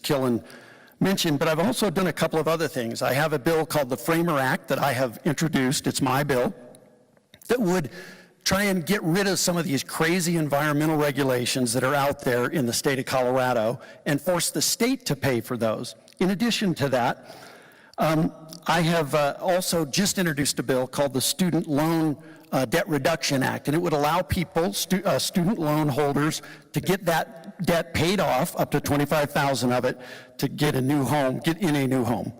Killen mentioned, but I've also done a couple of other things. I have a bill called the Framer Act that I have introduced. It's my bill that would try and get rid of some of these crazy environmental regulations that are out there in the state of Colorado and force the state to pay for those. In addition to that, I have also just introduced a bill called the Student Loan Debt Reduction Act, and it would allow people, student loan holders, to get that debt paid off, up to $25,000 of it, to get a new home, get in a new home.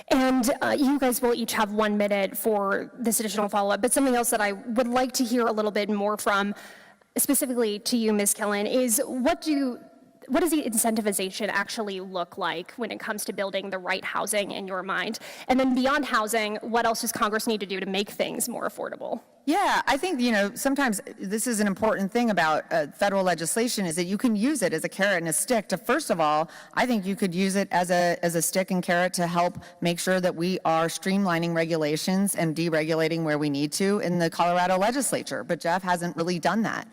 And you guys will each have 1 minute for this additional follow-up, but something else that I would like to hear a little bit more from, specifically to you, Ms. Killen, is what does the incentivization actually look like when it comes to building the right housing in your mind? And then beyond housing, what else does Congress need to do to make things more affordable? Yeah, I think, sometimes this is an important thing about federal legislation is that you can use it as a carrot and a stick to, first of all, I think you could use it as a stick and carrot to help make sure that we are streamlining regulations and deregulating where we need to in the Colorado legislature. But Jeff hasn't really done that.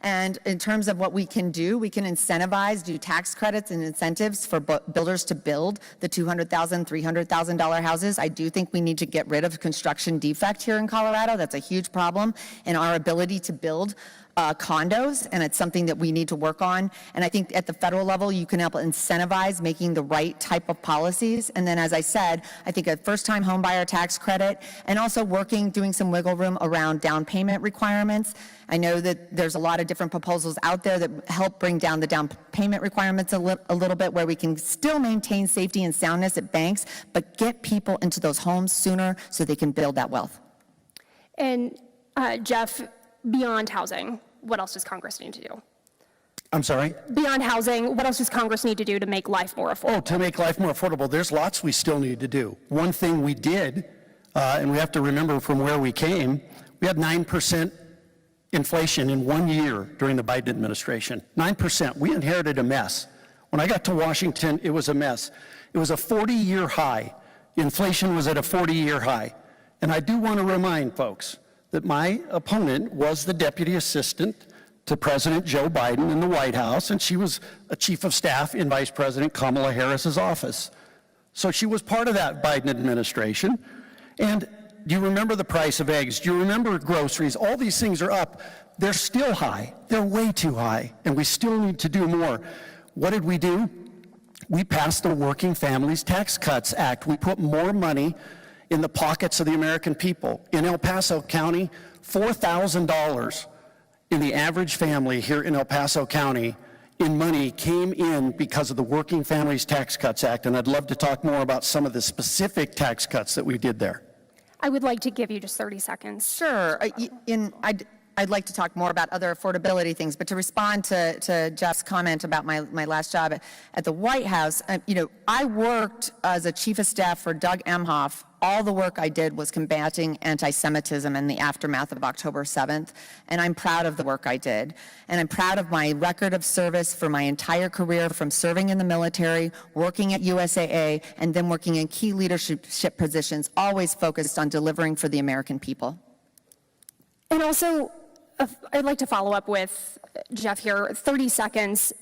And in terms of what we can do incentivize, do tax credits and incentives for builders to build the $200,000, $300,000 houses. I do think we need to get rid of construction defect here in Colorado. That's a huge problem in our ability to build condos, and it's something that we need to work on. And I think at the federal level, you can help incentivize making the right type of policies. And then, as I said, I think a first-time home buyer tax credit, and also doing some wiggle room around down payment requirements. I know that there's a lot of different proposals out there that help bring down the down payment requirements a little bit, where we can still maintain safety and soundness at banks, but get people into those homes sooner so they can build that wealth. And Jeff, beyond housing, what else does Congress need to do? I'm sorry? Beyond housing, what else does Congress need to do to make life more affordable? Oh, to make life more affordable, there's lots we still need to do. One thing we did, and we have to remember from where we came, we had 9% inflation in 1 year during the Biden administration. 9%. We inherited a mess. When I got to Washington, it was a mess. It was a 40-year high. Inflation was at a 40-year high. And I do want to remind folks that my opponent was the deputy assistant to President Joe Biden in the White House, and she was a chief of staff in Vice President Kamala Harris's office. So she was part of that Biden administration. And do you remember the price of eggs? Do you remember groceries? All these things are up. They're still high. They're way too high, and we still need to do more. What did we do? We passed the Working Families Tax Cuts Act. We put more money in the pockets of the American people. In El Paso County, $4,000 in the average family here in El Paso County in money came in because of the Working Families Tax Cuts Act, and I'd love to talk more about some of the specific tax cuts that we did there. I would like to give you just 30 seconds. Sure. I'd like to talk more about other affordability things, but to respond to Jeff's comment about my last job at the White House, I worked as a chief of staff for Doug Emhoff. All the work I did was combating anti-Semitism in the aftermath of October 7th, and I'm proud of the work I did. And I'm proud of my record of service for my entire career, from serving in the military, working at USAA, and then working in key leadership positions, always focused on delivering for the American people. And also, I'd like to follow up with Jeff here, 30 seconds,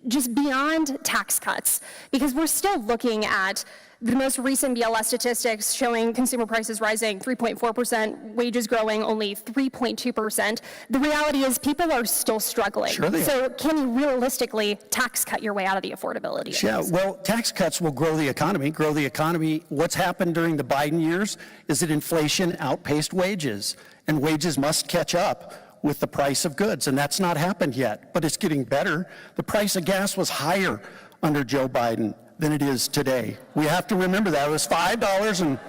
just beyond tax cuts, because we're still looking at the most recent BLS statistics showing consumer prices rising 3.4%, wages growing only 3.2%. The reality is people are still struggling. Sure they are. So can you realistically tax cut your way out of the affordability? Yeah, well, tax cuts will grow the economy. What's happened during the Biden years is that inflation outpaced wages, and wages must catch up with the price of goods, and that's not happened yet, but it's getting better. The price of gas was higher under Joe Biden than it is today. We have to remember that. It was $5 and...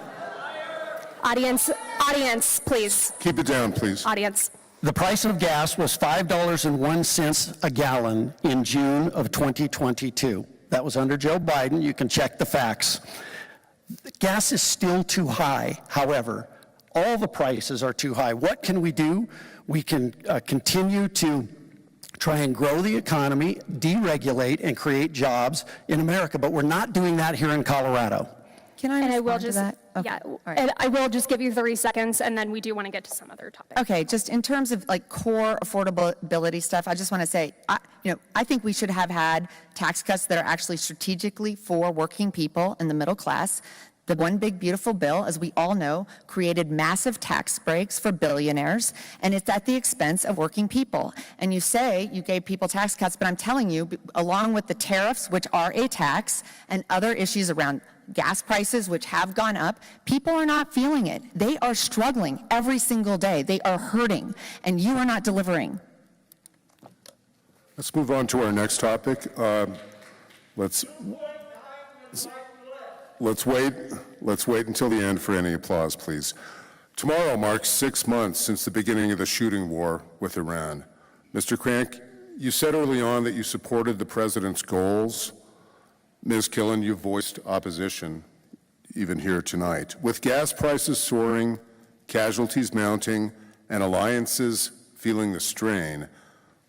Audience, please. Keep it down, please. Audience. The price of gas was $5.01 a gallon in June of 2022. That was under Joe Biden. You can check the facts. Gas is still too high, however. All the prices are too high. What can we do? We can continue to try and grow the economy, deregulate, and create jobs in America, but we're not doing that here in Colorado. Can I And I will respond to just, that? Okay. yeah, All right. and I will just give you 30 seconds, and then we do want to get to some other topic. Okay, just in terms of like core affordability stuff, I just want to say, I think we should have had tax cuts that are actually strategically for working people in the middle class. The One Big Beautiful Bill, as we all know, created massive tax breaks for billionaires, and it's at the expense of working people. And you say you gave people tax cuts, but I'm telling you, along with the tariffs, which are a tax, and other issues around gas prices, which have gone up, people are not feeling it. They are struggling every single day. They are hurting, and you are not delivering. Let's move on to our next topic. Let's wait until the end for any applause, please. Tomorrow marks 6 months since the beginning of the shooting war with Iran. Mr. Crank, you said early on that you supported the president's goals. Ms. Killen, you voiced opposition, even here tonight. With gas prices soaring, casualties mounting, and alliances feeling the strain,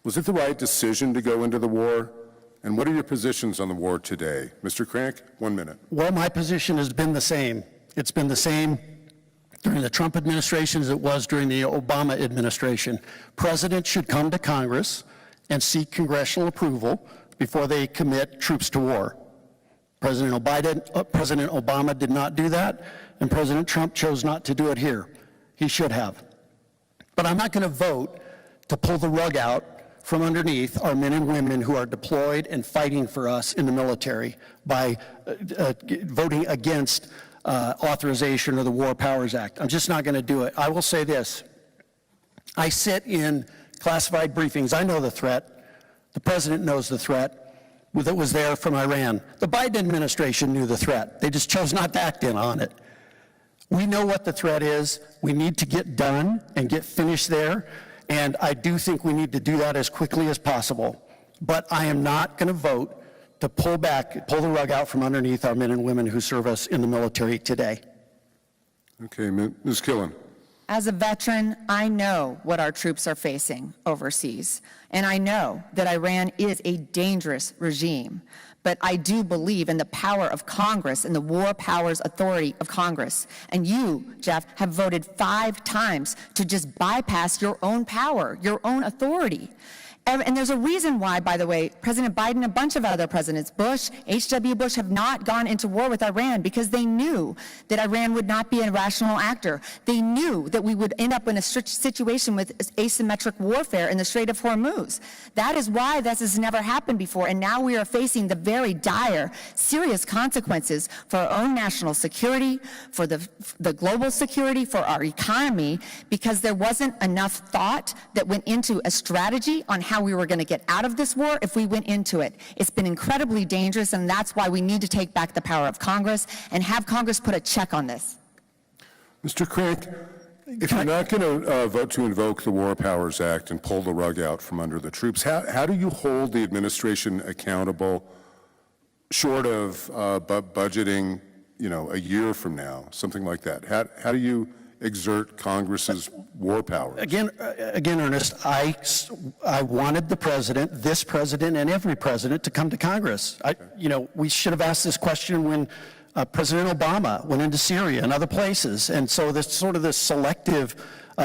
was it the right decision to go into the war? And what are your positions on the war today? Mr. Crank, 1 minute. Well, my position has been the same. It's been the same during the Trump administration as it was during the Obama administration. Presidents should come to Congress and seek congressional approval before they commit troops to war. President Obama did not do that, and President Trump chose not to do it here. He should have. But I'm not going to vote to pull the rug out from underneath our men and women who are deployed and fighting for us in the military by voting against authorization of the War Powers Act. I'm just not going to do it. I will say this. I sit in classified briefings. I know the threat. The president knows the threat that was there from Iran. The Biden administration knew the threat. They just chose not to act in on it. We know what the threat is. We need to get done and get finished there. And I do think we need to do that as quickly as possible. But I am not going to vote to pull the rug out from underneath our men and women who serve us in the military today. Okay, Ms. Killen. As a veteran, I know what our troops are facing overseas, and I know that Iran is a dangerous regime. But I do believe in the power of Congress and the war powers authority of Congress. And you, Jeff, have voted 5 times to just bypass your own power, your own authority. And there's a reason why, by the way, President Biden, a bunch of other presidents, Bush, H.W. Bush, have not gone into war with Iran because they knew that Iran would not be a rational actor. They knew that we would end up in a situation with asymmetric warfare in the Strait of Hormuz. That is why this has never happened before, and now we are facing the very dire, serious consequences for our own national security, for the global security, for our economy, because there wasn't enough thought that went into a strategy on how we were going to get out of this war if we went into it. It's been incredibly dangerous, and that's why we need to take back the power of Congress and have Congress put a check on this. Mr. Crank, if you're not going to vote to invoke the War Powers Act and pull the rug out from under the troops, how do you hold the administration accountable, short of budgeting, a year from now, something like that? How do you exert Congress's war powers? Again, Ernest, I wanted this president, and every president to come to Congress. We should have asked this question when President Obama went into Syria and other places, and so this sort of this selective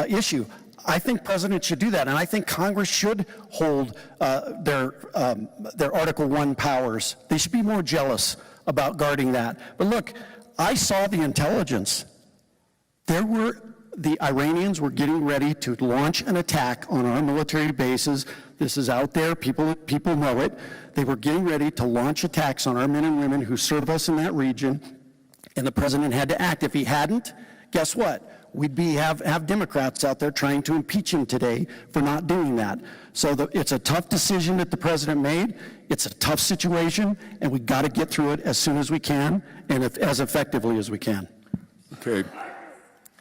issue. I think presidents should do that, and I think Congress should hold their Article I powers. They should be more jealous about guarding that. But look, I saw the intelligence. The Iranians were getting ready to launch an attack on our military bases. This is out there, people know it. They were getting ready to launch attacks on our men and women who serve us in that region, and the president had to act. If he hadn't, guess what? We'd have Democrats out there trying to impeach him today for not doing that. So it's a tough decision that the president made. It's a tough situation, and we got to get through it as soon as we can and as effectively as we can. Okay.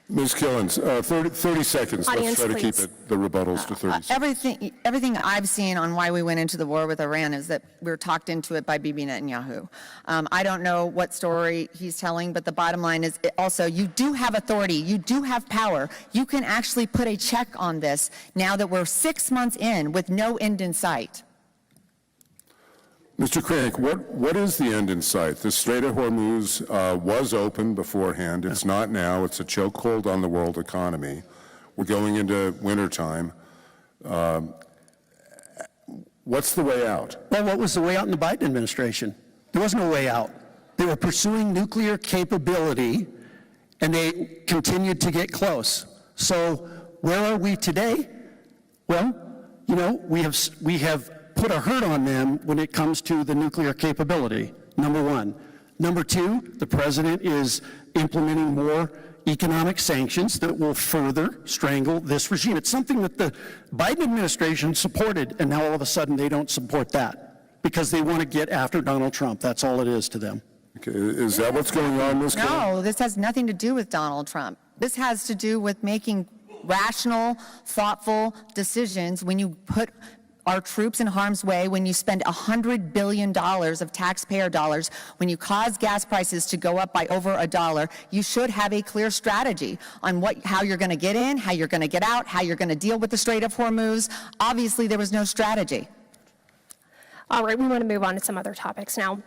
Ms. Killens, 30 seconds. Audience, Let's try to keep please. the rebuttals to 30 seconds. Everything I've seen on why we went into the war with Iran is that we were talked into it by Bibi Netanyahu. I don't know what story he's telling, but the bottom line is also you do have authority. You do have power. You can actually put a check on this now that we're 6 months in with no end in sight. Mr. Crank, what is the end in sight? The Strait of Hormuz was open beforehand. It's not now. It's a chokehold on the world economy. We're going into wintertime. What's the way out? Well, what was the way out in the Biden administration? There was no way out. They were pursuing nuclear capability, and they continued to get close. So where are we today? Well, you know, we have put a hurt on them when it comes to the nuclear capability, number one. Number two, the president is implementing more economic sanctions that will further strangle this regime. It's something that the Biden administration supported, and now all of a sudden they don't support that because they want to get after Donald Trump. That's all it is to them. Okay, is that what's going on, Ms. Kelly? No, this has nothing to do with Donald Trump. This has to do with making rational, thoughtful decisions when you put our troops in harm's way, when you spend $100 billion of taxpayer dollars, when you cause gas prices to go up by over $1, you should have a clear strategy on how you're going to get in, how you're going to get out, how you're going to deal with the Strait of Hormuz. Obviously, there was no strategy. All right, we want to move on to some other topics now.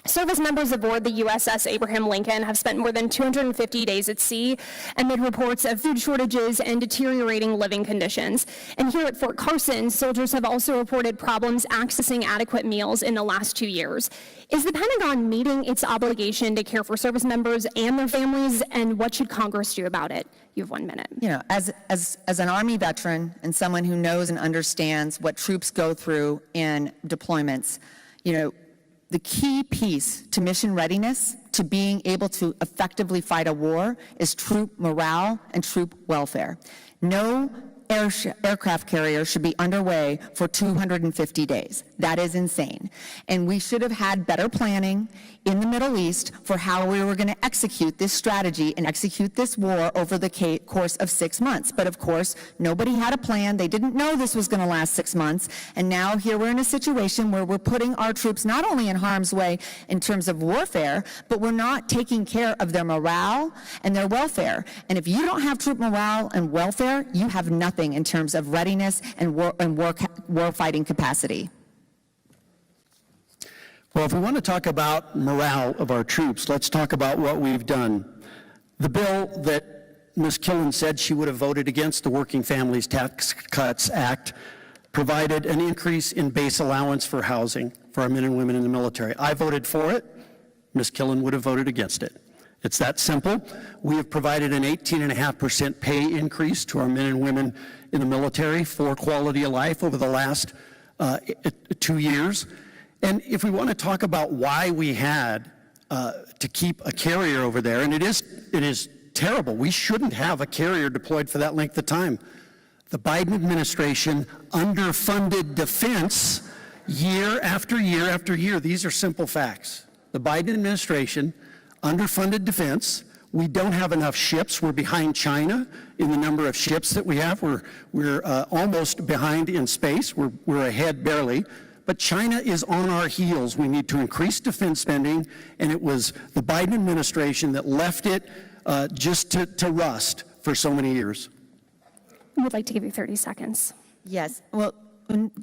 Service members aboard the USS Abraham Lincoln have spent more than 250 days at sea amid reports of food shortages and deteriorating living conditions. And here at Fort Carson, soldiers have also reported problems accessing adequate meals in the last 2 years. Is the Pentagon meeting its obligation to care for service members and their families, and what should Congress do about it? You have 1 minute. You know, as an Army veteran and someone who knows and understands what troops go through in deployments, you know, the key piece to mission readiness, to being able to effectively fight a war, is troop morale and troop welfare. No aircraft carrier should be underway for 250 days. That is insane. And we should have had better planning in the Middle East for how we were going to execute this strategy and execute this war over the course of 6 months. But of course, nobody had a plan. They didn't know this was going to last 6 months. And now here we're in a situation where we're putting our troops not only in harm's way in terms of warfare, but we're not taking care of their morale and their welfare. And if you don't have troop morale and welfare, you have nothing in terms of readiness and war fighting capacity. Well, if we want to talk about morale of our troops, let's talk about what we've done. The bill that Ms. Killen said she would have voted against, the Working Families Tax Cuts Act, provided an increase in base allowance for housing for our men and women in the military. I voted for it. Ms. Killen would have voted against it. It's that simple. We have provided an 18.5% pay increase to our men and women in the military for quality of life over the last 2 years. And if we want to talk about why we had to keep a carrier over there, and it is terrible. We shouldn't have a carrier deployed for that length of time. The Biden administration underfunded defense year after year after year. These are simple facts. The Biden administration underfunded defense. We don't have enough ships. We're behind China in the number of ships that we have. We're almost behind in space. We're ahead barely. But China is on our heels. We need to increase defense spending, and it was the Biden administration that left it just to rust for so many years. I would like to give you 30 seconds. Yes. Well,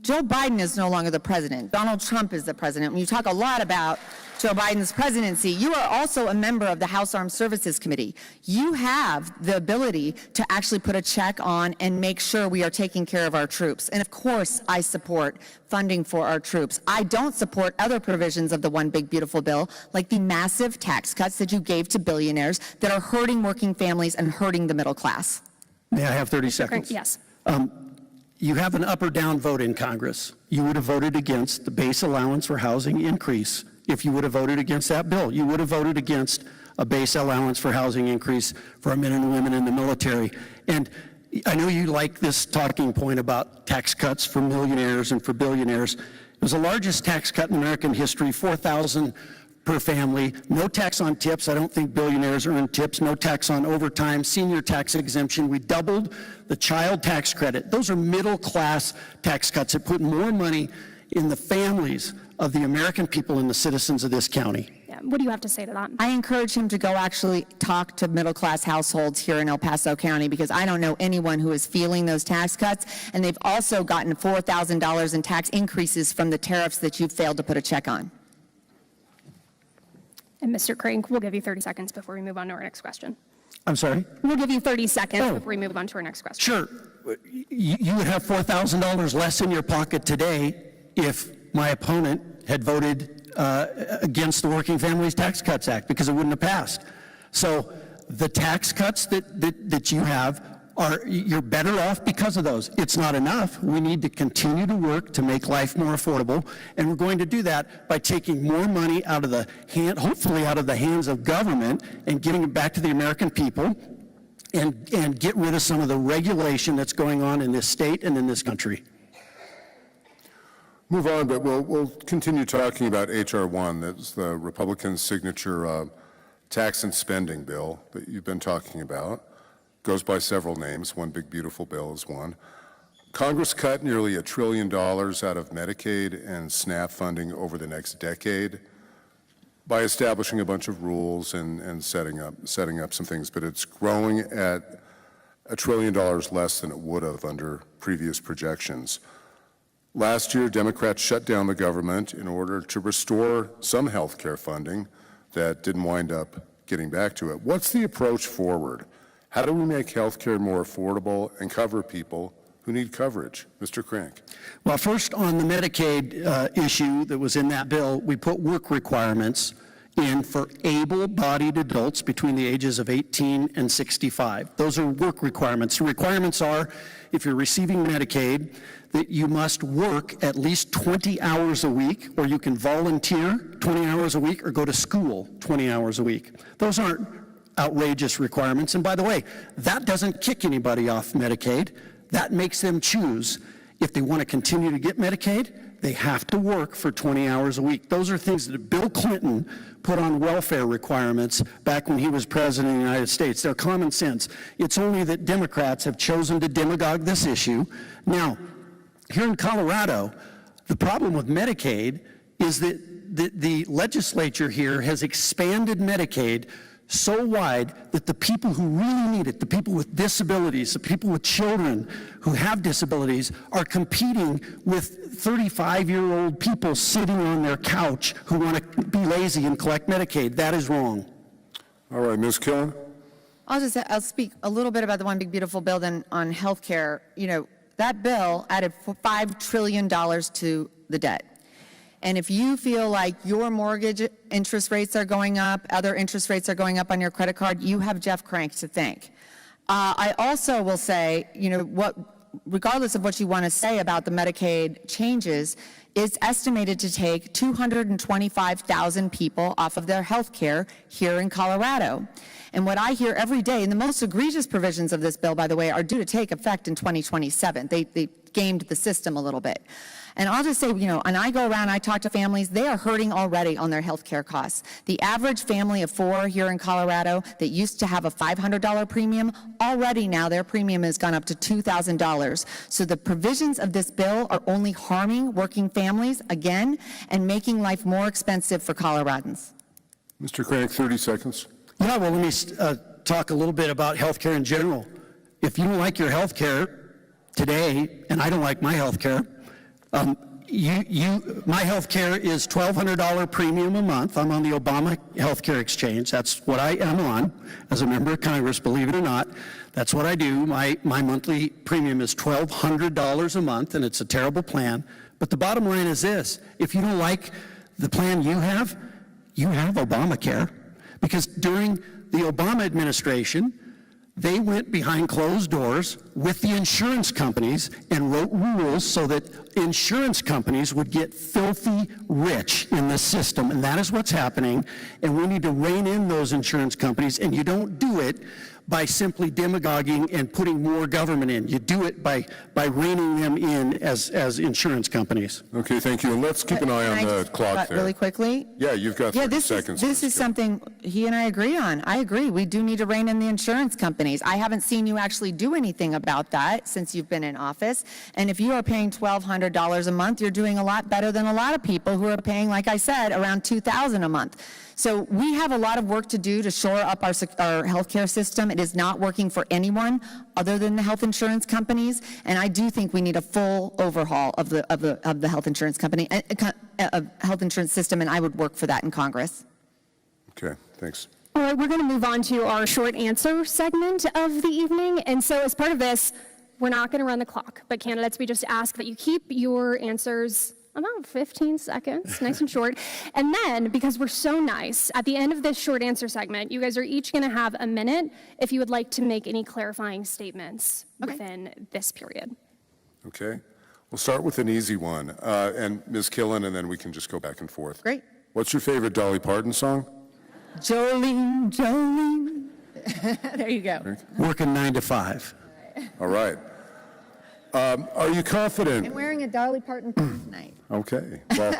Joe Biden is no longer the president. Donald Trump is the president. When you talk a lot about Joe Biden's presidency, you are also a member of the House Armed Services Committee. You have the ability to actually put a check on and make sure we are taking care of our troops. And of course, I support funding for our troops. I don't support other provisions of the One Big Beautiful Bill, like the massive tax cuts that you gave to billionaires that are hurting working families and hurting the middle class. May I have 30 seconds? Yes. You have an up or down vote in Congress. You would have voted against the base allowance for housing increase if you would have voted against that bill. You would have voted against a base allowance for housing increase for our men and women in the military. And I know you like this talking point about tax cuts for millionaires and for billionaires. It was the largest tax cut in American history, $4,000 per family, no tax on tips. I don't think billionaires earn tips, no tax on overtime, senior tax exemption. We doubled the child tax credit. Those are middle class tax cuts that put more money in the families of the American people and the citizens of this county. Yeah. What do you have to say to that? I encourage him to go actually talk to middle-class households here in El Paso County, because I don't know anyone who is feeling those tax cuts, and they've also gotten $4,000 in tax increases from the tariffs that you failed to put a check on. And Mr. Crank, we'll give you 30 seconds before we move on to our next question. I'm sorry? We'll give you 30 seconds Oh. before we move on to our next question. Sure. You would have $4,000 less in your pocket today if my opponent had voted against the Working Families Tax Cuts Act, because it wouldn't have passed. So the tax cuts that you have you're better off because of those. It's not enough. We need to continue to work to make life more affordable, and we're going to do that by taking more money out of the hopefully out of the hands of government, and giving it back to the American people, and get rid of some of the regulation that's going on in this state and in this country. Move on, but we'll continue talking about H.R. 1. That's the Republican signature tax and spending bill that you've been talking about. Goes by several names. One big beautiful bill is one. Congress cut nearly $1 trillion out of Medicaid and SNAP funding over the next decade by establishing a bunch of rules and setting up some things, but it's growing at $1 trillion less than it would have under previous projections. Last year, Democrats shut down the government in order to restore some health care funding that didn't wind up getting back to it. What's the approach forward? How do we make health care more affordable and cover people who need coverage? Mr. Crank. Well, first, on the Medicaid issue that was in that bill, we put work requirements in for able-bodied adults between the ages of 18 and 65. Those are work requirements. The requirements are, if you're receiving Medicaid, that you must work at least 20 hours a week, or you can volunteer 20 hours a week, or go to school 20 hours a week. Those aren't outrageous requirements. And by the way, that doesn't kick anybody off Medicaid. That makes them choose. If they want to continue to get Medicaid, they have to work for 20 hours a week. Those are things that Bill Clinton put on welfare requirements back when he was president of the United States. They're common sense. It's only that Democrats have chosen to demagogue this issue. Now, here in Colorado, the problem with Medicaid is that the legislature here has expanded Medicaid so wide that the people who really need it, the people with disabilities, the people with children who have disabilities, are competing with 35-year-old people sitting on their couch who want to be lazy and collect Medicaid. That is wrong. All right, Ms. Killen. I'll speak a little bit about the one big beautiful bill then on health care. You know, that bill added $5 trillion to the debt. And if you feel like your mortgage interest rates are going up, other interest rates are going up on your credit card, you have Jeff Crank to thank. I also will say, you know, regardless of what you want to say about the Medicaid changes, it's estimated to take 225,000 people off of their health care here in Colorado. And what I hear every day, and the most egregious provisions of this bill, by the way, are due to take effect in 2027. They gamed the system a little bit. And I'll just say, you know, and I go around, I talk to families, they are hurting already on their health care costs. The average family of 4 here in Colorado that used to have a $500 premium, already now their premium has gone up to $2,000. So the provisions of this bill are only harming working families again and making life more expensive for Coloradans. Mr. Crank, 30 seconds. Yeah, well, let me talk a little bit about health care in general. If you don't like your health care today, and I don't like my health care, my health care is $1,200 premium a month. I'm on the Obama Health Care Exchange. That's what I am on as a member of Congress, believe it or not. That's what I do. My monthly premium is $1,200 a month, and it's a terrible plan. But the bottom line is this: if you don't like the plan you have Obamacare. Because during the Obama administration, they went behind closed doors with the insurance companies and wrote rules so that insurance companies would get filthy rich in the system. And that is what's happening. And we need to rein in those insurance companies. And you don't do it by simply demagoguing and putting more government in. You do it by reining them in as insurance companies. Okay, thank you. And let's keep an eye on the clock there. Really quickly? Yeah, you've got 30 seconds. This is something he and I agree on. I agree. We do need to rein in the insurance companies. I haven't seen you actually do anything about that since you've been in office. And if you are paying $1,200 a month, you're doing a lot better than a lot of people who are paying, like I said, around $2,000 a month. So we have a lot of work to do to shore up our healthcare system. It is not working for anyone other than the health insurance companies, and I do think we need a full overhaul of the health insurance company, health insurance system, and I would work for that in Congress. Okay, thanks. All right, we're going to move on to our short answer segment of the evening. And so as part of this, we're not going to run the clock, but candidates, we just ask that you keep your answers about 15 seconds, nice and short. And then, because we're so nice, at the end of this short answer segment, you guys are each going to have a minute if you would like to make any clarifying statements within this period. Okay. We'll start with an easy one. And Ms. Killen, and then we can just go back and forth. Great. What's your favorite Dolly Parton song? Jolene, Jolene. There you go. Working 9 to 5. All right. Are you confident? I'm wearing a Dolly Parton tonight. Okay. Well,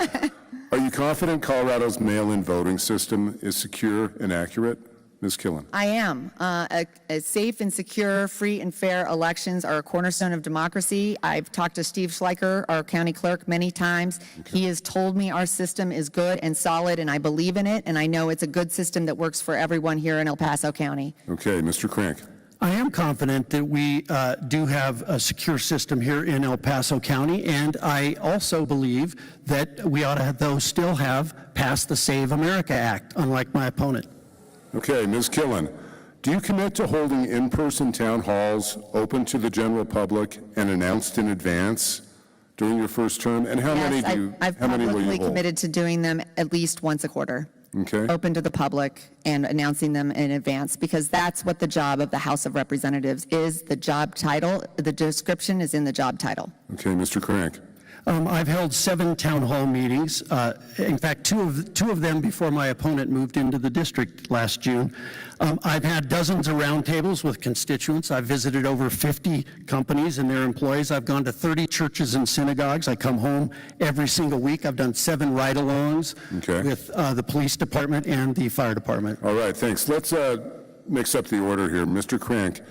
are you confident Colorado's mail-in voting system is secure and accurate? Ms. Killen. I am. A safe and secure, free and fair elections are a cornerstone of democracy. I've talked to Steve Schleicher, our county clerk, many times. Okay. He has told me our system is good and solid, and I believe in it, and I know it's a good system that works for everyone here in El Paso County. Okay, Mr. Crank. I am confident that we do have a secure system here in El Paso County, and I also believe that we ought to, still have passed the Save America Act, unlike my opponent. Okay, Ms. Killen, do you commit to holding in-person town halls open to the general public and announced in advance during your first term? And how many do you? I've publicly committed to doing them at least once a quarter. Okay. Open to the public and announcing them in advance, because that's what the job of the House of Representatives is. The job title, the description is in the job title. Okay, Mr. Crank. I've held 7 town hall meetings. In fact, two of them before my opponent moved into the district last June. I've had dozens of roundtables with constituents. I've visited over 50 companies and their employees. I've gone to 30 churches and synagogues. I come home every single week. I've done 7 ride-alongs with the police department and the fire department. All right, thanks. Let's mix up the order here. Mr. Crank,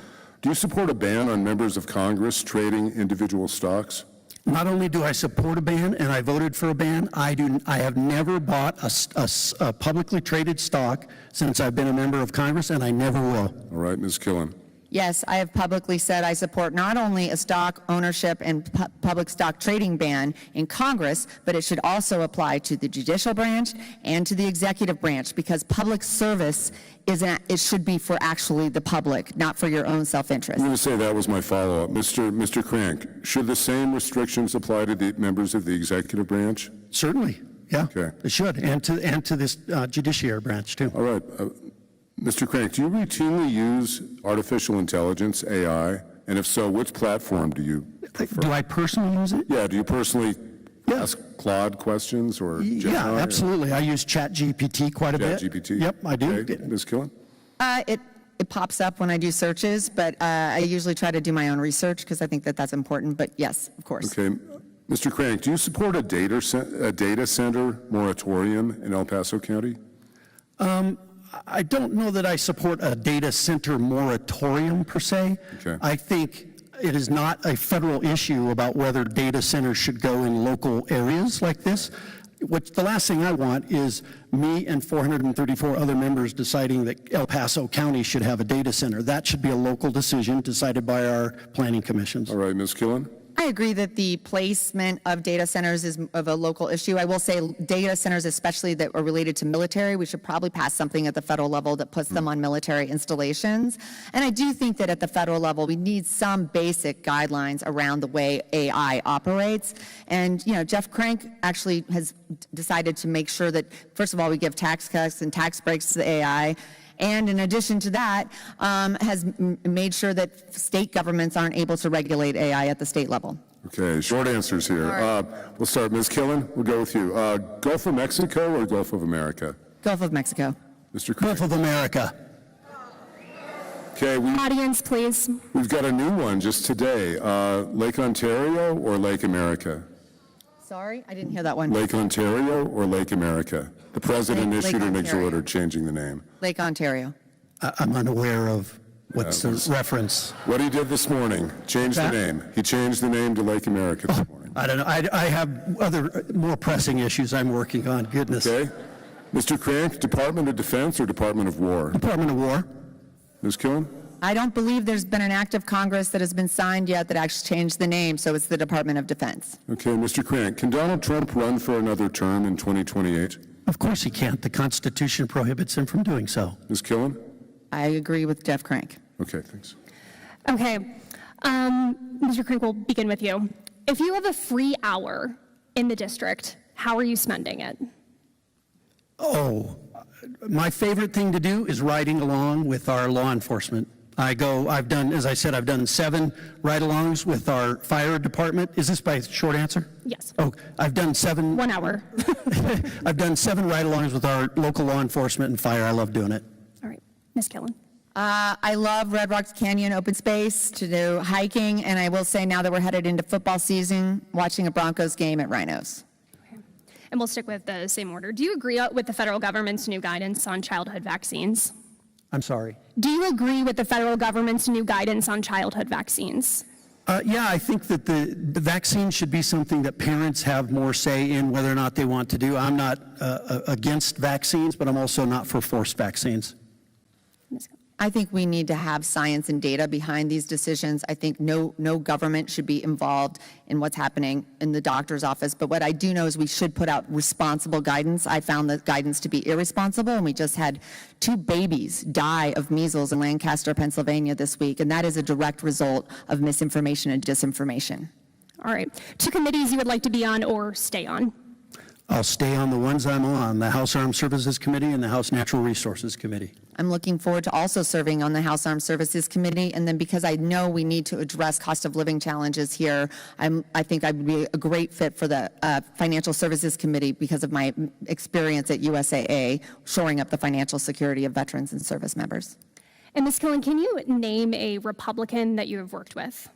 do you support a ban on members of Congress trading individual stocks? Not only do I support a ban, and I voted for a ban, I have never bought a publicly traded stock since I've been a member of Congress, and I never will. All right, Ms. Killen. Yes, I have publicly said I support not only a stock ownership and public stock trading ban in Congress, but it should also apply to the judicial branch and to the executive branch, because public service it should be for actually the public, not for your own self-interest. I'm going to say that was my follow-up. Mr. Crank, should the same restrictions apply to the members of the executive branch? Certainly, yeah. Okay. It should, and to this judiciary branch, too. All right. Mr. Crank, do you routinely use artificial intelligence, AI? And if so, which platform do you prefer? Do I personally use it? Yeah, do you personally ask Claude questions or Gemini? Yeah, absolutely. I use ChatGPT quite a bit. ChatGPT? Yep, I do. Okay. Ms. Killen? It pops up when I do searches, but I usually try to do my own research because I think that that's important, but yes, of course. Okay. Mr. Crank, do you support a data center moratorium in El Paso County? I don't know that I support a data center moratorium per se. Okay. I think it is not a federal issue about whether data centers should go in local areas like this. The last thing I want is me and 434 other members deciding that El Paso County should have a data center. That should be a local decision decided by our planning commissions. All right, Ms. Killen? I agree that the placement of data centers is of a local issue. I will say data centers, especially that are related to military, we should probably pass something at the federal level that puts them on military installations. And I do think that at the federal level, we need some basic guidelines around the way AI operates. And, Jeff Crank actually has decided to make sure that, first of all, we give tax cuts and tax breaks to the AI. And in addition to that, has made sure that state governments aren't able to regulate AI at the state level. Okay, short answers here. Right. We'll start. Ms. Killen, we'll go with you. Gulf of Mexico or Gulf of America? Gulf of Mexico. Mr. Crank? Gulf of America. Okay, Audience, please. we've got a new one just today. Lake Ontario or Lake America? Sorry, I didn't hear that one. Lake Ontario or Lake America? The president Lake issued an Ontario. exhorder changing the name. Lake Ontario. I'm unaware of what's the reference. What he did this morning, changed the That- name. He changed the name to Lake America this morning. I don't know. I have other more pressing issues I'm working on. Goodness. Okay? Mr. Crank, Department of Defense or Department of War? Department of War. Ms. Killen? I don't believe there's been an act of Congress that has been signed yet that actually changed the name, so it's the Department of Defense. Okay, Mr. Crank, can Donald Trump run for another term in 2028? Of course he can't. The Constitution prohibits him from doing so. Ms. Killen? I agree with Jeff Crank. Okay, thanks. Okay. Mr. Crank, we'll begin with you. If you have a free hour in the district, how are you spending it? Oh, my favorite thing to do is riding along with our law enforcement. I've done, as I said, I've done 7 ride-alongs with our fire department. Is this by short answer? Yes. Oh, I've done 7. 1 hour. I've done 7 ride-alongs with our local law enforcement and fire. I love doing it. All right. Ms. Killen. I love Red Rocks Canyon open space to do hiking, and I will say now that we're headed into football season, watching a Broncos game at Rhinos. And we'll stick with the same order. Do you agree with the federal government's new guidance on childhood vaccines? I'm sorry. Do you agree with the federal government's new guidance on childhood vaccines? Yeah, I think that the vaccine should be something that parents have more say in whether or not they want to do. I'm not against vaccines, but I'm also not for forced vaccines. Ms. Killen. I think we need to have science and data behind these decisions. I think no government should be involved in what's happening in the doctor's office. But what I do know is we should put out responsible guidance. I found the guidance to be irresponsible, and we just had 2 babies die of measles in Lancaster, Pennsylvania this week, and that is a direct result of misinformation and disinformation. All right. 2 committees you would like to be on or stay on? I'll stay on the ones I'm on, the House Armed Services Committee and the House Natural Resources Committee. I'm looking forward to also serving on the House Armed Services Committee, and then because I know we need to address cost of living challenges here, I think I would be a great fit for the Financial Services Committee because of my experience at USAA, shoring up the financial security of veterans and service members. And Ms. Killen, can you name a Republican that you have worked with?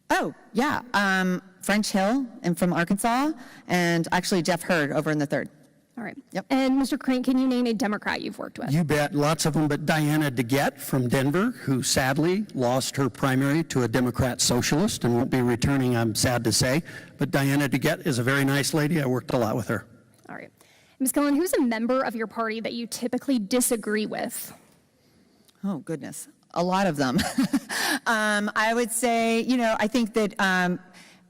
Oh, yeah, French Hill and from Arkansas, and actually Jeff Hurd over in the 3rd. All right. Yep. And Mr. Crank, can you name a Democrat you've worked with? You bet, lots of them, but Diana DeGette from Denver, who sadly lost her primary to a Democrat socialist and won't be returning, I'm sad to say. But Diana DeGette is a very nice lady. I worked a lot with her. All right. Ms. Killen, who's a member of your party that you typically disagree with? Oh, goodness. A lot of them. I would say, I think that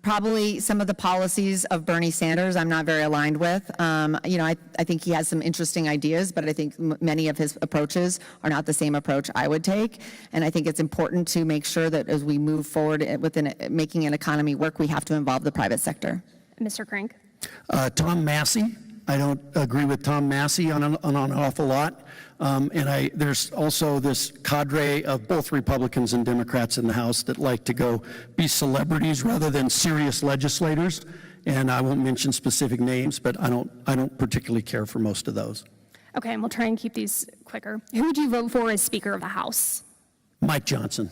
probably some of the policies of Bernie Sanders I'm not very aligned with. I think he has some interesting ideas, but I think many of his approaches are not the same approach I would take. And I think it's important to make sure that as we move forward within making an economy work, we have to involve the private sector. Mr. Crank? Tom Massey. I don't agree with Tom Massey on an awful lot. There's also this cadre of both Republicans and Democrats in the House that like to go be celebrities rather than serious legislators. And I won't mention specific names, but I don't particularly care for most of those. Okay, and we'll try and keep these quicker. Who would you vote for as Speaker of the House? Mike Johnson.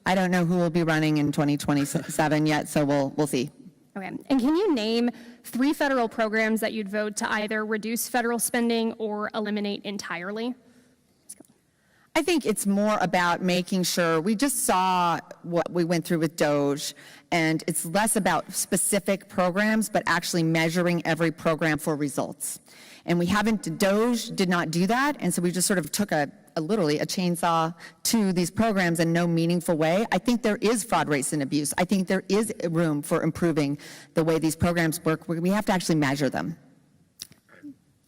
I don't know who will be running in 2027 yet, so we'll see. Okay, and can you name 3 federal programs that you'd vote to either reduce federal spending or eliminate entirely? I think it's more about making sure, we just saw what we went through with DOGE, and it's less about specific programs, but actually measuring every program for results. And we haven't, DOGE did not do that, and so we just sort of took literally a chainsaw to these programs in no meaningful way. I think there is fraud, waste, and abuse. I think there is room for improving the way these programs work. We have to actually measure them.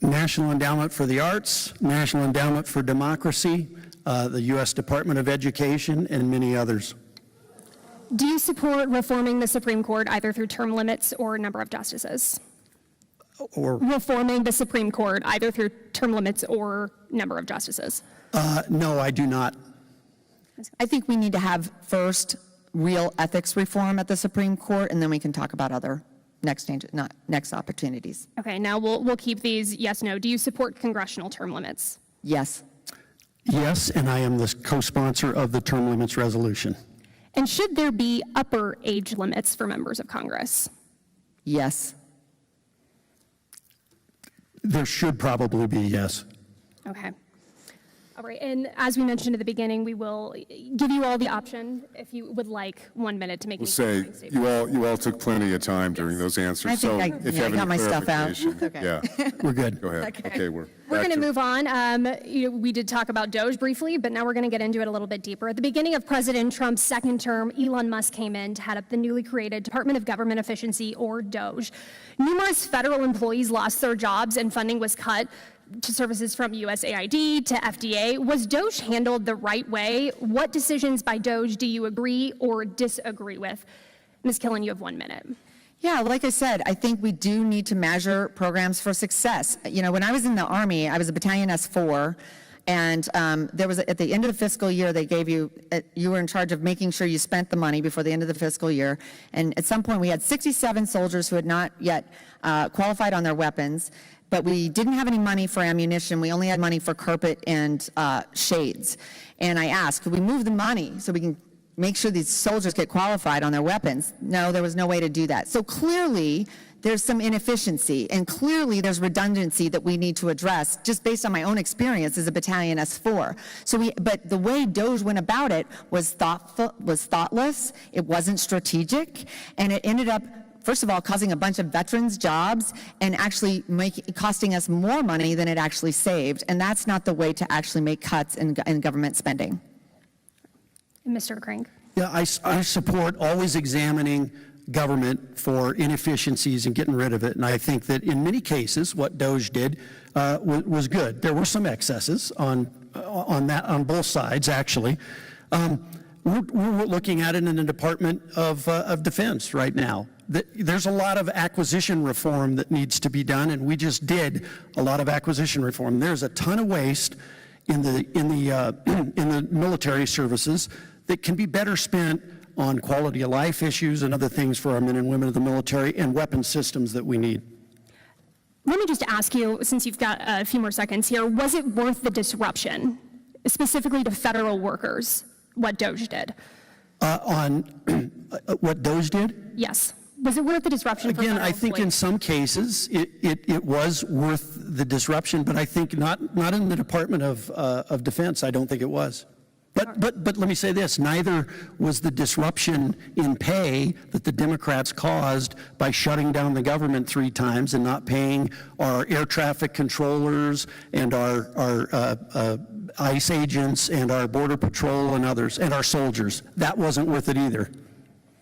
National Endowment for the Arts, National Endowment for Democracy, the U.S. Department of Education, and many others. Do you support reforming the Supreme Court either through term limits or number of justices? Or Reforming the Supreme Court either through term limits or number of justices? no, I do not. I think we need to have first real ethics reform at the Supreme Court, and then we can talk about other next opportunities. Okay, now we'll keep these yes, no. Do you support congressional term limits? Yes. Yes, and I am the co-sponsor of the term limits resolution. And should there be upper age limits for members of Congress? Yes. There should probably be, yes. Okay. All right, and as we mentioned at the beginning, we will give you all the option, if you would like, 1 minute to make any Say, closing statements. you all took plenty of time during those answers, I so think if you have got any my stuff out. clarification. Okay. Yeah, We're good. go ahead. Okay, we're We're back going to to move on. We did talk about Doge briefly, but now we're going to get into it a little bit deeper. At the beginning of President Trump's second term, Elon Musk came in to head up the newly created Department of Government Efficiency, or Doge. Numerous federal employees lost their jobs and funding was cut to services from USAID to FDA. Was Doge handled the right way? What decisions by Doge do you agree or disagree with? Ms. Killen, you have 1 minute. Yeah, like I said, I think we do need to measure programs for success. You know, when I was in the Army, I was a battalion S4, and there was, at the end of the fiscal year, they gave you, you were in charge of making sure you spent the money before the end of the fiscal year. And at some point, we had 67 soldiers who had not yet qualified on their weapons, but we didn't have any money for ammunition. We only had money for carpet and shades. And I asked, could we move the money so we can make sure these soldiers get qualified on their weapons? No, there was no way to do that. So clearly, there's some inefficiency, and clearly there's redundancy that we need to address, just based on my own experience as a battalion S4. But the way Doge went about it was thoughtless, it wasn't strategic, and it ended up, first of all, causing a bunch of veterans jobs and actually costing us more money than it actually saved. And that's not the way to actually make cuts in government spending. Mr. Crank. Yeah, I support always examining government for inefficiencies and getting rid of it. And I think that in many cases, what Doge did was good. There were some excesses on both sides, actually. We're looking at it in the Department of Defense right now. There's a lot of acquisition reform that needs to be done, and we just did a lot of acquisition reform. There's a ton of waste in the military services that can be better spent on quality of life issues and other things for our men and women of the military and weapon systems that we need. Let me just ask you, since you've got a few more seconds here, was it worth the disruption, specifically to federal workers, what Doge did? On what Doge did? Yes. Was it worth the disruption for Again, federal I think in employees? some cases it was worth the disruption, but I think not in the Department of Defense. I don't think it was. But let me say this, neither was the disruption in pay that the Democrats caused by shutting down the government 3 times and not paying our air traffic controllers and our ICE agents and our Border Patrol and others, and our soldiers. That wasn't worth it either.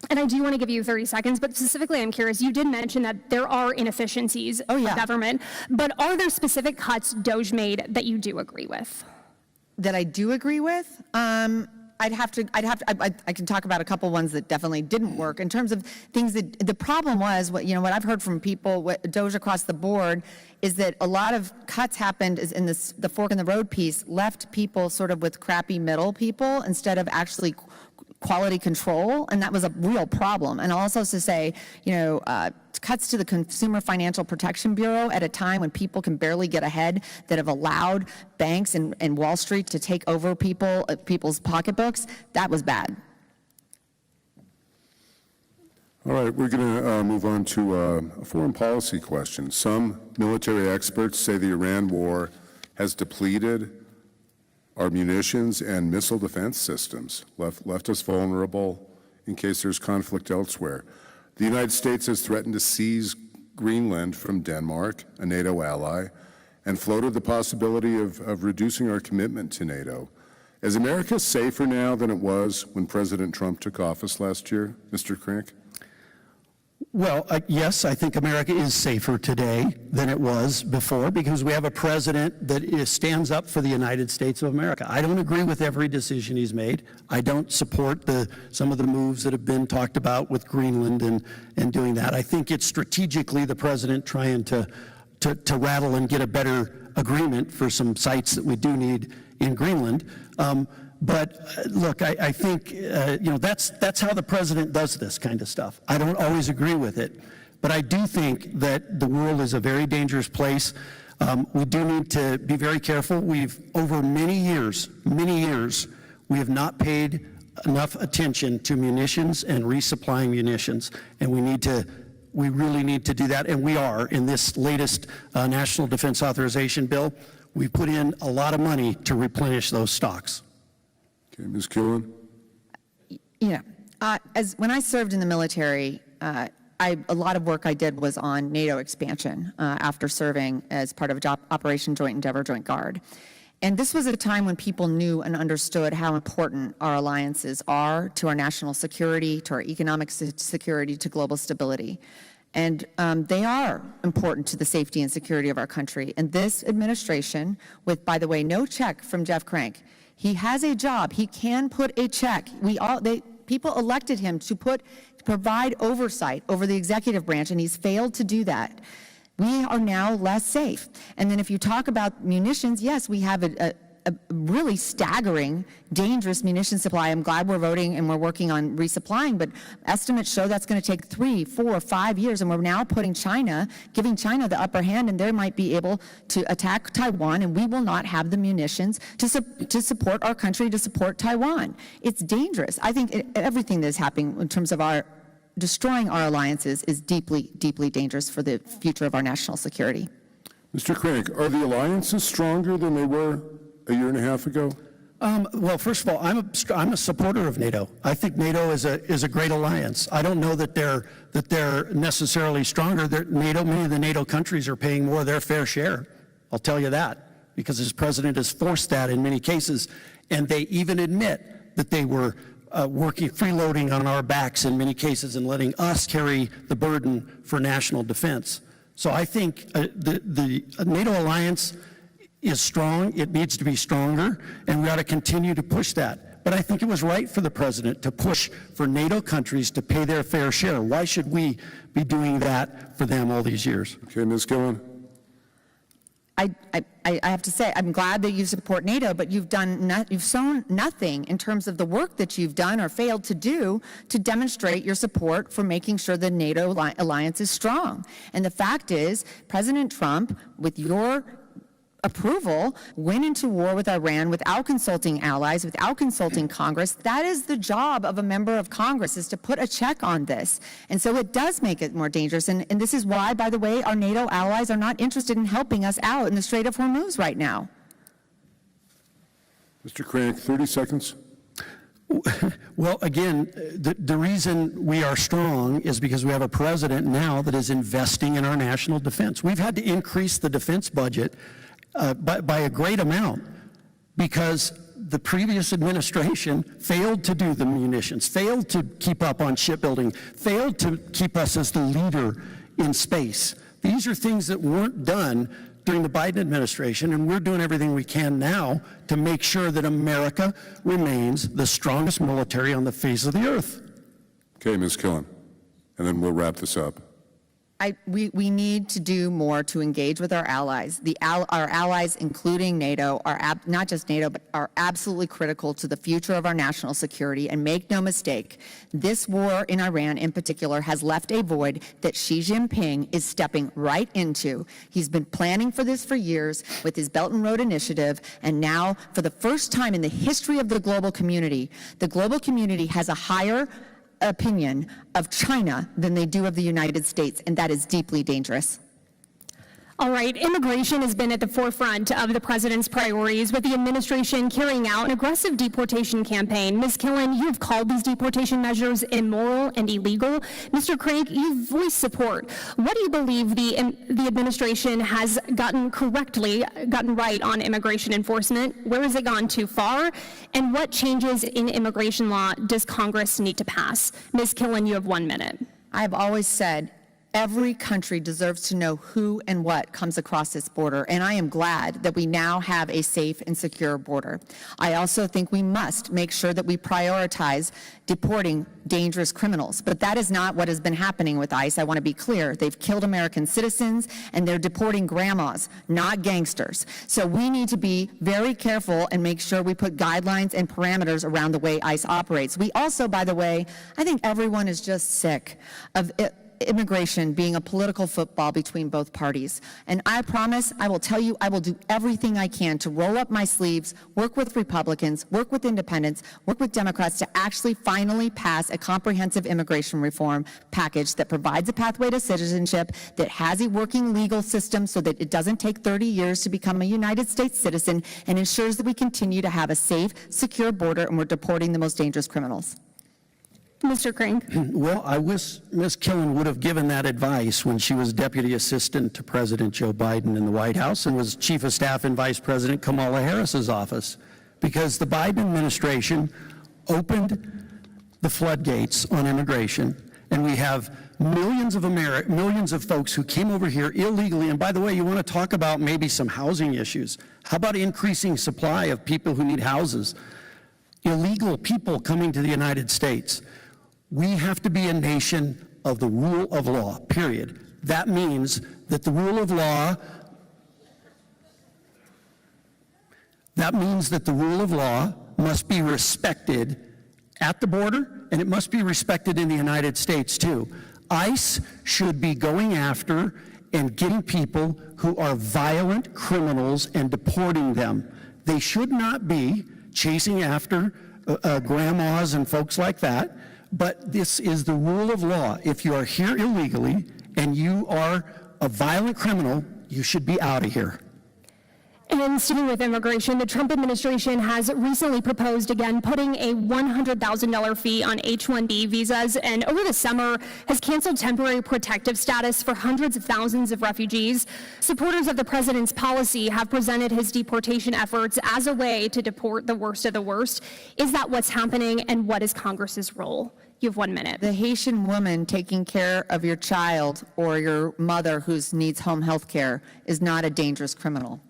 And I do want to give you 30 seconds, but specifically I'm curious, you did mention that there are inefficiencies in government, but are there specific cuts Doge made that you do agree with? That I do agree with? I can talk about a couple ones that definitely didn't work. In terms of things that, the problem was, what I've heard from people, what Doge across the board, is that a lot of cuts happened is in the fork in the road piece, left people sort of with crappy middle people instead of actually quality control, and that was a real problem. And also to say, cuts to the Consumer Financial Protection Bureau at a time when people can barely get ahead, that have allowed banks and Wall Street to take over people's pocketbooks, that was bad. All right, we're going to move on to a foreign policy question. Some military experts say the Iran war has depleted our munitions and missile defense systems, left us vulnerable in case there's conflict elsewhere. The United States has threatened to seize Greenland from Denmark, a NATO ally, and floated the possibility of reducing our commitment to NATO. Is America safer now than it was when President Trump took office last year, Mr. Crank? Well, yes, I think America is safer today than it was before because we have a president that stands up for the United States of America. I don't agree with every decision he's made. I don't support some of the moves that have been talked about with Greenland and doing that. I think it's strategically the president trying to rattle and get a better agreement for some sites that we do need in Greenland. But look, I think that's how the president does this kind of stuff. I don't always agree with it, but I do think that the world is a very dangerous place. We do need to be very careful. Over many years, we have not paid enough attention to munitions and resupplying munitions, and we really need to do that, and we are. In this latest National Defense Authorization Bill, we put in a lot of money to replenish those stocks. Okay, Ms. Killen? When I served in the military, a lot of work I did was on NATO expansion after serving as part of Operation Joint Endeavor, Joint Guard. And this was at a time when people knew and understood how important our alliances are to our national security, to our economic security, to global stability. And they are important to the safety and security of our country. And this administration, with, by the way, no check from Jeff Crank, he has a job. He can put a check. People elected him to provide oversight over the executive branch, and he's failed to do that. We are now less safe. And then if you talk about munitions, yes, we have a really staggering, dangerous munition supply. I'm glad we're voting and we're working on resupplying, but estimates show that's going to take 3, 4, 5 years, and we're now giving China the upper hand, and they might be able to attack Taiwan, and we will not have the munitions to support our country, to support Taiwan. It's dangerous. I think everything that is happening in terms of destroying our alliances is deeply, deeply dangerous for the future of our national security. Mr. Crank, are the alliances stronger than they were a year and a half ago? Well, first of all, I'm a supporter of NATO. I think NATO is a great alliance. I don't know that they're necessarily stronger. Many of the NATO countries are paying more of their fair share. I'll tell you that, because this president has forced that in many cases, and they even admit that they were freeloading on our backs in many cases and letting us carry the burden for national defense. So I think the NATO alliance is strong. It needs to be stronger, and we ought to continue to push that. But I think it was right for the president to push for NATO countries to pay their fair share. Why should we be doing that for them all these years? Okay, Ms. Gillen. I have to say, I'm glad that you support NATO, but you've shown nothing in terms of the work that you've done or failed to do to demonstrate your support for making sure the NATO alliance is strong. And the fact is, President Trump, with your approval, went into war with Iran without consulting allies, without consulting Congress. That is the job of a member of Congress, is to put a check on this. And so it does make it more dangerous. And this is why, by the way, our NATO allies are not interested in helping us out in the Strait of Hormuz right now. Mr. Crank, 30 seconds. Well, again, the reason we are strong is because we have a president now that is investing in our national defense. We've had to increase the defense budget by a great amount because the previous administration failed to do the munitions, failed to keep up on shipbuilding, failed to keep us as the leader in space. These are things that weren't done during the Biden administration, and we're doing everything we can now to make sure that America remains the strongest military on the face of the earth. Okay, Ms. Killen, and then we'll wrap this up. We need to do more to engage with our allies. Our allies, including NATO, are not just NATO, but are absolutely critical to the future of our national security. And make no mistake, this war in Iran in particular has left a void that Xi Jinping is stepping right into. He's been planning for this for years with his Belt and Road Initiative, and now, for the first time in the history of the global community has a higher opinion of China than they do of the United States, and that is deeply dangerous. All right, immigration has been at the forefront of the president's priorities, with the administration carrying out an aggressive deportation campaign. Ms. Killen, you have called these deportation measures immoral and illegal. Mr. Crank, you've voiced support. What do you believe the administration has gotten right on immigration enforcement? Where has it gone too far? And what changes in immigration law does Congress need to pass? Ms. Killen, you have 1 minute. I have always said every country deserves to know who and what comes across this border, and I am glad that we now have a safe and secure border. I also think we must make sure that we prioritize deporting dangerous criminals, but that is not what has been happening with ICE. I want to be clear. They've killed American citizens, and they're deporting grandmas, not gangsters. So we need to be very careful and make sure we put guidelines and parameters around the way ICE operates. We also, by the way, I think everyone is just sick of immigration being a political football between both parties. And I promise, I will tell you, I will do everything I can to roll up my sleeves, work with Republicans, work with independents, work with Democrats to actually finally pass a comprehensive immigration reform package that provides a pathway to citizenship, that has a working legal system so that it doesn't take 30 years to become a United States citizen, and ensures that we continue to have a safe, secure border and we're deporting the most dangerous criminals. Mr. Crank? Well, I wish Ms. Killen would have given that advice when she was Deputy Assistant to President Joe Biden in the White House and was Chief of Staff in Vice President Kamala Harris's office, because the Biden administration opened the floodgates on immigration, and we have millions of folks who came over here illegally. And by the way, you want to talk about maybe some housing issues. How about increasing supply of people who need houses? Illegal people coming to the United States. We have to be a nation of the rule of law, period. That means that the rule of law must be respected at the border, and it must be respected in the United States too. ICE should be going after and getting people who are violent criminals and deporting them. They should not be chasing after grandmas and folks like that. But this is the rule of law. If you are here illegally and you are a violent criminal, you should be out of here. And sticking with immigration, the Trump administration has recently proposed again putting a $100,000 fee on H-1B visas, and over the summer has canceled temporary protective status for hundreds of thousands of refugees. Supporters of the president's policy have presented his deportation efforts as a way to deport the worst of the worst. Is that what's happening, and what is Congress's role? You have 1 minute. The Haitian woman taking care of your child or your mother who needs home health care is not a dangerous criminal.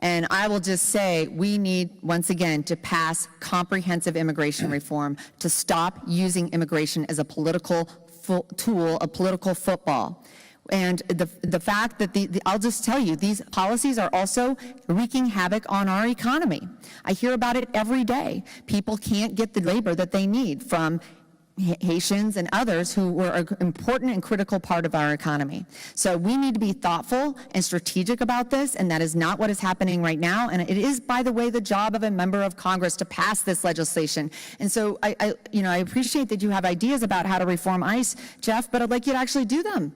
And I will just say, we need, once again, to pass comprehensive immigration reform to stop using immigration as a political tool, a political football. And the fact that I'll just tell you, these policies are also wreaking havoc on our economy. I hear about it every day. People can't get the labor that they need from Haitians and others who were an important and critical part of our economy. So we need to be thoughtful and strategic about this, and that is not what is happening right now. And it is, by the way, the job of a member of Congress to pass this legislation. And so I appreciate that you have ideas about how to reform ICE, Jeff, but I'd like you to actually do them.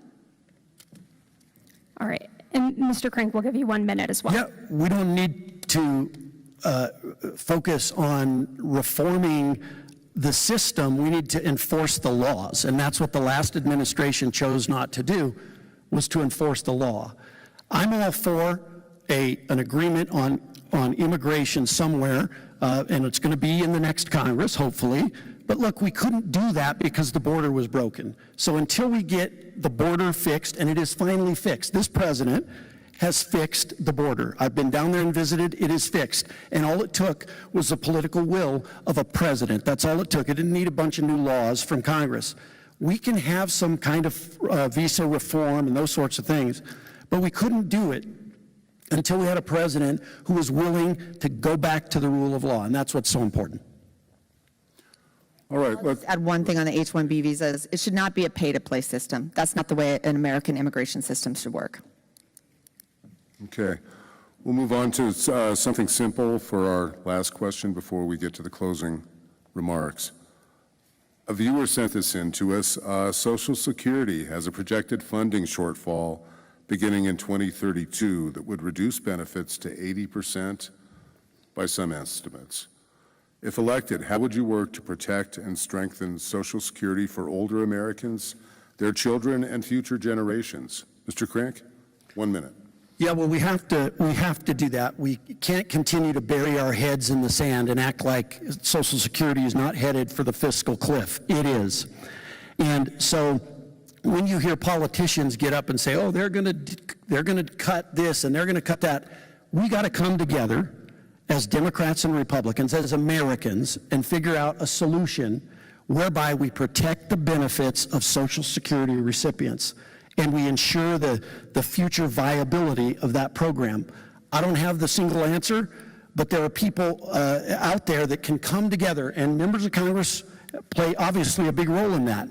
All right. And Mr. Crank, we'll give you 1 minute as well. Yeah, we don't need to focus on reforming the system. We need to enforce the laws, and that's what the last administration chose not to do, was to enforce the law. I'm all for an agreement on immigration somewhere, and it's going to be in the next Congress, hopefully. But look, we couldn't do that because the border was broken. So until we get the border fixed, and it is finally fixed, this president has fixed the border. I've been down there and visited. It is fixed. And all it took was the political will of a president. That's all it took. It didn't need a bunch of new laws from Congress. We can have some kind of visa reform and those sorts of things, but we couldn't do it until we had a president who was willing to go back to the rule of law, and that's what's so important. All right. I'll just add one thing on the H-1B visas. It should not be a pay-to-play system. That's not the way an American immigration system should work. Okay. We'll move on to something simple for our last question before we get to the closing remarks. A viewer sent this in to us. Social Security has a projected funding shortfall beginning in 2032 that would reduce benefits to 80% by some estimates. If elected, how would you work to protect and strengthen Social Security for older Americans, their children, and future generations? Mr. Crank, 1 minute. Yeah, well, we have to do that. We can't continue to bury our heads in the sand and act like Social Security is not headed for the fiscal cliff. It is. And so when you hear politicians get up and say, oh, they're going to cut this and they're going to cut that, we got to come together as Democrats and Republicans, as Americans, and figure out a solution whereby we protect the benefits of Social Security recipients and we ensure the future viability of that program. I don't have the single answer, but there are people out there that can come together, and members of Congress play obviously a big role in that.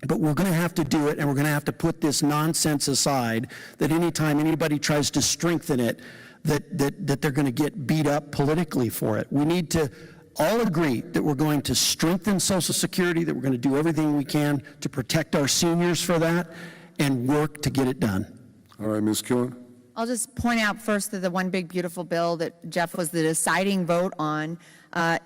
But we're going to have to do it, and we're going to have to put this nonsense aside that anytime anybody tries to strengthen it, that they're going to get beat up politically for it. We need to all agree that we're going to strengthen Social Security, that we're going to do everything we can to protect our seniors for that, and work to get it done. All right, Ms. Killen? I'll just point out first that the one big beautiful bill that Jeff was the deciding vote on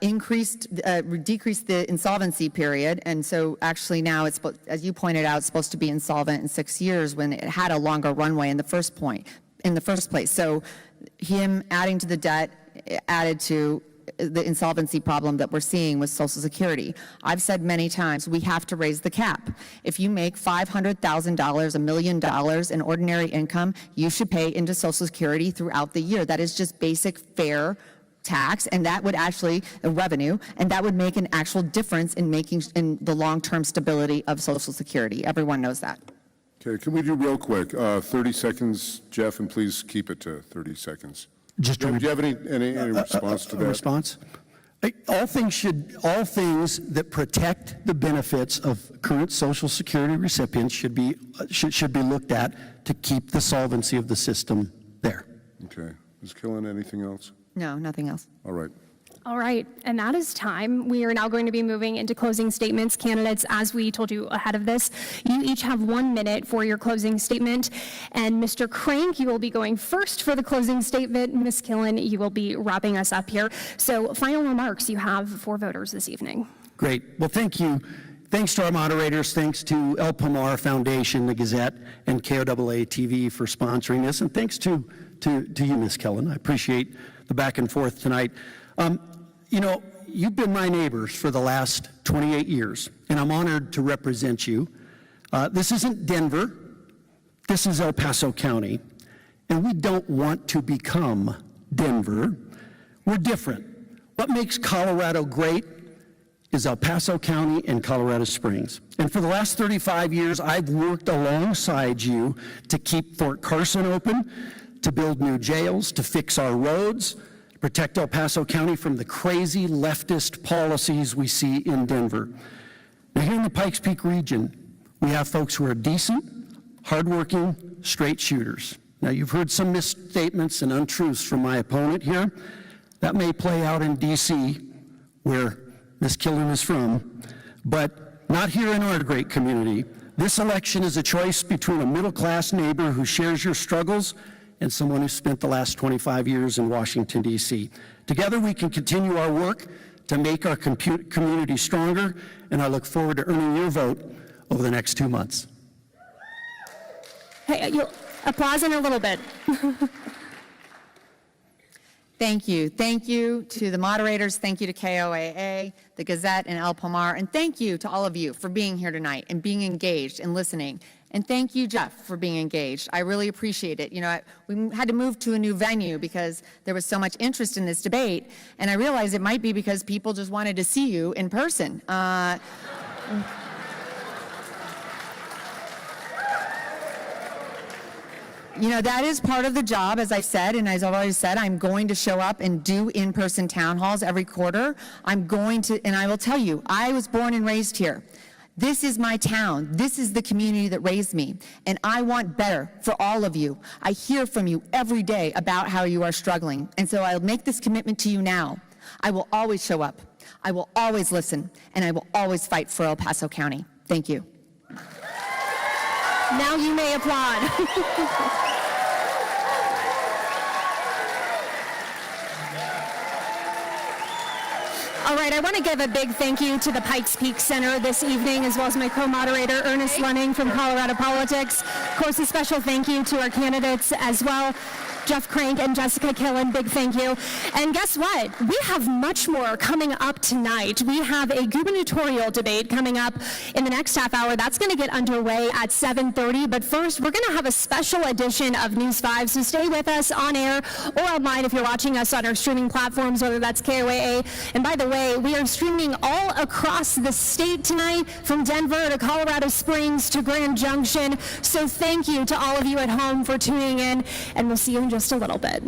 decreased the insolvency period. And so actually now it's, as you pointed out, it's supposed to be insolvent in 6 years when it had a longer runway in the first place. So him adding to the debt added to the insolvency problem that we're seeing with Social Security. I've said many times, we have to raise the cap. If you make $500,000, $1 million in ordinary income, you should pay into Social Security throughout the year. That is just basic fair tax, and that would actually, revenue, and that would make an actual difference in the long-term stability of Social Security. Everyone knows that. Okay, can we do real quick, 30 seconds, Jeff, and please keep it to 30 seconds. Just Do you have any response to that? Response? All things that protect the benefits of current Social Security recipients should be looked at to keep the solvency of the system there. Okay. Ms. Killen, anything else? No, nothing else. All right. All right, and that is time. We are now going to be moving into closing statements. Candidates, as we told you ahead of this, you each have 1 minute for your closing statement. And Mr. Crank, you will be going first for the closing statement. Ms. Killen, you will be wrapping us up here. So final remarks you have for voters this evening. Great. Well, thank you. Thanks to our moderators. Thanks to El Pomar Foundation, the Gazette, and KOAA TV for sponsoring this. And thanks to you, Ms. Killen. I appreciate the back and forth tonight. You know, you've been my neighbors for the last 28 years, and I'm honored to represent you. This isn't Denver. This is El Paso County, and we don't want to become Denver. We're different. What makes Colorado great is El Paso County and Colorado Springs. And for the last 35 years, I've worked alongside you to keep Fort Carson open, to build new jails, to fix our roads, protect El Paso County from the crazy leftist policies we see in Denver. Now, here in the Pikes Peak region, we have folks who are decent, hardworking, straight shooters. Now, you've heard some misstatements and untruths from my opponent here. That may play out in D.C., where Ms. Killen is from, but not here in our great community. This election is a choice between a middle-class neighbor who shares your struggles and someone who spent the last 25 years in Washington, D.C. Together, we can continue our work to make our community stronger, and I look forward to earning your vote over the next 2 months. Hey, you'll applause in a little bit. Thank you. Thank you to the moderators. Thank you to KOAA, the Gazette, and El Pomar. And thank you to all of you for being here tonight and being engaged and listening. And thank you, Jeff, for being engaged. I really appreciate it. You know, we had to move to a new venue because there was so much interest in this debate. And I realized it might be because people just wanted to see you in person. You know, that is part of the job, as I said, and as I've always said, I'm going to show up and do in-person town halls every quarter. And I will tell you, I was born and raised here. This is my town. This is the community that raised me. And I want better for all of you. I hear from you every day about how you are struggling. And so I'll make this commitment to you now. I will always show up. I will always listen. And I will always fight for El Paso County. Thank you. Now you may applaud. All right, I want to give a big thank you to the Pikes Peak Center this evening, as well as my co-moderator, Ernest Lunning from Colorado Politics. Of course, a special thank you to our candidates as well. Jeff Crank and Jessica Killen, big thank you. And guess what? We have much more coming up tonight. We have a gubernatorial debate coming up in the next half hour. That's going to get underway at 7:30. But first, we're going to have a special edition of News 5. So stay with us on air or online if you're watching us on our streaming platforms, whether that's KOAA. And by the way, we are streaming all across the state tonight, from Denver to Colorado Springs to Grand Junction. So thank you to all of you at home for tuning in, and we'll see you in just a little bit.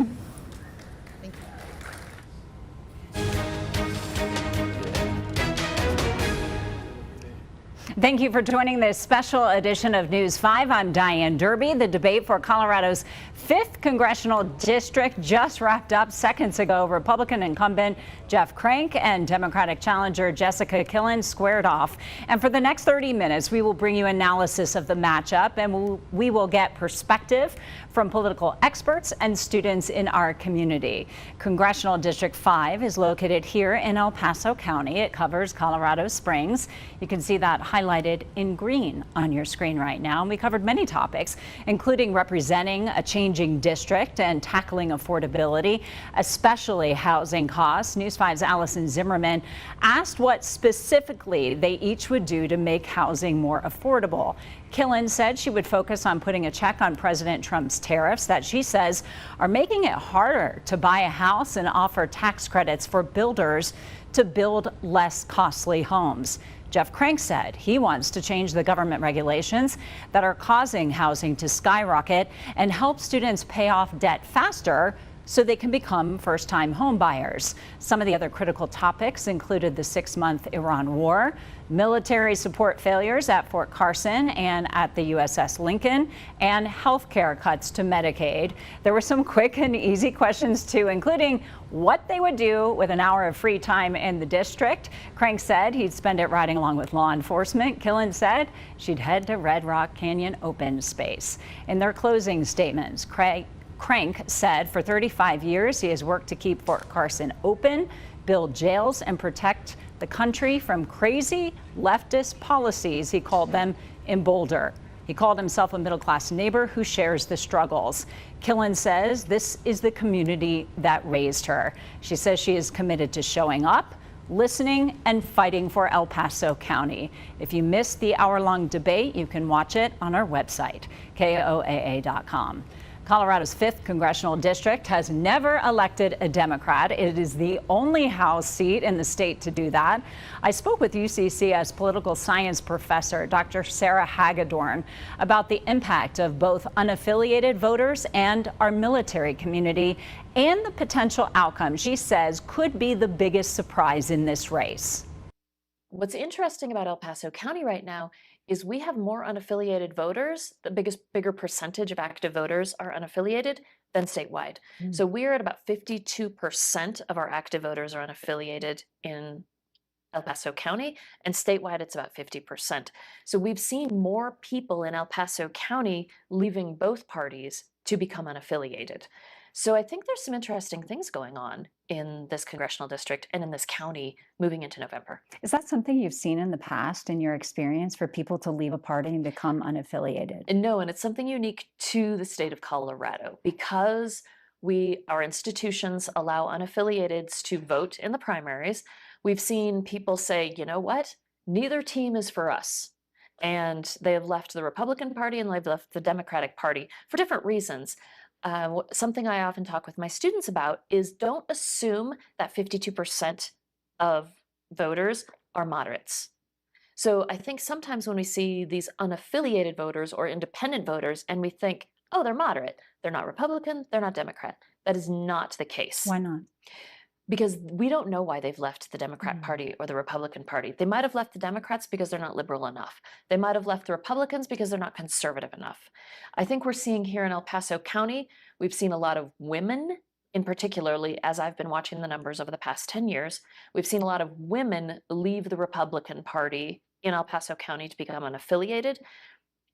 Thank you for joining this special edition of News 5. I'm Diane Derby. The debate for Colorado's 5th congressional district just wrapped up seconds ago. Republican incumbent Jeff Crank and Democratic challenger Jessica Killen squared off. And for the next 30 minutes, we will bring you analysis of the matchup, and we will get perspective from political experts and students in our community. Congressional District 5 is located here in El Paso County. It covers Colorado Springs. You can see that highlighted in green on your screen right now. And we covered many topics, including representing a changing district and tackling affordability, especially housing costs. News 5's Allison Zimmerman asked what specifically they each would do to make housing more affordable. Killen said she would focus on putting a check on President Trump's tariffs that she says are making it harder to buy a house and offer tax credits for builders to build less costly homes. Jeff Crank said he wants to change the government regulations that are causing housing to skyrocket and help students pay off debt faster so they can become first-time home buyers. Some of the other critical topics included the 6-month Iran war, military support failures at Fort Carson and at the USS Lincoln, and health care cuts to Medicaid. There were some quick and easy questions too, including what they would do with an hour of free time in the district. Crank said he'd spend it riding along with law enforcement. Killen said she'd head to Red Rock Canyon open space. In their closing statements, Crank said for 35 years he has worked to keep Fort Carson open, build jails, and protect the country from crazy leftist policies, he called them, in Boulder. He called himself a middle-class neighbor who shares the struggles. Killen says this is the community that raised her. She says she is committed to showing up, listening, and fighting for El Paso County. If you missed the hour-long debate, you can watch it on our website, KOAA.com. Colorado's 5th congressional district has never elected a Democrat. It is the only House seat in the state to do that. I spoke with UCCS political science professor Dr. Sarah Hagedorn about the impact of both unaffiliated voters and our military community and the potential outcome she says could be the biggest surprise in this race. What's interesting about El Paso County right now is we have more unaffiliated voters. The bigger percentage of active voters are unaffiliated than statewide. So we're at about 52% of our active voters are unaffiliated in El Paso County, and statewide it's about 50%. So we've seen more people in El Paso County leaving both parties to become unaffiliated. So I think there's some interesting things going on in this congressional district and in this county moving into November. Is that something you've seen in the past in your experience for people to leave a party and become unaffiliated? And no, and it's something unique to the state of Colorado because our institutions allow unaffiliateds to vote in the primaries. We've seen people say, you know what, neither team is for us. And they have left the Republican Party and they've left the Democratic Party for different reasons. Something I often talk with my students about is don't assume that 52% of voters are moderates. So I think sometimes when we see these unaffiliated voters or independent voters and we think, oh, they're moderate, they're not Republican, they're not Democrat. That is not the case. Why not? Because we don't know why they've left the Democrat Party or the Republican Party. They might have left the Democrats because they're not liberal enough. They might have left the Republicans because they're not conservative enough. I think we're seeing here in El Paso County, we've seen a lot of women, in particularly, as I've been watching the numbers over the past 10 years, we've seen a lot of women leave the Republican Party in El Paso County to become unaffiliated.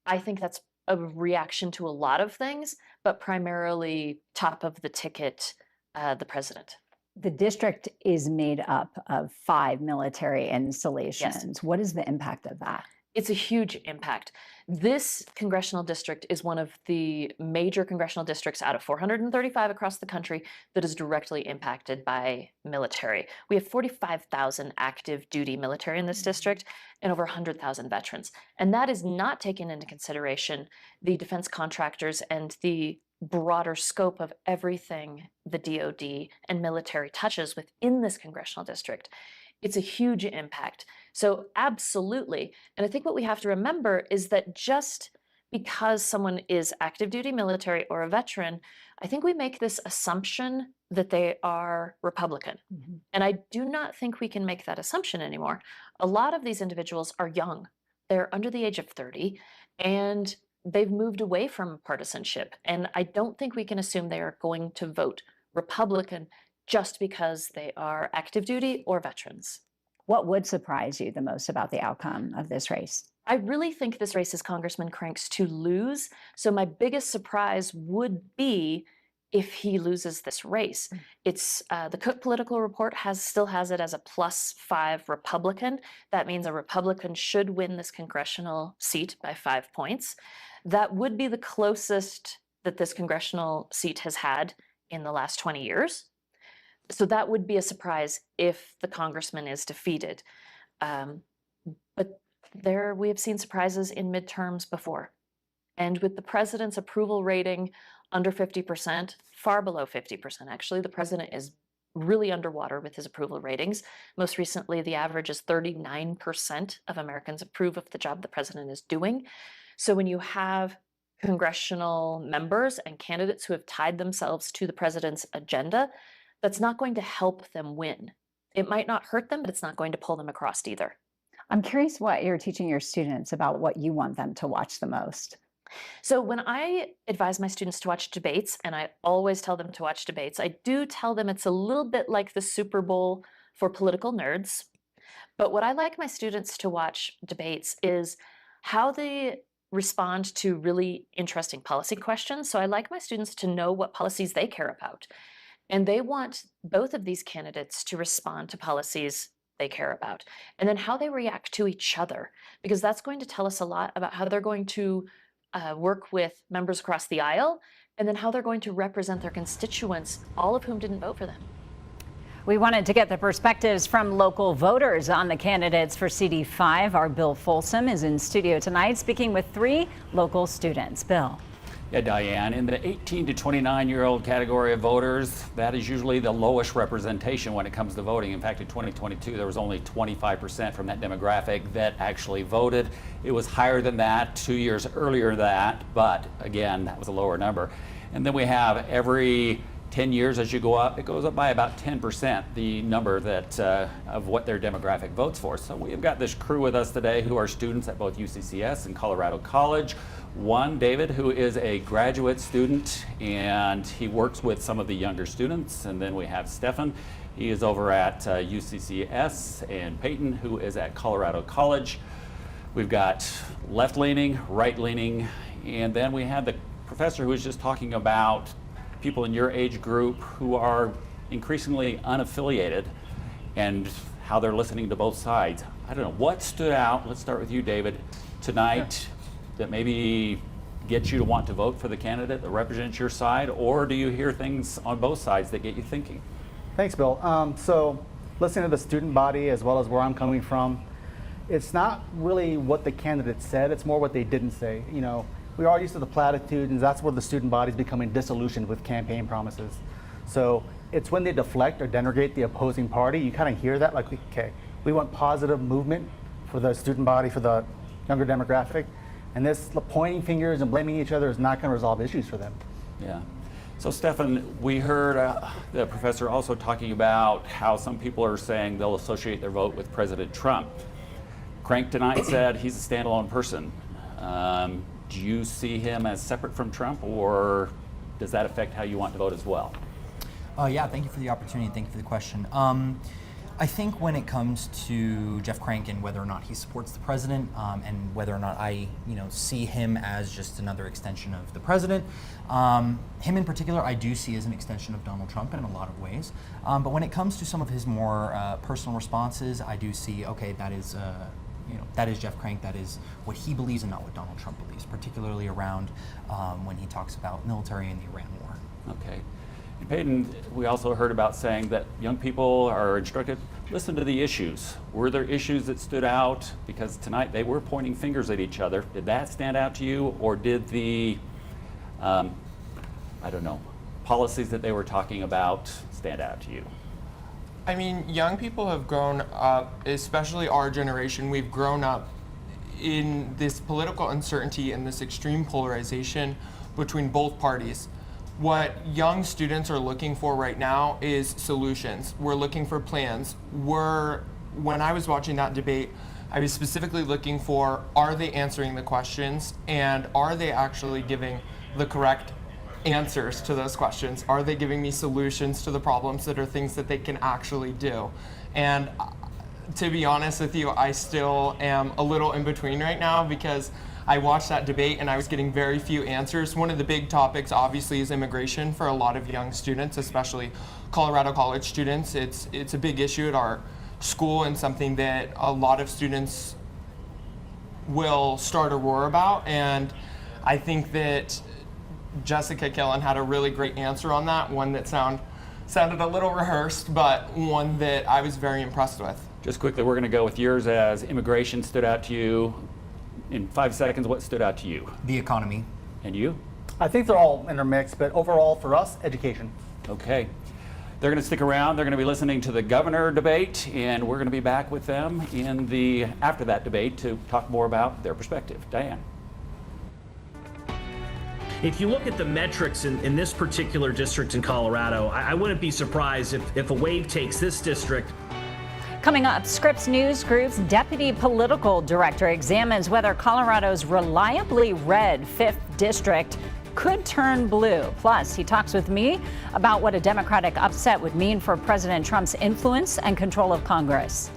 I think that's a reaction to a lot of things, but primarily top of the ticket, the president. The district is made up of 5 military installations. Yes. What is the impact of that? It's a huge impact. This congressional district is one of the major congressional districts out of 435 across the country that is directly impacted by military. We have 45,000 active duty military in this district and over 100,000 veterans. And that is not taken into consideration the defense contractors and the broader scope of everything the DoD and military touches within this congressional district. It's a huge impact. So absolutely. And I think what we have to remember is that just because someone is active duty military or a veteran, I think we make this assumption that they are Republican. And I do not think we can make that assumption anymore. A lot of these individuals are young. they're under the age of 30, and they've moved away from partisanship. And I don't think we can assume they are going to vote Republican just because they are active duty or veterans. What would surprise you the most about the outcome of this race? I really think this race is Congressman Crank's to lose. So my biggest surprise would be if he loses this race. It's the Cook Political Report still has it as a +5 Republican. That means a Republican should win this congressional seat by 5 points. That would be the closest that this congressional seat has had in the last 20 years. So that would be a surprise if the congressman is defeated. But there we have seen surprises in midterms before. And with the president's approval rating under 50%, far below 50% actually, the president is really underwater with his approval ratings. Most recently, the average is 39% of Americans approve of the job the president is doing. So when you have congressional members and candidates who have tied themselves to the president's agenda, that's not going to help them win. It might not hurt them, but it's not going to pull them across either. I'm curious what you're teaching your students about what you want them to watch the most. So when I advise my students to watch debates, and I always tell them to watch debates, I do tell them it's a little bit like the Super Bowl for political nerds. But what I like my students to watch debates is how they respond to really interesting policy questions. So I like my students to know what policies they care about. And they want both of these candidates to respond to policies they care about, and then how they react to each other, because that's going to tell us a lot about how they're going to work with members across the aisle, and then how they're going to represent their constituents, all of whom didn't vote for them. We wanted to get the perspectives from local voters on the candidates for CD5. Our Bill Folsom is in studio tonight speaking with 3 local students. Bill. Yeah, Diane, in the 18 to 29-year-old category of voters, that is usually the lowest representation when it comes to voting. In fact, in 2022, there was only 25% from that demographic that actually voted. It was higher than that 2 years earlier than that, but again, that was a lower number. And then we have every 10 years as you go up, it goes up by about 10%, the number that of what their demographic votes for. So we've got this crew with us today who are students at both UCCS and Colorado College. One, David, who is a graduate student, and he works with some of the younger students. And then we have Stefan. He is over at UCCS, and Peyton, who is at Colorado College. We've got left-leaning, right-leaning, and then we have the professor who was just talking about people in your age group who are increasingly unaffiliated and how they're listening to both sides. I don't know, what stood out, let's start with you, David, tonight that maybe gets you to want to vote for the candidate that represents your side, or do you hear things on both sides that get you thinking? Thanks, Bill. So listening to the student body as well as where I'm coming from, it's not really what the candidate said, it's more what they didn't say. You know, we're all used to the platitudes, and that's where the student body is becoming disillusioned with campaign promises. So it's when they deflect or denigrate the opposing party, you kind of hear that, like, okay, we want positive movement for the student body, for the younger demographic, and this pointing fingers and blaming each other is not going to resolve issues for them. Yeah. So Stefan, we heard the professor also talking about how some people are saying they'll associate their vote with President Trump. Crank tonight said he's a standalone person. Do you see him as separate from Trump, or does that affect how you want to vote as well? Yeah, thank you for the opportunity. Thank you for the question. I think when it comes to Jeff Crank and whether or not he supports the president, and whether or not I, see him as just another extension of the president, him in particular, I do see as an extension of Donald Trump in a lot of ways. But when it comes to some of his more personal responses, I do see, okay, that is Jeff Crank. That is what he believes and not what Donald Trump believes, particularly around when he talks about military and the Iran war. Okay. And Peyton, we also heard about saying that young people are instructed, listen to the issues. Were there issues that stood out? Because tonight they were pointing fingers at each other. Did that stand out to you, or did the, policies that they were talking about stand out to you? I mean, young people have grown up, especially our generation, we've grown up in this political uncertainty and this extreme polarization between both parties. What young students are looking for right now is solutions. We're looking for plans. When I was watching that debate, I was specifically looking for, are they answering the questions, and are they actually giving the correct answers to those questions? Are they giving me solutions to the problems that are things that they can actually do? And to be honest with you, I still am a little in between right now, because I watched that debate and I was getting very few answers. One of the big topics obviously is immigration for a lot of young students, especially Colorado college students. It's a big issue at our school and something that a lot of students will start a roar about. And I think that Jessica Killen had a really great answer on that, one that sounded a little rehearsed, but one that I was very impressed with. Just quickly, we're going to go with yours as immigration stood out to you. In 5 seconds, what stood out to you? The economy. And you? I think they're all intermixed, but overall for us, education. Okay. They're going to stick around. They're going to be listening to the governor debate, and we're going to be back with them after that debate to talk more about their perspective. Diane. If you look at the metrics in this particular district in Colorado, I wouldn't be surprised if a wave takes this district. Coming up, Scripps News Group's deputy political director examines whether Colorado's reliably red 5th district could turn blue. Plus, he talks with me about what a Democratic upset would mean for President Trump's influence and control of Congress.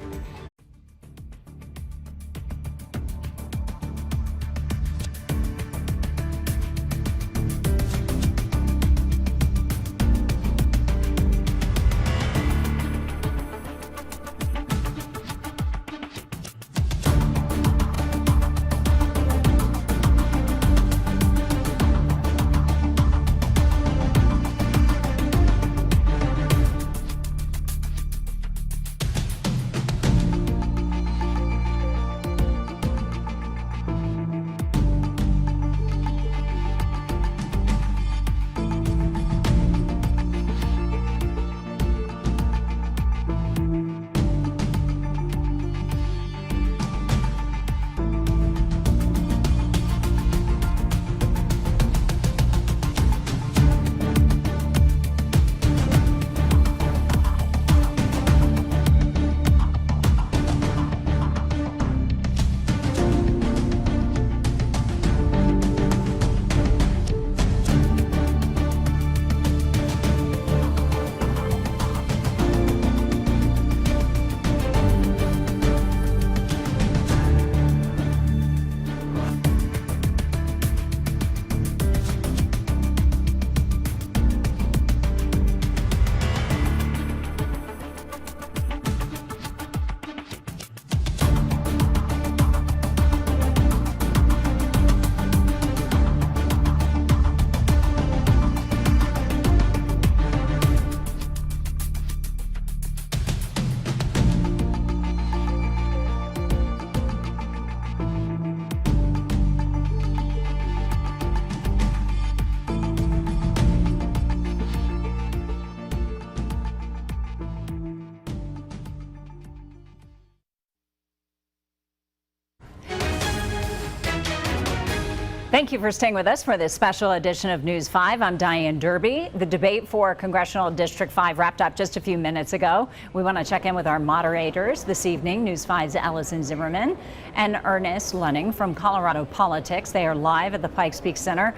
Thank you for staying with us for this special edition of News 5. I'm Diane Derby. The debate for Congressional District 5 wrapped up just a few minutes ago. We want to check in with our moderators this evening, News 5's Allison Zimmerman and Ernest Lunning from Colorado Politics. They are live at the Pikes Peak Center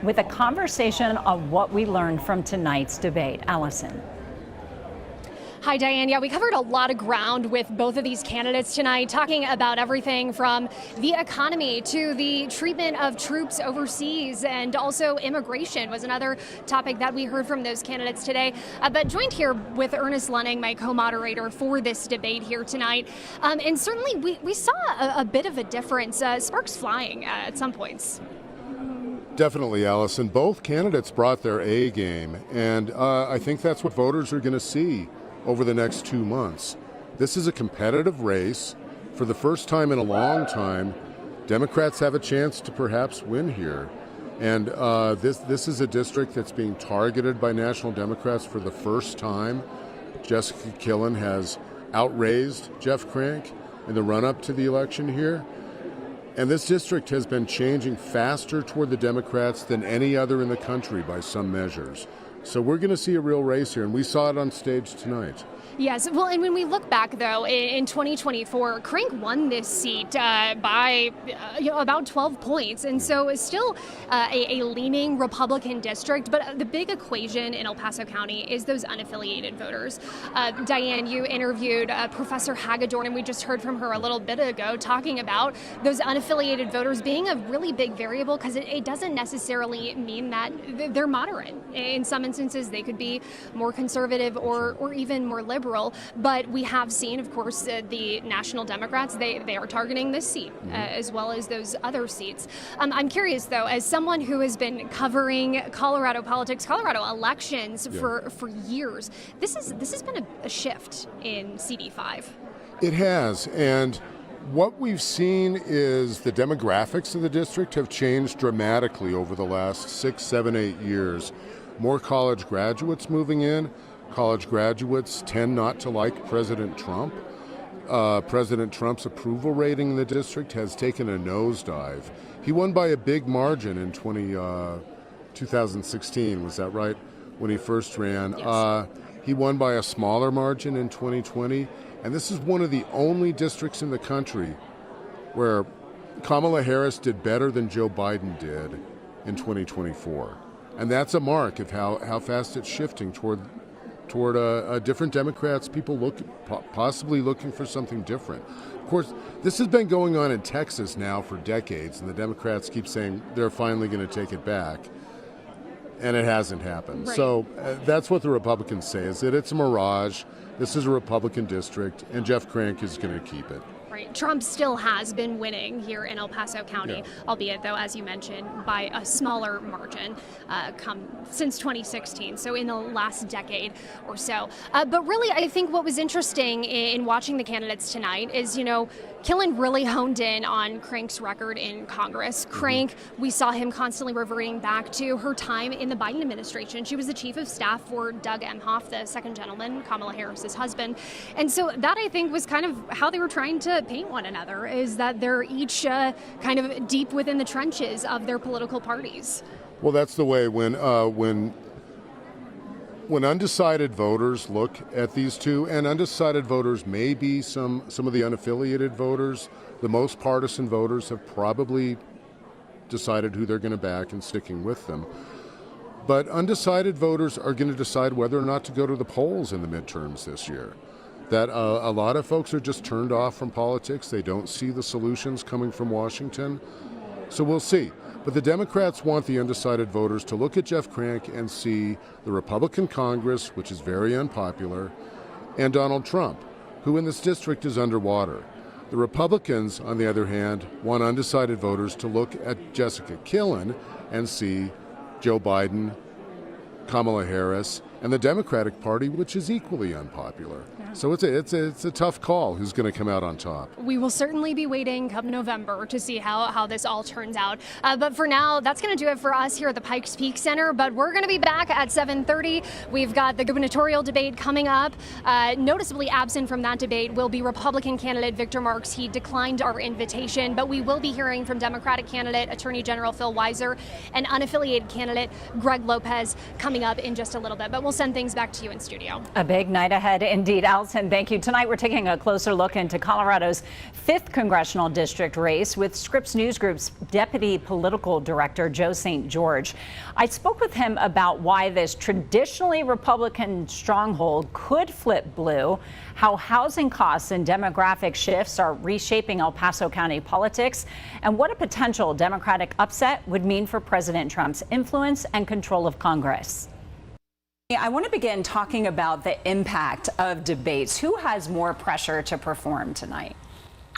with a conversation on what we learned from tonight's debate. Allison. Hi, Diane. Yeah, we covered a lot of ground with both of these candidates tonight, talking about everything from the economy to the treatment of troops overseas, and also immigration was another topic that we heard from those candidates today. But joined here with Ernest Lunning, my co-moderator for this debate here tonight. And certainly we saw a bit of a difference, sparks flying at some points. Definitely, Allison. Both candidates brought their A game, and I think that's what voters are going to see over the next 2 months. This is a competitive race. For the first time in a long time, Democrats have a chance to perhaps win here. And this is a district that's being targeted by national Democrats for the first time. Jessica Killen has outraised Jeff Crank in the run-up to the election here. And this district has been changing faster toward the Democrats than any other in the country by some measures. So we're going to see a real race here, and we saw it on stage tonight. Yes, well, and when we look back, though, in 2024, Crank won this seat by about 12 points, and so it's still a leaning Republican district, but the big equation in El Paso County is those unaffiliated voters. Diane, you interviewed Professor Hagedorn, and we just heard from her a little bit ago talking about those unaffiliated voters being a really big variable, because it doesn't necessarily mean that they're moderate. In some instances, they could be more conservative or even more liberal, but we have seen, of course, the National Democrats, they are targeting this seat as well as those other seats. I'm curious, though, as someone who has been covering Colorado politics, Colorado elections for years, this has been a shift in CD5. It has, and what we've seen is the demographics of the district have changed dramatically over the last 6, 7, 8 years. More college graduates moving in. College graduates tend not to like President Trump. President Trump's approval rating in the district has taken a nosedive. He won by a big margin in 2016, was that right, when he first ran? Yes. He won by a smaller margin in 2020, and this is one of the only districts in the country where Kamala Harris did better than Joe Biden did in 2024. And that's a mark of how fast it's shifting toward different Democrats, people possibly looking for something different. Of course, this has been going on in Texas now for decades, and the Democrats keep saying they're finally going to take it back, and it hasn't happened. Right. So that's what the Republicans say, is that it's a mirage, this is a Republican district, and Jeff Crank is going to keep it. Right. Trump still has been winning here in El Paso County, albeit, though, as you mentioned, by a smaller margin since 2016, so in the last decade or so. But really, I think what was interesting in watching the candidates tonight is, Killen really honed in on Crank's record in Congress. Crank, we saw him constantly reverting back to her time in the Biden administration. She was the chief of staff for Doug Emhoff, the second gentleman, Kamala Harris's husband. And so that, I think, was kind of how they were trying to paint one another, is that they're each kind of deep within the trenches of their political parties. Well, that's the way when undecided voters look at these two, and undecided voters may be some of the unaffiliated voters, the most partisan voters have probably decided who they're going to back and sticking with them. But undecided voters are going to decide whether or not to go to the polls in the midterms this year. That a lot of folks are just turned off from politics. They don't see the solutions coming from Washington. So we'll see. But the Democrats want the undecided voters to look at Jeff Crank and see the Republican Congress, which is very unpopular, and Donald Trump, who in this district is underwater. The Republicans, on the other hand, want undecided voters to look at Jessica Killen and see Joe Biden, Kamala Harris, and the Democratic Party, which is equally unpopular. Yeah. So it's a tough call who's going to come out on top. We will certainly be waiting come November to see how this all turns out. But for now, that's going to do it for us here at the Pikes Peak Center. But we're going to be back at 7:30. We've got the gubernatorial debate coming up. Noticeably absent from that debate will be Republican candidate Victor Marks. He declined our invitation, but we will be hearing from Democratic candidate Attorney General Phil Weiser and unaffiliated candidate Greg Lopez coming up in just a little bit. But we'll send things back to you in studio. A big night ahead indeed. Allison, thank you. Tonight we're taking a closer look into Colorado's 5th congressional district race with Scripps News Group's deputy political director, Joe St. George. I spoke with him about why this traditionally Republican stronghold could flip blue, how housing costs and demographic shifts are reshaping El Paso County politics, and what a potential Democratic upset would mean for President Trump's influence and control of Congress. I want to begin talking about the impact of debates. Who has more pressure to perform tonight?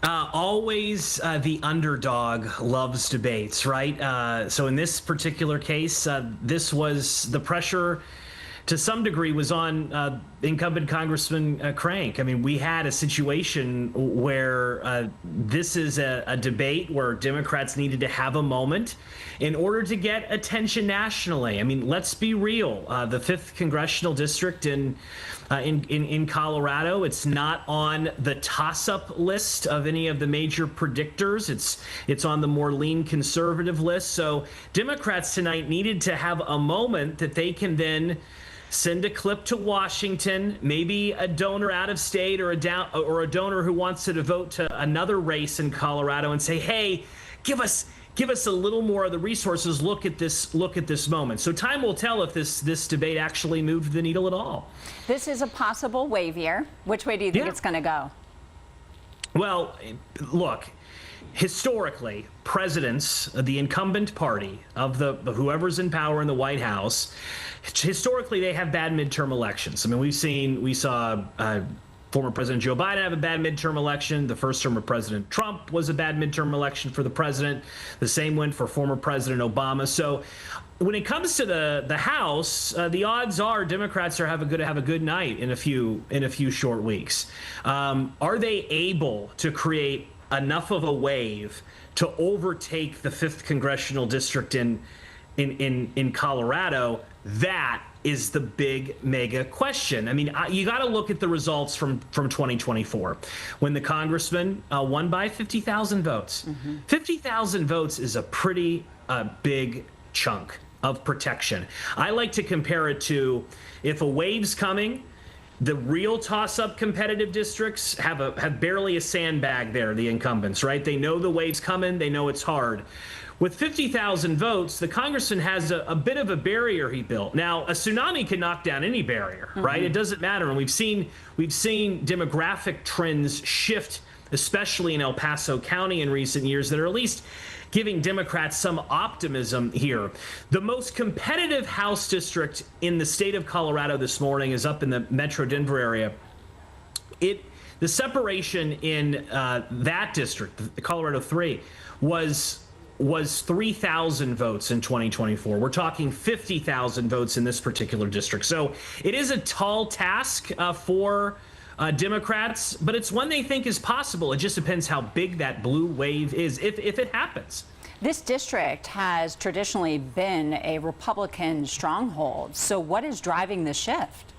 Always the underdog loves debates, right? So in this particular case, this was the pressure to some degree was on incumbent Congressman Crank. I mean, we had a situation where this is a debate where Democrats needed to have a moment in order to get attention nationally. I mean, let's be real. The 5th congressional district in Colorado, it's not on the toss-up list of any of the major predictors. It's on the more lean conservative list. So Democrats tonight needed to have a moment that they can then send a clip to Washington, maybe a donor out of state or a donor who wants to devote to another race in Colorado, and say, hey, give us a little more of the resources. Look at this moment. So time will tell if this debate actually moved the needle at all. This is a possible wave year. Which way do you think it's going to go? Well, look, historically, presidents, the incumbent party of whoever's in power in the White House, historically they have bad midterm elections. I mean, we saw former President Joe Biden have a bad midterm election. The first term of President Trump was a bad midterm election for the president. The same went for former President Obama. So when it comes to the House, the odds are Democrats are have a good night in a few short weeks. Are they able to create enough of a wave to overtake the 5th congressional district in Colorado? That is the big mega question. I mean, you got to look at the results from 2024 when the congressman won by 50,000 votes. 50,000 votes is a pretty big chunk of protection. I like to compare it to if a wave's coming, the real toss-up competitive districts have barely a sandbag there, the incumbents, right? They know the wave's coming, they know it's hard. With 50,000 votes, the congressman has a bit of a barrier he built. Now, a tsunami can knock down any barrier, right? It doesn't matter. And we've seen demographic trends shift, especially in El Paso County in recent years, that are at least giving Democrats some optimism here. The most competitive House district in the state of Colorado this morning is up in the Metro Denver area. The separation in that district, the Colorado 3, was 3,000 votes in 2024. We're talking 50,000 votes in this particular district. So it is a tall task for Democrats, but it's one they think is possible. It just depends how big that blue wave is, if it happens. This district has traditionally been a Republican stronghold. So what is driving the shift?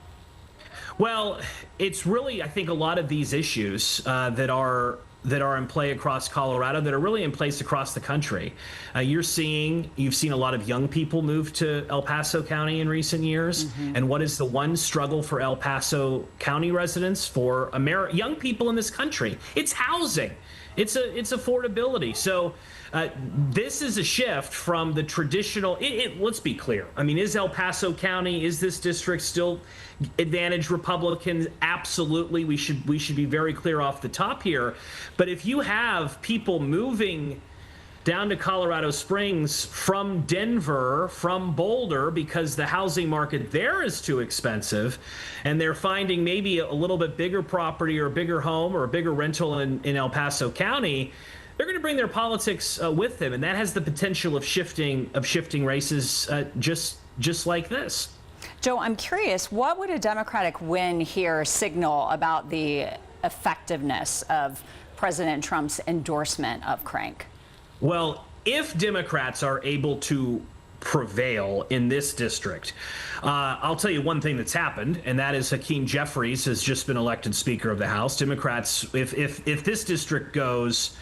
Well, it's really, I think, a lot of these issues that are in play across Colorado, that are really in place across the country. You've seen a lot of young people move to El Paso County in recent years. And what is the one struggle for El Paso County residents, for young people in this country? It's housing. It's affordability. So this is a shift from the traditional. Let's be clear. I mean, is El Paso County, is this district still advantage Republicans? Absolutely. We should be very clear off the top here. But if you have people moving down to Colorado Springs from Denver, from Boulder, because the housing market there is too expensive, and they're finding maybe a little bit bigger property or a bigger home or a bigger rental in El Paso County, they're going to bring their politics with them, and that has the potential of shifting races just like this. Joe, I'm curious, what would a Democratic win here signal about the effectiveness of President Trump's endorsement of Crank? Well, if Democrats are able to prevail in this district, I'll tell you one thing that's happened, and that is Hakeem Jeffries has just been elected Speaker of the House. Democrats, if this district goes,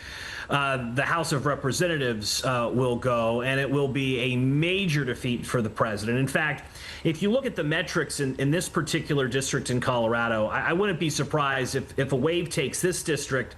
the House of Representatives will go, and it will be a major defeat for the president. In fact, if you look at the metrics in this particular district in Colorado, I wouldn't be surprised if a wave takes this district,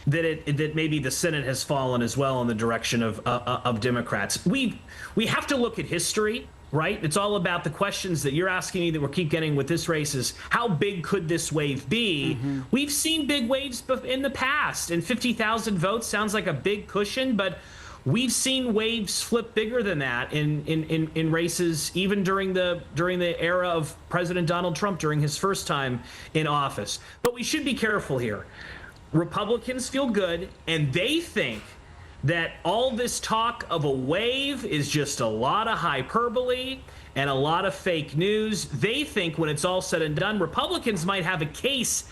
that maybe the Senate has fallen as well in the direction of Democrats. We have to look at history, right? It's all about the questions that you're asking me that we keep getting with this race is, how big could this wave be? We've seen big waves in the past, and 50,000 votes sounds like a big cushion, but we've seen waves flip bigger than that in races, even during the era of President Donald Trump, during his first time in office. But we should be careful here. Republicans feel good, and they think that all this talk of a wave is just a lot of hyperbole and a lot of fake news. They think when it's all said and done, Republicans might have a case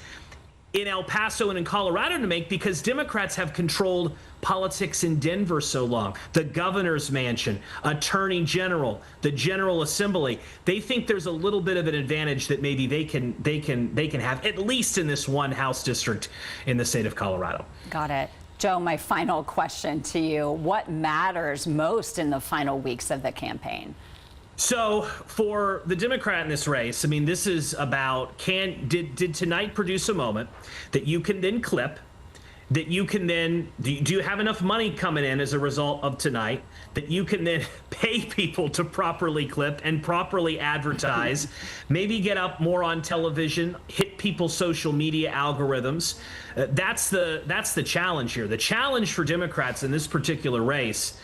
in El Paso and in Colorado to make, because Democrats have controlled politics in Denver so long. The governor's mansion, attorney general, the General Assembly. They think there's a little bit of an advantage that maybe they can have, at least in this one House district in the state of Colorado. Got it. Joe, my final question to you. What matters most in the final weeks of the campaign? So for the Democrat in this race, I mean, this is about did tonight produce a moment that you can then clip, that you can then, do you have enough money coming in as a result of tonight that you can then pay people to properly clip and properly advertise, maybe get up more on television, hit people's social media algorithms? That's the challenge here. The challenge for Democrats in this particular race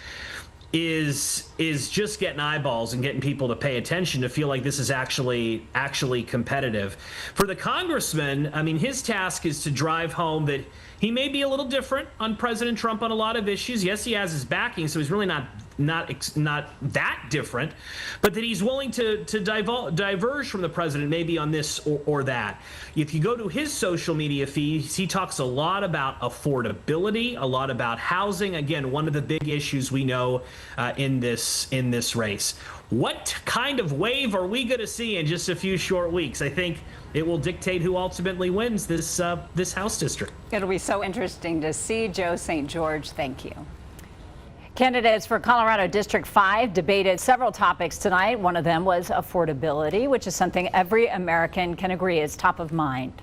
is just getting eyeballs and getting people to pay attention to feel like this is actually competitive. For the congressman, I mean, his task is to drive home that he may be a little different on President Trump on a lot of issues. Yes, he has his backing, so he's really not that different, but that he's willing to diverge from the president maybe on this or that. If you go to his social media feeds, he talks a lot about affordability, a lot about housing. Again, one of the big issues we know in this race. What kind of wave are we going to see in just a few short weeks? I think it will dictate who ultimately wins this House district. It'll be so interesting to see. Joe St. George, thank you. Candidates for Colorado District 5 debated several topics tonight. One of them was affordability, which is something every American can agree is top of mind.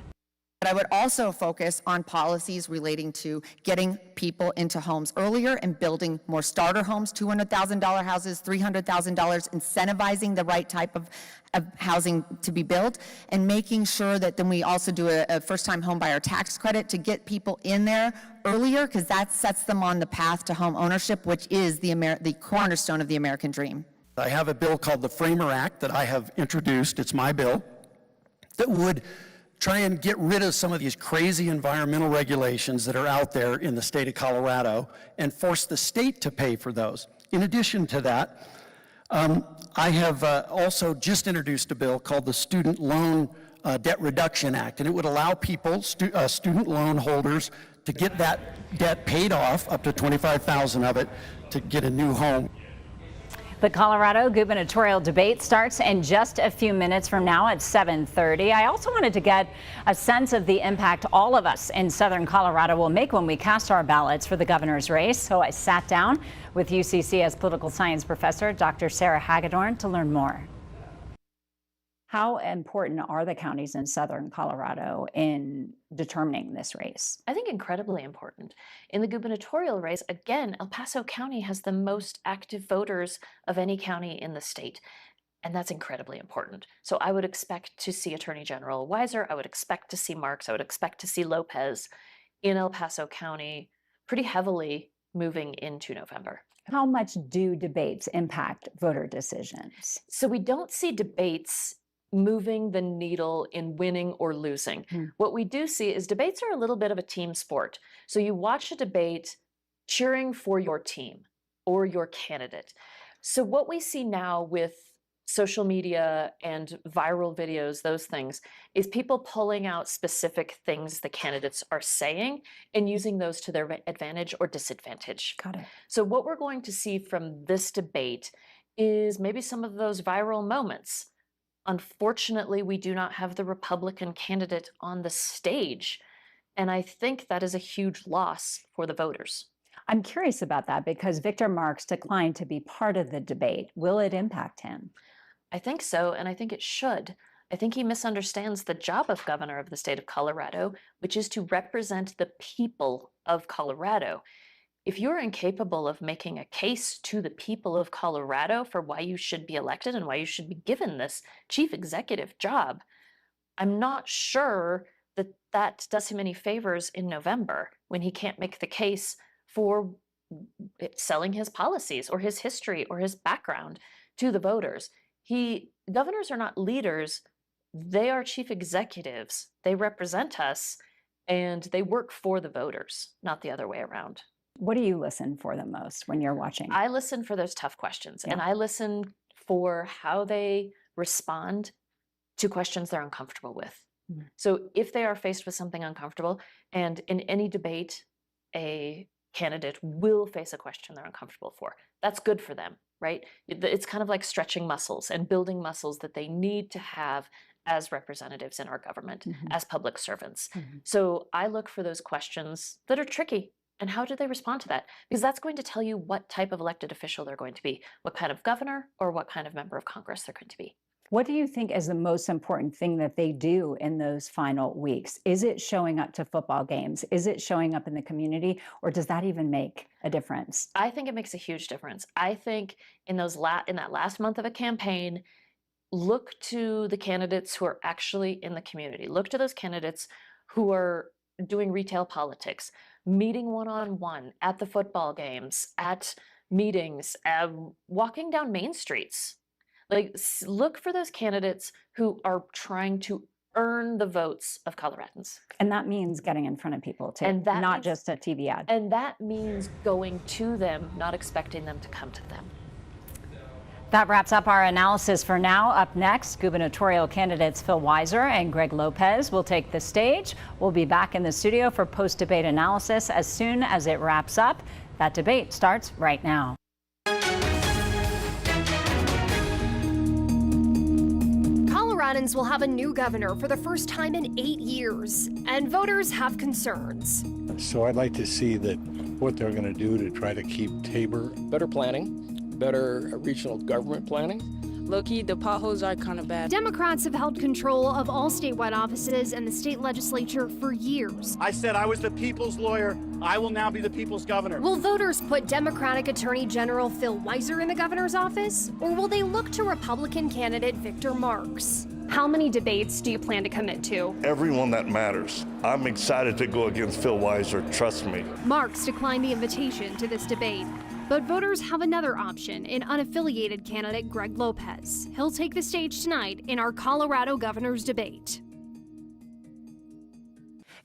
But I would also focus on policies relating to getting people into homes earlier and building more starter homes, $200,000 houses, $300,000, incentivizing the right type of housing to be built, and making sure that then we also do a first-time home buyer tax credit to get people in there earlier, because that sets them on the path to home ownership, which is the cornerstone of the American dream. I have a bill called the Framer Act that I have introduced. It's my bill that would try and get rid of some of these crazy environmental regulations that are out there in the state of Colorado and force the state to pay for those. In addition to that, I have also just introduced a bill called the Student Loan Debt Reduction Act, and it would allow people, student loan holders, to get that debt paid off, up to $25,000 of it, to get a new home. The Colorado gubernatorial debate starts in just a few minutes from now at 7:30. I also wanted to get a sense of the impact all of us in southern Colorado will make when we cast our ballots for the governor's race. So I sat down with UCCS political science professor Dr. Sarah Hagedorn to learn more. How important are the counties in southern Colorado in determining this race? I think incredibly important. In the gubernatorial race, again, El Paso County has the most active voters of any county in the state, and that's incredibly important. So I would expect to see Attorney General Weiser, I would expect to see Marks, I would expect to see Lopez in El Paso County pretty heavily moving into November. How much do debates impact voter decisions? So we don't see debates moving the needle in winning or losing. What we do see is debates are a little bit of a team sport. So you watch a debate cheering for your team or your candidate. So what we see now with social media and viral videos, those things, is people pulling out specific things the candidates are saying and using those to their advantage or disadvantage. Got it. So what we're going to see from this debate is maybe some of those viral moments. Unfortunately, we do not have the Republican candidate on the stage, and I think that is a huge loss for the voters. I'm curious about that because Victor Marks declined to be part of the debate. Will it impact him? I think so, and I think it should. I think he misunderstands the job of governor of the state of Colorado, which is to represent the people of Colorado. If you're incapable of making a case to the people of Colorado for why you should be elected and why you should be given this chief executive job, I'm not sure that that does him any favors in November when he can't make the case for selling his policies or his history or his background to the voters. Governors are not leaders, they are chief executives. They represent us and they work for the voters, not the other way around. What do you listen for the most when you're watching? I listen for those tough questions, and I listen for how they respond to questions they're uncomfortable with. So if they are faced with something uncomfortable, and in any debate, a candidate will face a question they're uncomfortable for, that's good for them, right? It's kind of like stretching muscles and building muscles that they need to have as representatives in our government, as public servants. So I look for those questions that are tricky. And how did they respond to that? Because that's going to tell you what type of elected official they're going to be, what kind of governor or what kind of member of Congress they're going to be. What do you think is the most important thing that they do in those final weeks? Is it showing up to football games? Is it showing up in the community? Or does that even make a difference? I think it makes a huge difference. I think in that last month of a campaign, look to the candidates who are actually in the community. Look to those candidates who are doing retail politics, meeting one-on-one at the football games, at meetings, walking down main streets. Like, look for those candidates who are trying to earn the votes of Coloradans. And that means getting in front of people too, And that not means- just a TV ad. And that means going to them, not expecting them to come to them. That wraps up our analysis for now. Up next, gubernatorial candidates Phil Weiser and Greg Lopez will take the stage. We'll be back in the studio for post-debate analysis as soon as it wraps up. That debate starts right now. Coloradans will have a new governor for the first time in 8 years, and voters have concerns. So I'd like to see that what they're going to do to try to keep Tabor. Better planning, better regional government planning. Low-key, the potholes are kind of bad. Democrats have held control of all statewide offices and the state legislature for years. I said I was the people's lawyer. I will now be the people's governor. Will voters put Democratic Attorney General Phil Weiser in the governor's office, or will they look to Republican candidate Victor Marks? How many debates do you plan to commit to? Everyone that matters. I'm excited to go against Phil Weiser, trust me. Marks declined the invitation to this debate. But voters have another option in unaffiliated candidate Greg Lopez. He'll take the stage tonight in our Colorado governor's debate.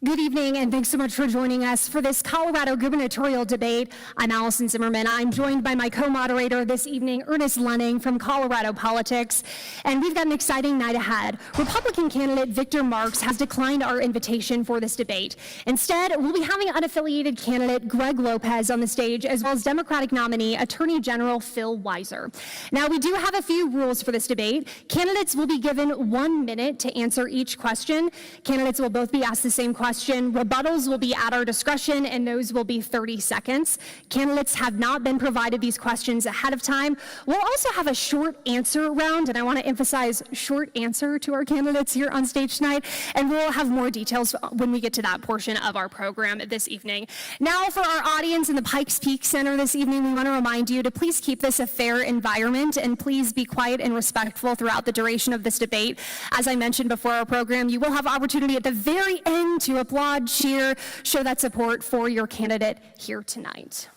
Good evening, and thanks so much for joining us for this Colorado gubernatorial debate. I'm Allison Zimmerman. I'm joined by my co-moderator this evening, Ernest Lunning from Colorado Politics, and we've got an exciting night ahead. Republican candidate Victor Marks has declined our invitation for this debate. Instead, we'll be having unaffiliated candidate Greg Lopez on the stage, as well as Democratic nominee Attorney General Phil Weiser. Now, we do have a few rules for this debate. Candidates will be given 1 minute to answer each question. Candidates will both be asked the same question. Rebuttals will be at our discretion, and those will be 30 seconds. Candidates have not been provided these questions ahead of time. We'll also have a short answer round, and I want to emphasize short answer to our candidates here on stage tonight, and we'll have more details when we get to that portion of our program this evening. Now, for our audience in the Pikes Peak Center this evening, we want to remind you to please keep this a fair environment, and please be quiet and respectful throughout the duration of this debate. As I mentioned before our program, you will have opportunity at the very end to applaud, cheer, show that support for your candidate here tonight.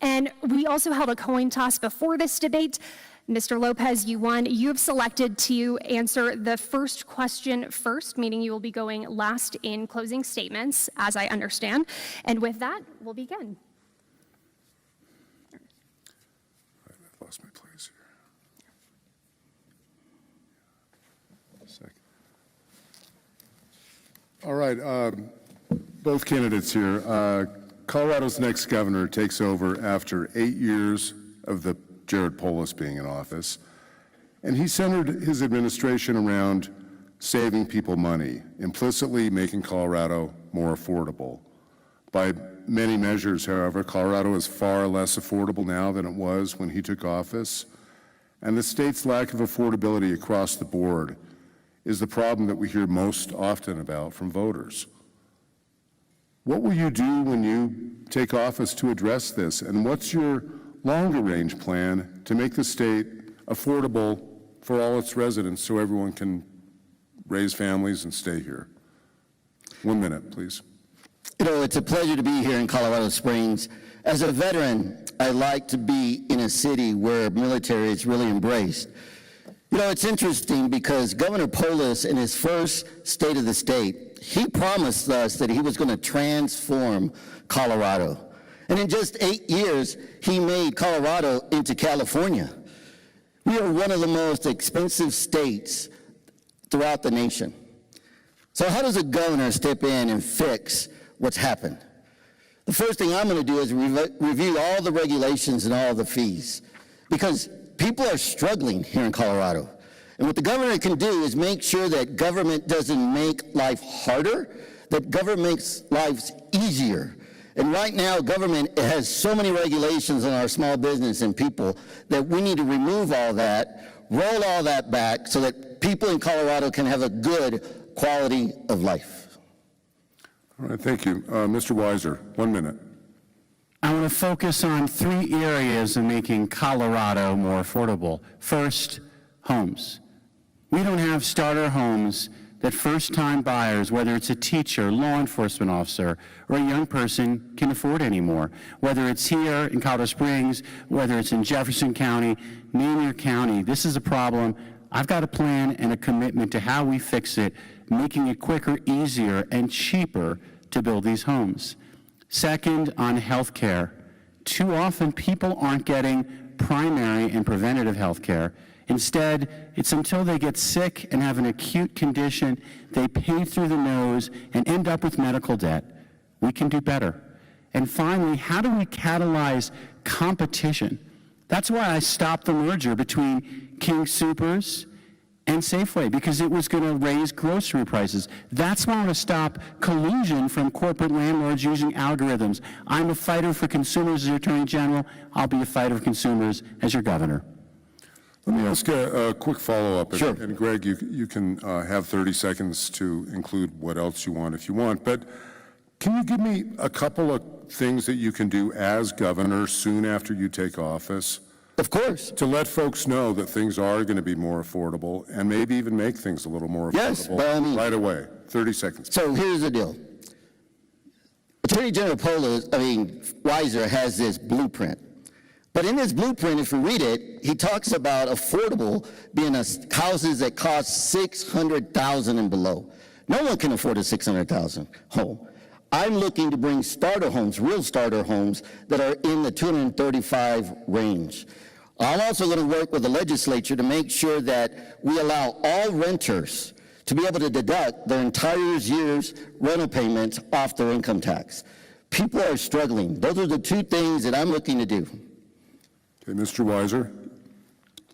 And we also held a coin toss before this debate. Mr. Lopez, you won. You have selected to answer the first question first, meaning you will be going last in closing statements, as I understand. And with that, we'll begin. I lost my place here. Second. All right, both candidates here. Colorado's next governor takes over after 8 years of the Jared Polis being in office, and he centered his administration around saving people money, implicitly making Colorado more affordable. By many measures, however, Colorado is far less affordable now than it was when he took office, and the state's lack of affordability across the board is the problem that we hear most often about from voters. What will you do when you take office to address this, and what's your longer-range plan to make the state affordable for all its residents so everyone can raise families and stay here? 1 minute, please. You know, it's a pleasure to be here in Colorado Springs. As a veteran, I like to be in a city where military is really embraced. You know, it's interesting because Governor Polis, in his first State of the State, he promised us that he was going to transform Colorado. And in just 8 years, he made Colorado into California. We are one of the most expensive states throughout the nation. So how does a governor step in and fix what's happened? The first thing I'm going to do is review all the regulations and all the fees, because people are struggling here in Colorado. And what the governor can do is make sure that government doesn't make life harder, that government makes lives easier. And right now, government has so many regulations on our small business and people that we need to remove all that, roll all that back so that people in Colorado can have a good quality of life. All right, thank you. Mr. Weiser, 1 minute. I want to focus on 3 areas of making Colorado more affordable. First, homes. We don't have starter homes that first-time buyers, whether it's a teacher, law enforcement officer, or a young person, can afford anymore. Whether it's here in Colorado Springs, whether it's in Jefferson County, name your county, this is a problem. I've got a plan and a commitment to how we fix it, making it quicker, easier, and cheaper to build these homes. Second, on health care. Too often, people aren't getting primary and preventative health care. Instead, it's until they get sick and have an acute condition, they pay through the nose and end up with medical debt. We can do better. And finally, how do we catalyze competition? That's why I stopped the merger between King Soopers and Safeway, because it was going to raise grocery prices. That's why I want to stop collusion from corporate landlords using algorithms. I'm a fighter for consumers as your Attorney General. I'll be a fighter for consumers as your governor. Let me ask a quick follow-up. Sure. And Greg, you can have 30 seconds to include what else you want if you want. But can you give me a couple of things that you can do as governor soon after you take office? Of course. To let folks know that things are going to be more affordable and maybe even make things a little more Yes, affordable by all means. right away. 30 seconds. So here's the deal. Attorney General Weiser has this blueprint. But in this blueprint, if you read it, he talks about affordable being houses that cost $600,000 and below. No one can afford a $600,000 home. I'm looking to bring starter homes, real starter homes, that are in the 235 range. I'm also going to work with the legislature to make sure that we allow all renters to be able to deduct their entire year's rental payments off their income tax. People are struggling. Those are the 2 things that I'm looking to do. Okay, Mr. Weiser.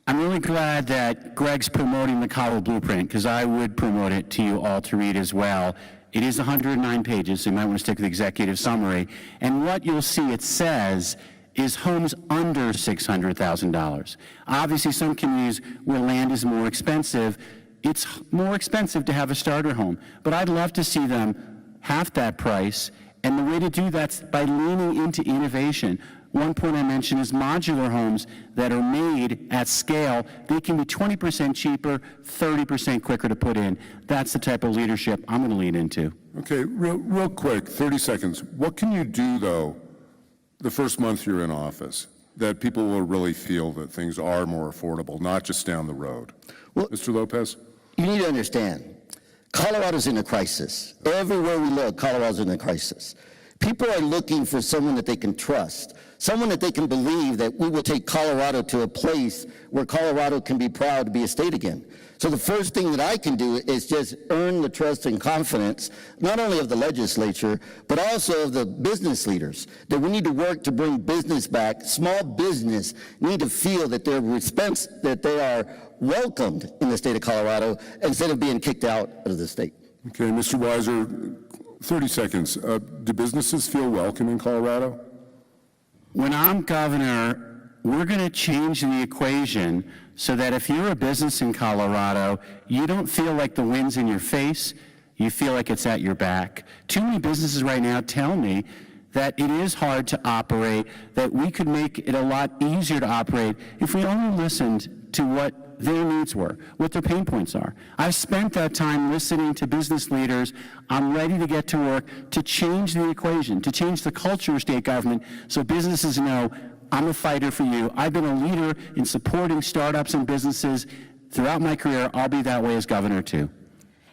I'm really glad that Greg's promoting the Colorado Blueprint, because I would promote it to you all to read as well. It is 109 pages, so you might want to stick with the executive summary. And what you'll see it says is homes under $600,000. Obviously, some communities where land is more expensive, it's more expensive to have a starter home. But I'd love to see them half that price, and the way to do that's by leaning into innovation. One point I mentioned is modular homes that are made at scale. They can be 20% cheaper, 30% quicker to put in. That's the type of leadership I'm going to lean into. Okay, real quick, 30 seconds. What can you do, though, the first month you're in office, that people will really feel that things are more affordable, not just down the road? Well, Mr. Lopez? You need to understand, Colorado's in a crisis. Everywhere we look, Colorado's in a crisis. People are looking for someone that they can trust, someone that they can believe that we will take Colorado to a place where Colorado can be proud to be a state again. So the first thing that I can do is just earn the trust and confidence, not only of the legislature, but also of the business leaders, that we need to work to bring business back. Small business need to feel that they are welcomed in the state of Colorado instead of being kicked out of the state. Okay, Mr. Weiser, 30 seconds. Do businesses feel welcome in Colorado? When I'm governor, we're going to change the equation so that if you're a business in Colorado, you don't feel like the wind's in your face, you feel like it's at your back. Too many businesses right now tell me that it is hard to operate, that we could make it a lot easier to operate if we only listened to what their needs were, what their pain points are. I've spent that time listening to business leaders. I'm ready to get to work to change the equation, to change the culture of state government so businesses know I'm a fighter for you. I've been a leader in supporting startups and businesses throughout my career. I'll be that way as governor too.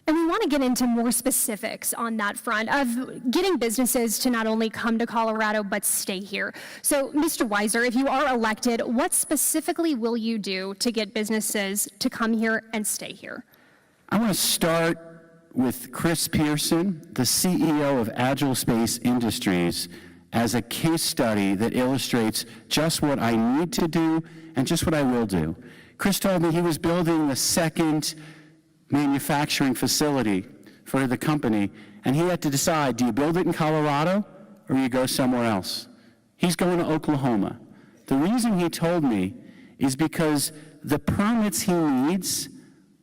And we want to get into more specifics on that front of getting businesses to not only come to Colorado, but stay here. So, Mr. Weiser, if you are elected, what specifically will you do to get businesses to come here and stay here? I want to start with Chris Pearson, the CEO of Agile Space Industries, as a case study that illustrates just what I need to do and just what I will do. Chris told me he was building the second manufacturing facility for the company, and he had to decide, do you build it in Colorado or you go somewhere else? He's going to Oklahoma. The reason he told me is because the permits he needs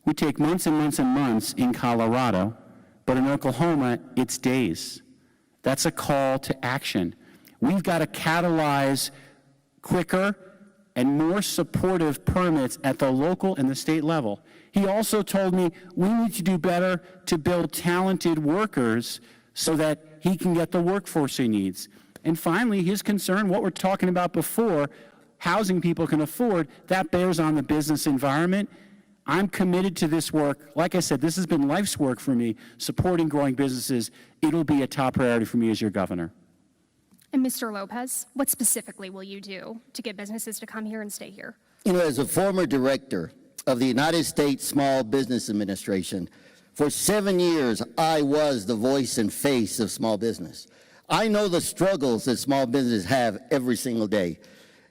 would take months and months and months in Colorado, but in Oklahoma, it's days. That's a call to action. We've got to catalyze quicker and more supportive permits at the local and the state level. He also told me we need to do better to build talented workers so that he can get the workforce he needs. And finally, his concern, what we're talking about before, housing people can afford, that bears on the business environment. I'm committed to this work. Like I said, this has been life's work for me, supporting growing businesses. It'll be a top priority for me as your governor. And Mr. Lopez, what specifically will you do to get businesses to come here and stay here? You know, as a former director of the United States Small Business Administration, for 7 years, I was the voice and face of small business. I know the struggles that small businesses have every single day.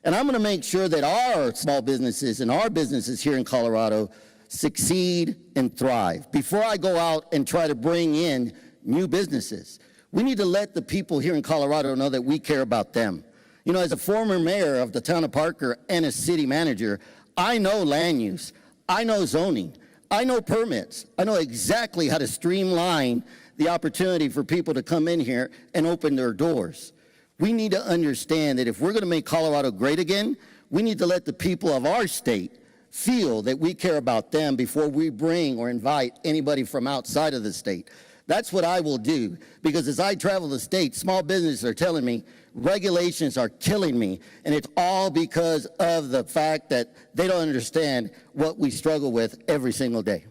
And I'm going to make sure that our small businesses and our businesses here in Colorado succeed and thrive. Before I go out and try to bring in new businesses, we need to let the people here in Colorado know that we care about them. You know, as a former mayor of the town of Parker and a city manager, I know land use, I know zoning, I know permits, I know exactly how to streamline the opportunity for people to come in here and open their doors. We need to understand that if we're going to make Colorado great again, we need to let the people of our state feel that we care about them before we bring or invite anybody from outside of the state. That's what I will do, because as I travel the state, small businesses are telling me regulations are killing me, and it's all because of the fact that they don't understand what we struggle with every single day.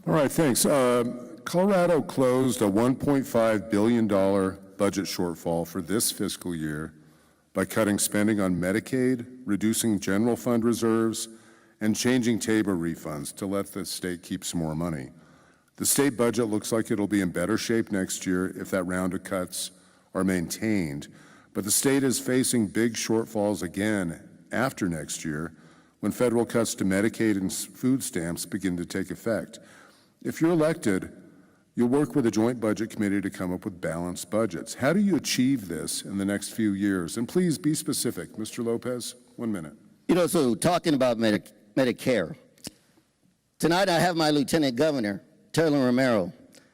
All right, thanks. Colorado closed a $1.5 billion budget shortfall for this fiscal year by cutting spending on Medicaid, reducing general fund reserves, and changing TABOR refunds to let the state keep some more money. The state budget looks like it'll be in better shape next year if that round of cuts are maintained, but the state is facing big shortfalls again after next year when federal cuts to Medicaid and food stamps begin to take effect. If you're elected, you'll work with a joint budget committee to come up with balanced budgets. How do you achieve this in the next few years? And please be specific. Mr. Lopez, 1 minute. You know, so talking about Medicare, tonight I have my Lieutenant Governor, Taylor Romero,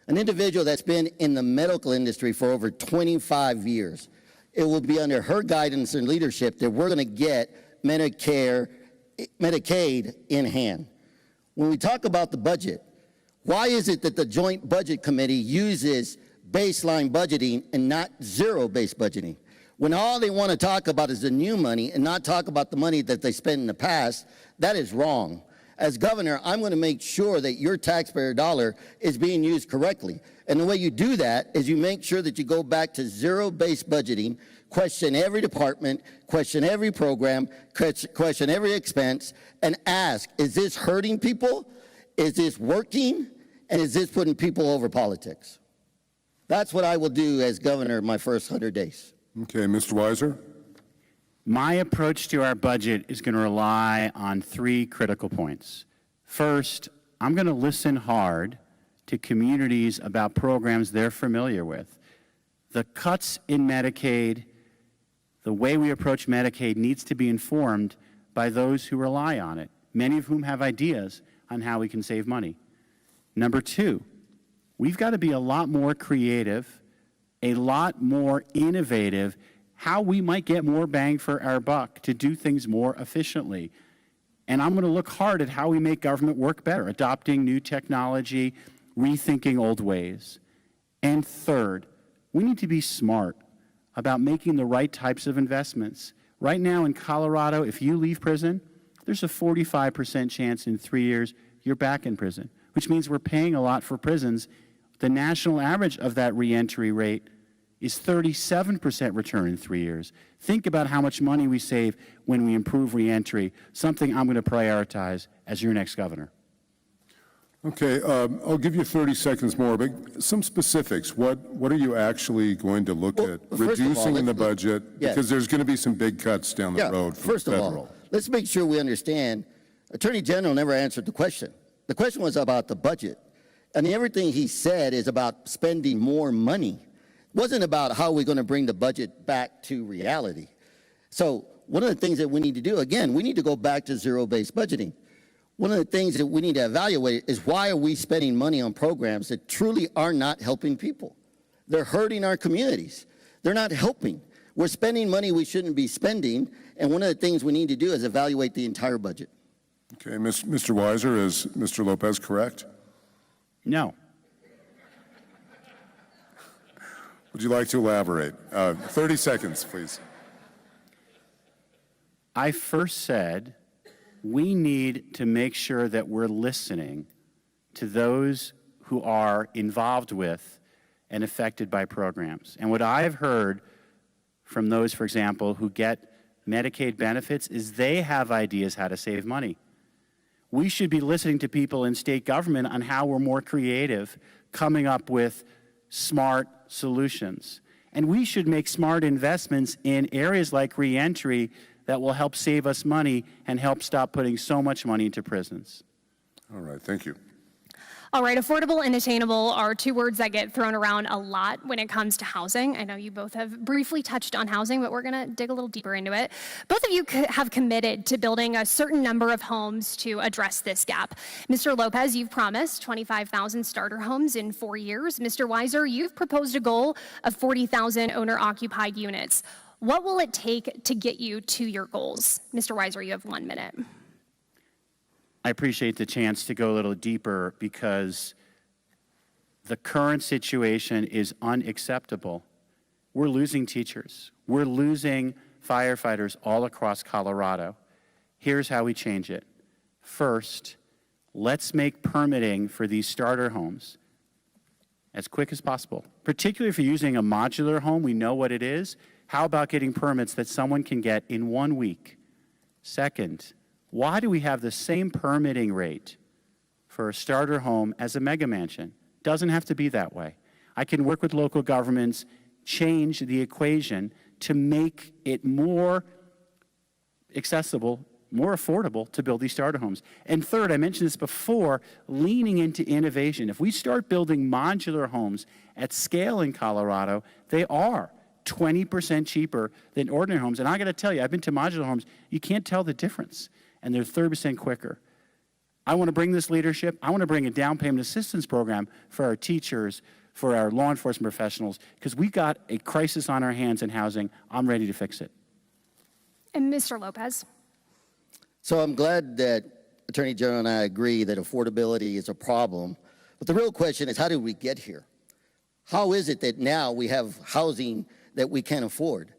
an individual that's been in the medical industry for over 25 years. It will be under her guidance and leadership that we're going to get Medicaid in hand. When we talk about the budget, why is it that the Joint Budget Committee uses baseline budgeting and not zero-based budgeting? When all they want to talk about is the new money and not talk about the money that they spent in the past, that is wrong. As governor, I'm going to make sure that your taxpayer dollar is being used correctly. And the way you do that is you make sure that you go back to zero-based budgeting, question every department, question every program, question every expense, and ask, is this hurting people? Is this working? And is this putting people over politics? That's what I will do as governor in my first 100 days. Okay, Mr. Weiser. My approach to our budget is going to rely on 3 critical points. First, I'm going to listen hard to communities about programs they're familiar with. The cuts in Medicaid, the way we approach Medicaid needs to be informed by those who rely on it, many of whom have ideas on how we can save money. Number 2, we've got to be a lot more creative, a lot more innovative, how we might get more bang for our buck to do things more efficiently. And I'm going to look hard at how we make government work better, adopting new technology, rethinking old ways. And third, we need to be smart about making the right types of investments. Right now in Colorado, if you leave prison, there's a 45% chance in 3 years you're back in prison, which means we're paying a lot for prisons. The national average of that reentry rate is 37% return in 3 years. Think about how much money we save when we improve reentry, something I'm going to prioritize as your next governor. Okay, I'll give you 30 seconds more, but some specifics. What are you actually going to look at reducing in the budget? Yes. Because there's going to be some big cuts down the road for first of all, let's make sure we understand, Attorney General never answered the question. The question was about the budget. And everything he said is about spending more money. It wasn't about how we're going to bring the budget back to reality. So one of the things that we need to do, again, we need to go back to zero-based budgeting. One of the things that we need to evaluate is why are we spending money on programs that truly are not helping people? They're hurting our communities. They're not helping. We're spending money we shouldn't be spending, and one of the things we need to do is evaluate the entire budget. Okay, Mr. Weiser, is Mr. Lopez correct? No. Would you like to elaborate? 30 seconds, please. I first said we need to make sure that we're listening to those who are involved with and affected by programs. And what I've heard from those, for example, who get Medicaid benefits is they have ideas how to save money. We should be listening to people in state government on how we're more creative, coming up with smart solutions. And we should make smart investments in areas like reentry that will help save us money and help stop putting so much money into prisons. All right, thank you. All right, affordable and attainable are two words that get thrown around a lot when it comes to housing. I know you both have briefly touched on housing, but we're going to dig a little deeper into it. Both of you have committed to building a certain number of homes to address this gap. Mr. Lopez, you've promised 25,000 starter homes in 4 years. Mr. Weiser, you've proposed a goal of 40,000 owner-occupied units. What will it take to get you to your goals? Mr. Weiser, you have 1 minute. I appreciate the chance to go a little deeper because the current situation is unacceptable. We're losing teachers. We're losing firefighters all across Colorado. Here's how we change it. First, let's make permitting for these starter homes as quick as possible, particularly if you're using a modular home. We know what it is. How about getting permits that someone can get in 1 week? Second, why do we have the same permitting rate for a starter home as a mega mansion? Doesn't have to be that way. I can work with local governments, change the equation to make it more accessible, more affordable to build these starter homes. And third, I mentioned this before, leaning into innovation. If we start building modular homes at scale in Colorado, they are 20% cheaper than ordinary homes. And I got to tell you, I've been to modular homes, you can't tell the difference. And they're 30% quicker. I want to bring this leadership. I want to bring a down payment assistance program for our teachers, for our law enforcement professionals, because we've got a crisis on our hands in housing. I'm ready to fix it. And Mr. Lopez. So I'm glad that Attorney General and I agree that affordability is a problem. But the real question is, how did we get here? How is it that now we have housing that we can't afford?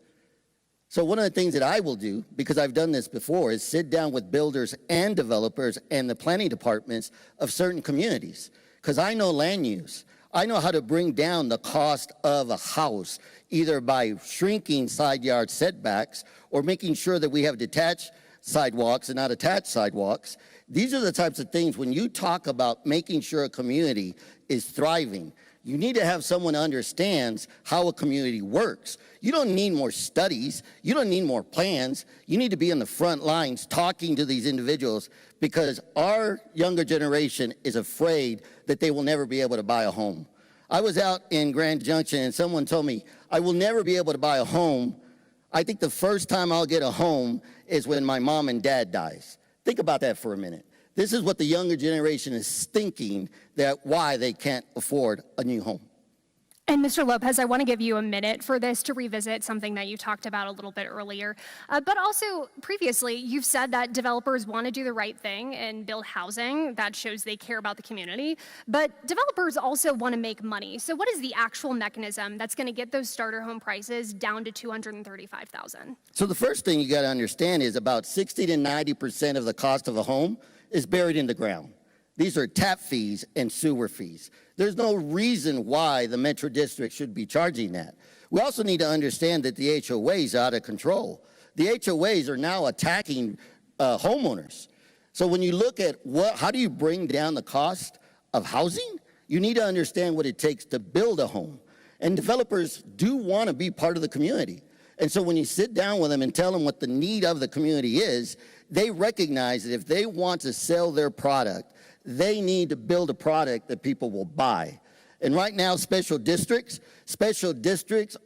So one of the things that I will do, because I've done this before, is sit down with builders and developers and the planning departments of certain communities. Because I know land use. I know how to bring down the cost of a house, either by shrinking side yard setbacks or making sure that we have detached sidewalks and not attached sidewalks. These are the types of things when you talk about making sure a community is thriving. You need to have someone who understands how a community works. You don't need more studies. You don't need more plans. You need to be in the front lines talking to these individuals because our younger generation is afraid that they will never be able to buy a home. I was out in Grand Junction and someone told me, I will never be able to buy a home. I think the first time I'll get a home is when my mom and dad dies. Think about that for a minute. This is what the younger generation is thinking, that why they can't afford a new home. And Mr. Lopez, I want to give you a minute for this to revisit something that you talked about a little bit earlier. But also previously, you've said that developers want to do the right thing and build housing. That shows they care about the community. But developers also want to make money. So what is the actual mechanism that's going to get those starter home prices down to $235,000? So the first thing you got to understand is about 60 to 90% of the cost of a home is buried in the ground. These are tap fees and sewer fees. There's no reason why the Metro District should be charging that. We also need to understand that the HOAs are out of control. The HOAs are now attacking homeowners. So when you look at how do you bring down the cost of housing, you need to understand what it takes to build a home. And developers do want to be part of the community. And so when you sit down with them and tell them what the need of the community is, they recognize that if they want to sell their product, They need to build a product that people will buy. And right now, special districts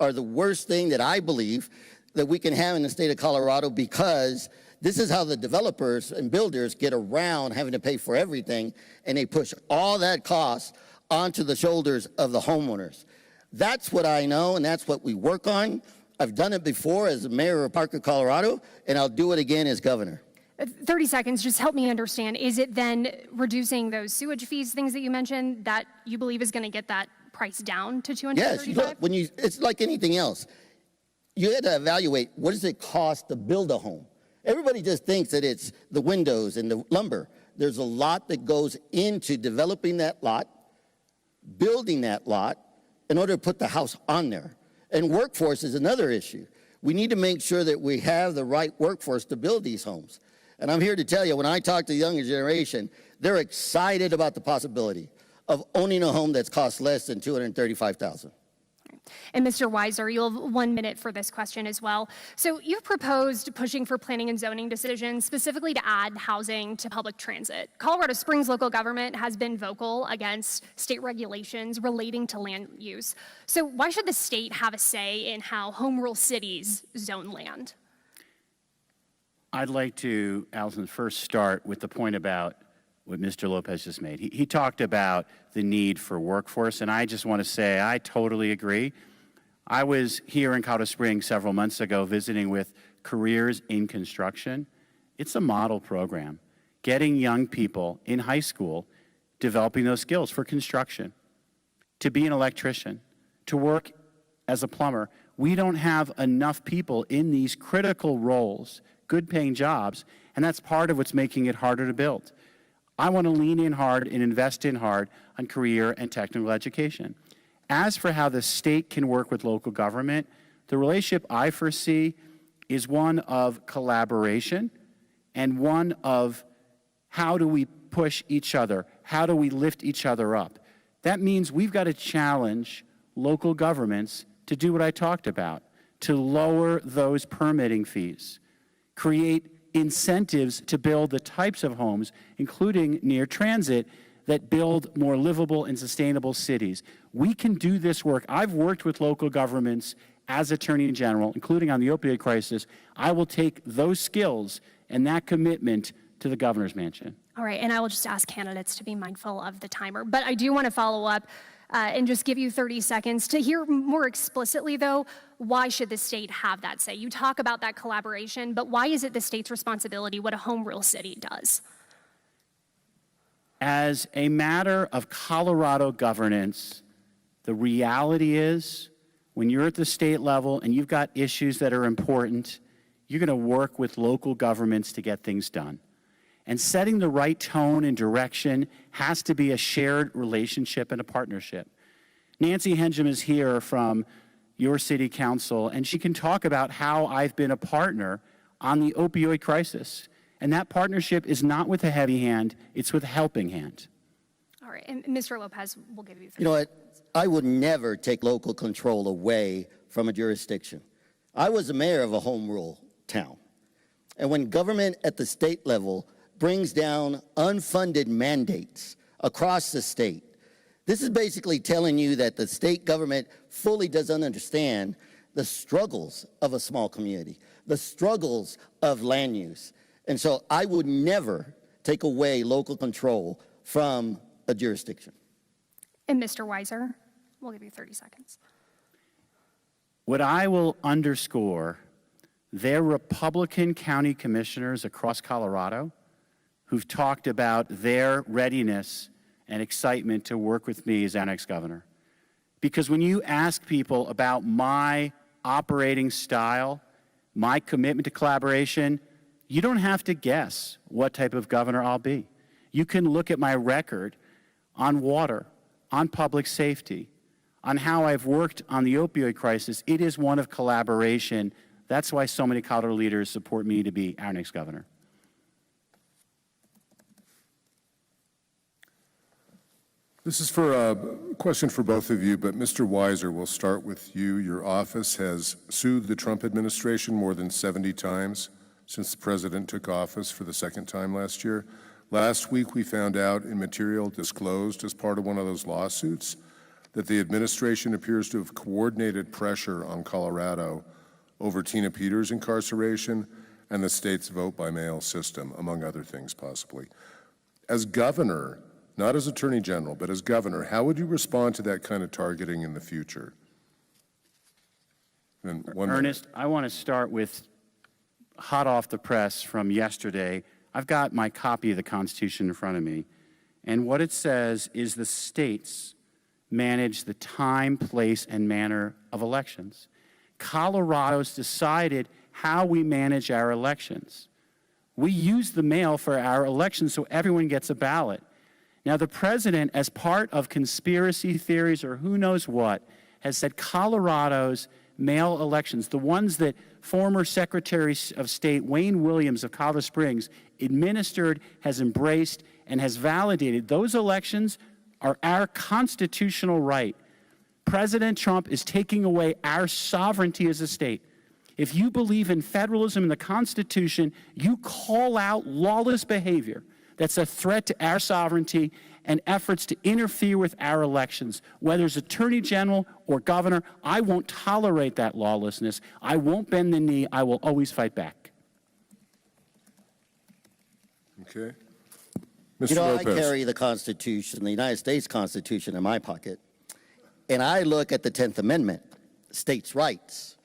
are the worst thing that I believe that we can have in the state of Colorado, because this is how the developers and builders get around having to pay for everything, and they push all that cost onto the shoulders of the homeowners. That's what I know, and that's what we work on. I've done it before as mayor of Parker, Colorado, and I'll do it again as governor. 30 seconds, just help me understand. Is it then reducing those sewage fees, things that you mentioned, that you believe is going to get that price down to 235? Yes, look, it's like anything else. You had to evaluate, what does it cost to build a home? Everybody just thinks that it's the windows and the lumber. There's a lot that goes into developing that lot, building that lot, in order to put the house on there. And workforce is another issue. We need to make sure that we have the right workforce to build these homes. And I'm here to tell you, when I talk to the younger generation, they're excited about the possibility of owning a home that's cost less than $235,000. And Mr. Weiser, you'll have 1 minute for this question as well. So you've proposed pushing for planning and zoning decisions specifically to add housing to public transit. Colorado Springs local government has been vocal against state regulations relating to land use. So why should the state have a say in how home rule cities zone land? I'd like to, Allison, first start with the point about what Mr. Lopez just made. He talked about the need for workforce, and I just want to say I totally agree. I was here in Colorado Springs several months ago visiting with Careers in Construction. It's a model program, getting young people in high school developing those skills for construction, to be an electrician, to work as a plumber. We don't have enough people in these critical roles, good-paying jobs, and that's part of what's making it harder to build. I want to lean in hard and invest in hard on career and technical education. As for how the state can work with local government, the relationship I foresee is one of collaboration and one of how do we push each other, how do we lift each other up. That means we've got to challenge local governments to do what I talked about, to lower those permitting fees, create incentives to build the types of homes, including near transit, that build more livable and sustainable cities. We can do this work. I've worked with local governments as Attorney General, including on the opioid crisis. I will take those skills and that commitment to the governor's mansion. All right, and I will just ask candidates to be mindful of the timer. But I do want to follow up and just give you 30 seconds to hear more explicitly, though, why should the state have that say? You talk about that collaboration, but why is it the state's responsibility what a home rule city does? As a matter of Colorado governance, the reality is when you're at the state level and you've got issues that are important, you're going to work with local governments to get things done. And setting the right tone and direction has to be a shared relationship and a partnership. Nancy Henjum is here from your city council, and she can talk about how I've been a partner on the opioid crisis. And that partnership is not with a heavy hand, it's with a helping hand. All right, and Mr. Lopez, we'll give you 30 You know what? I would never take local control away from a jurisdiction. I was the mayor of a home rule town. And when government at the state level brings down unfunded mandates across the state, this is basically telling you that the state government fully doesn't understand the struggles of a small community, the struggles of land use. And so I would never take away local control from a jurisdiction. And Mr. Weiser, we'll give you 30 seconds. What I will underscore, they're Republican county commissioners across Colorado who've talked about their readiness and excitement to work with me as our next governor. Because when you ask people about my operating style, my commitment to collaboration, you don't have to guess what type of governor I'll be. You can look at my record on water, on public safety, on how I've worked on the opioid crisis. It is one of collaboration. That's why so many Colorado leaders support me to be our next governor. This is for a question for both of you, but Mr. Weiser, we'll start with you. Your office has sued the Trump administration more than 70 times since the president took office for the second time last year. Last week, we found out in material disclosed as part of one of those lawsuits that the administration appears to have coordinated pressure on Colorado over Tina Peters' incarceration and the state's vote-by-mail system, among other things, possibly. As governor, not as attorney general, but as governor, how would you respond to that kind of targeting in the future? And Ernest, I want to start with hot off the press from yesterday. I've got my copy of the Constitution in front of me, and what it says is the states manage the time, place, and manner of elections. Colorado's decided how we manage our elections. We use the mail for our elections so everyone gets a ballot. Now, the president, as part of conspiracy theories or who knows what, has said Colorado's mail elections, the ones that former Secretary of State Wayne Williams of Colorado Springs administered, has embraced, and has validated, those elections are our constitutional right. President Trump is taking away our sovereignty as a state. If you believe in federalism and the Constitution, you call out lawless behavior that's a threat to our sovereignty and efforts to interfere with our elections. Whether it's attorney general or governor, I won't tolerate that lawlessness. I won't bend the knee. I will always fight back. Okay. You Mr. know, Lopez. I carry the Constitution, the United States Constitution, in my pocket, and I look at the 10th Amendment, states' rights.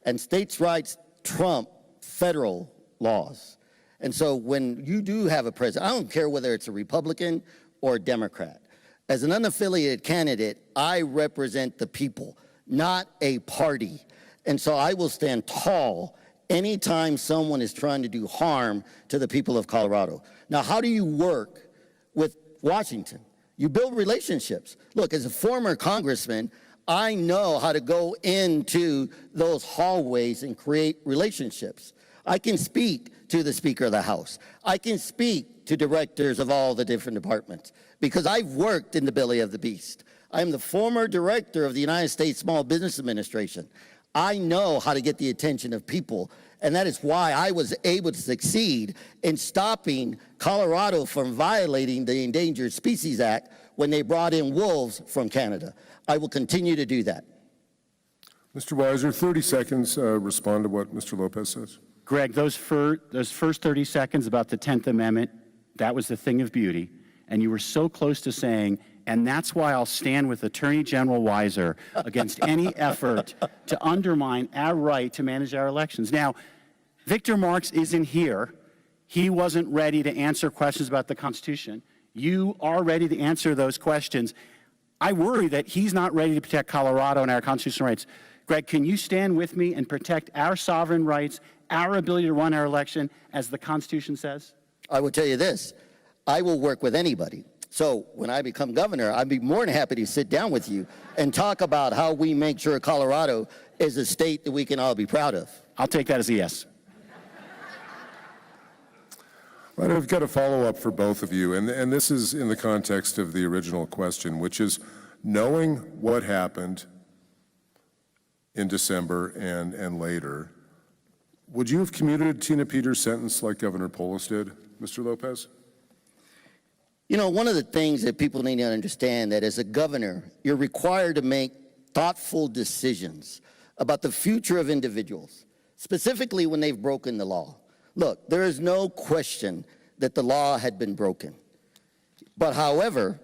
And states' rights trump federal laws. And so when you do have a president, I don't care whether it's a Republican or a Democrat. As an unaffiliated candidate, I represent the people, not a party. And so I will stand tall anytime someone is trying to do harm to the people of Colorado. Now, how do you work with Washington? You build relationships. Look, as a former congressman, I know how to go into those hallways and create relationships. I can speak to the Speaker of the House. I can speak to directors of all the different departments because I've worked in the belly of the beast. I'm the former director of the United States Small Business Administration. I know how to get the attention of people, and that is why I was able to succeed in stopping Colorado from violating the Endangered Species Act when they brought in wolves from Canada. I will continue to do that. Mr. Weiser, 30 seconds, respond to what Mr. Lopez says. Greg, those first 30 seconds about the 10th Amendment, that was the thing of beauty. And you were so close to saying, and that's why I'll stand with Attorney General Weiser against any effort to undermine our right to manage our elections. Now, Victor Marx isn't here. He wasn't ready to answer questions about the Constitution. You are ready to answer those questions. I worry that he's not ready to protect Colorado and our constitutional rights. Greg, can you stand with me and protect our sovereign rights, our ability to run our election as the Constitution says? I will tell you this, I will work with anybody. So when I become governor, I'd be more than happy to sit down with you and talk about how we make sure Colorado is a state that we can all be proud of. I'll take that as a yes. Right, I've got a follow-up for both of you, and this is in the context of the original question, which is knowing what happened in December and later, would you have commuted Tina Peters' sentence like Governor Polis did, Mr. Lopez? You know, one of the things that people need to understand that as a governor, you're required to make thoughtful decisions about the future of individuals, specifically when they've broken the law. Look, there is no question that the law had been broken. But however,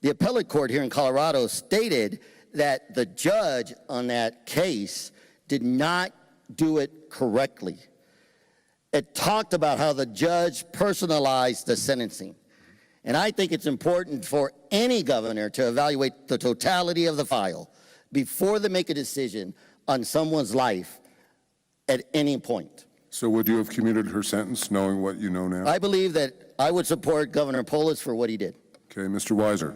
the appellate court here in Colorado stated that the judge on that case did not do it correctly. It talked about how the judge personalized the sentencing. And I think it's important for any governor to evaluate the totality of the file before they make a decision on someone's life at any point. So would you have commuted her sentence knowing what you know now? I believe that I would support Governor Polis for what he did. Okay, Mr. Weiser.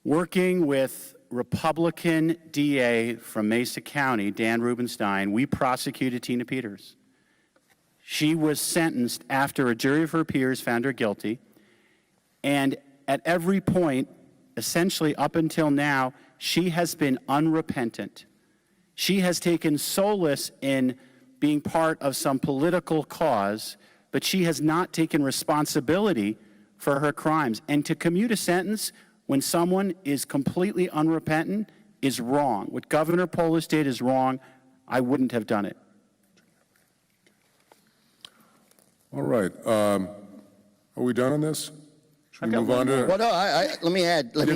Working with Republican DA from Mesa County, Dan Rubenstein, we prosecuted Tina Peters. She was sentenced after a jury of her peers found her guilty. And at every point, essentially up until now, she has been unrepentant. She has taken solace in being part of some political cause but she has not taken responsibility for her crimes. And to commute a sentence when someone is completely unrepentant is wrong. What Governor Polis did is wrong. I wouldn't have done it. All right. Are we done on this? Should we move on to? Well, no, let me add, Let you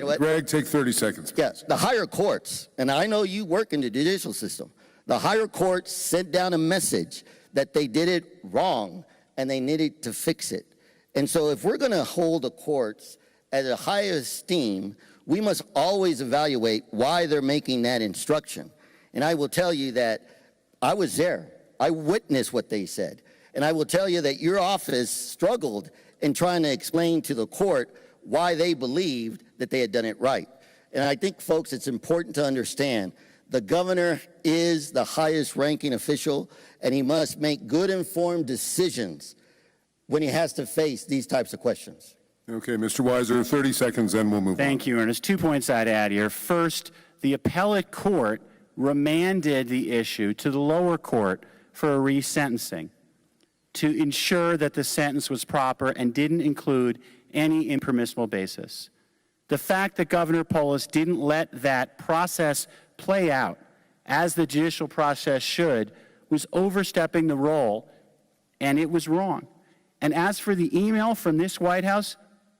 know what? Greg take 30 seconds. Yes, the higher courts, and I know you work in the judicial system, the higher courts sent down a message that they did it wrong and they needed to fix it. And so if we're going to hold the courts at a higher esteem, we must always evaluate why they're making that instruction. And I will tell you that I was there. I witnessed what they said. And I will tell you that your office struggled in trying to explain to the court why they believed that they had done it right. And I think, folks, it's important to understand the governor is the highest ranking official, and he must make good informed decisions when he has to face these types of questions. Okay, Mr. Weiser, 30 seconds, then we'll move on. Thank you, Ernest. 2 points I'd add here. First, the appellate court remanded the issue to the lower court for a resentencing to ensure that the sentence was proper and didn't include any impermissible basis. The fact that Governor Polis didn't let that process play out as the judicial process should was overstepping the role, and it was wrong. And as for the email from this White House,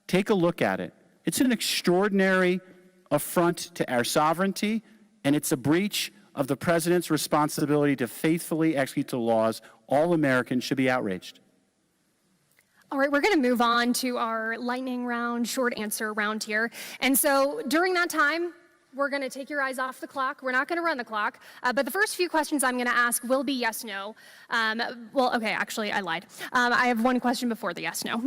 take a look at it. It's an extraordinary affront to our sovereignty, and it's a breach of the president's responsibility to faithfully execute the laws. All Americans should be outraged. All right, we're going to move on to our lightning round, short answer round here. And so during that time, we're going to take your eyes off the clock. We're not going to run the clock. But the first few questions I'm going to ask will be yes, no. Well, okay, actually, I lied. I have one question before the yes, no.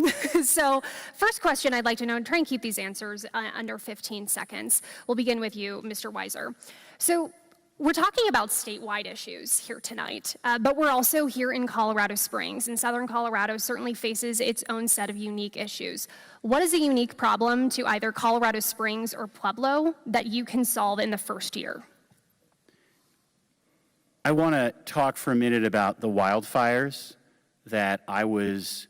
So first question I'd like to know, and try and keep these answers under 15 seconds. We'll begin with you, Mr. Weiser. So we're talking about statewide issues here tonight, but we're also here in Colorado Springs, and Southern Colorado certainly faces its own set of unique issues. What is a unique problem to either Colorado Springs or Pueblo that you can solve in the first year? I want to talk for a minute about the wildfires that I was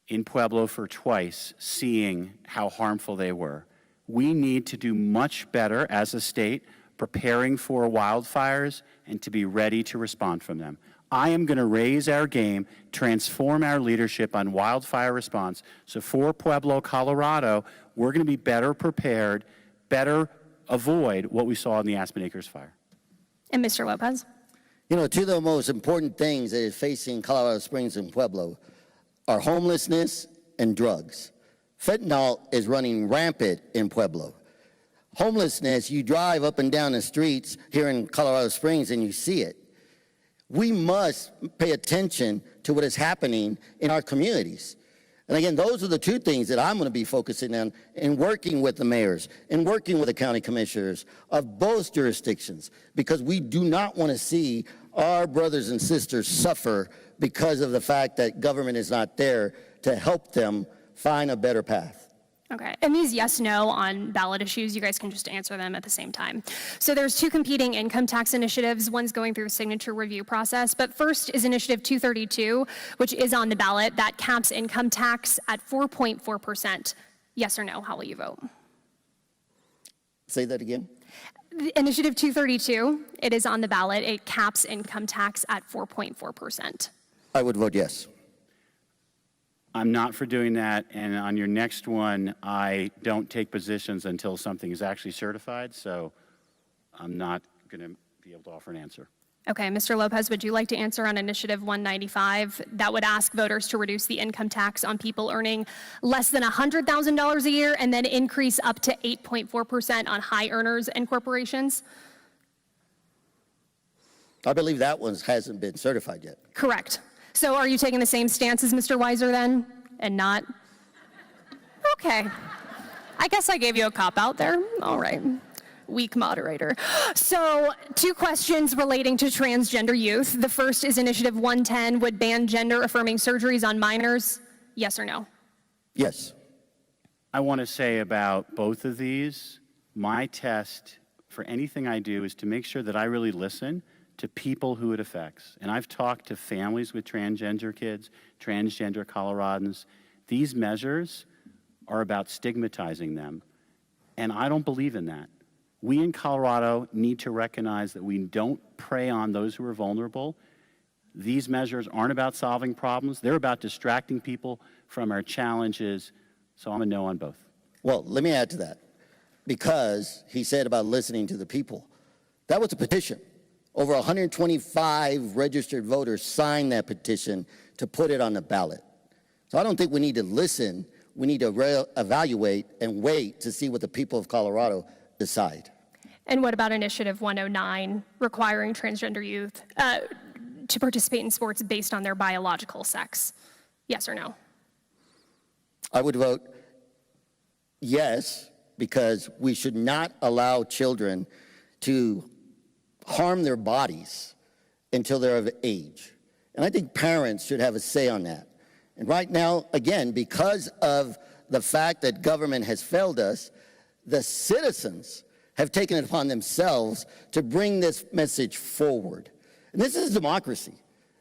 in Pueblo for twice, seeing how harmful they were. We need to do much better as a state preparing for wildfires and to be ready to respond from them. I am going to raise our game, transform our leadership on wildfire response. So for Pueblo, Colorado, we're going to be better prepared, better avoid what we saw in the Aspen Acres fire. And Mr. Lopez? You know, two of the most important things that is facing Colorado Springs and Pueblo are homelessness and drugs. Fentanyl is running rampant in Pueblo. Homelessness, you drive up and down the streets here in Colorado Springs and you see it. We must pay attention to what is happening in our communities. And again, those are the two things that I'm going to be focusing on in working with the mayors and working with the county commissioners of both jurisdictions, because we do not want to see our brothers and sisters suffer because of the fact that government is not there to help them find a better path. Okay, and these yes, no on ballot issues, you guys can just answer them at the same time. So there's two competing income tax initiatives. One's going through a signature review process, but first is Initiative 232, which is on the ballot, that caps income tax at 4.4%. Yes or no, how will you vote? Say that again. Initiative 232, it is on the ballot. It caps income tax at 4.4%. I would vote yes. I'm not for doing that, and on your next one, I don't take positions until something is actually certified, so I'm not going to be able to offer an answer. Okay, Mr. Lopez, would you like to answer on Initiative 195? That would ask voters to reduce the income tax on people earning less than $100,000 a year and then increase up to 8.4% on high earners and corporations? I believe that one hasn't been certified yet. Correct. So are you taking the same stance as Mr. Weiser then, and not? Okay. I guess I gave you a cop-out there. All right. Weak moderator. So 2 questions relating to transgender youth. The first is Initiative 110 would ban gender-affirming surgeries on minors. Yes or no? Yes. I want to say about both of these, my test for anything I do is to make sure that I really listen to people who it affects. And I've talked to families with transgender kids, transgender Coloradans. These measures are about stigmatizing them. And I don't believe in that. We in Colorado need to recognize that we don't prey on those who are vulnerable. These measures aren't about solving problems. They're about distracting people from our challenges. So I'm a no on both. Well, let me add to that. Because he said about listening to the people. That was a petition. Over 125 registered voters signed that petition to put it on the ballot. So I don't think we need to listen. We need to evaluate and wait to see what the people of Colorado decide. And what about Initiative 109, requiring transgender youth to participate in sports based on their biological sex? Yes or no? I would vote yes, because we should not allow children to harm their bodies until they're of age. And I think parents should have a say on that. And right now, again, because of the fact that government has failed us, the citizens have taken it upon themselves to bring this message forward. And this is democracy.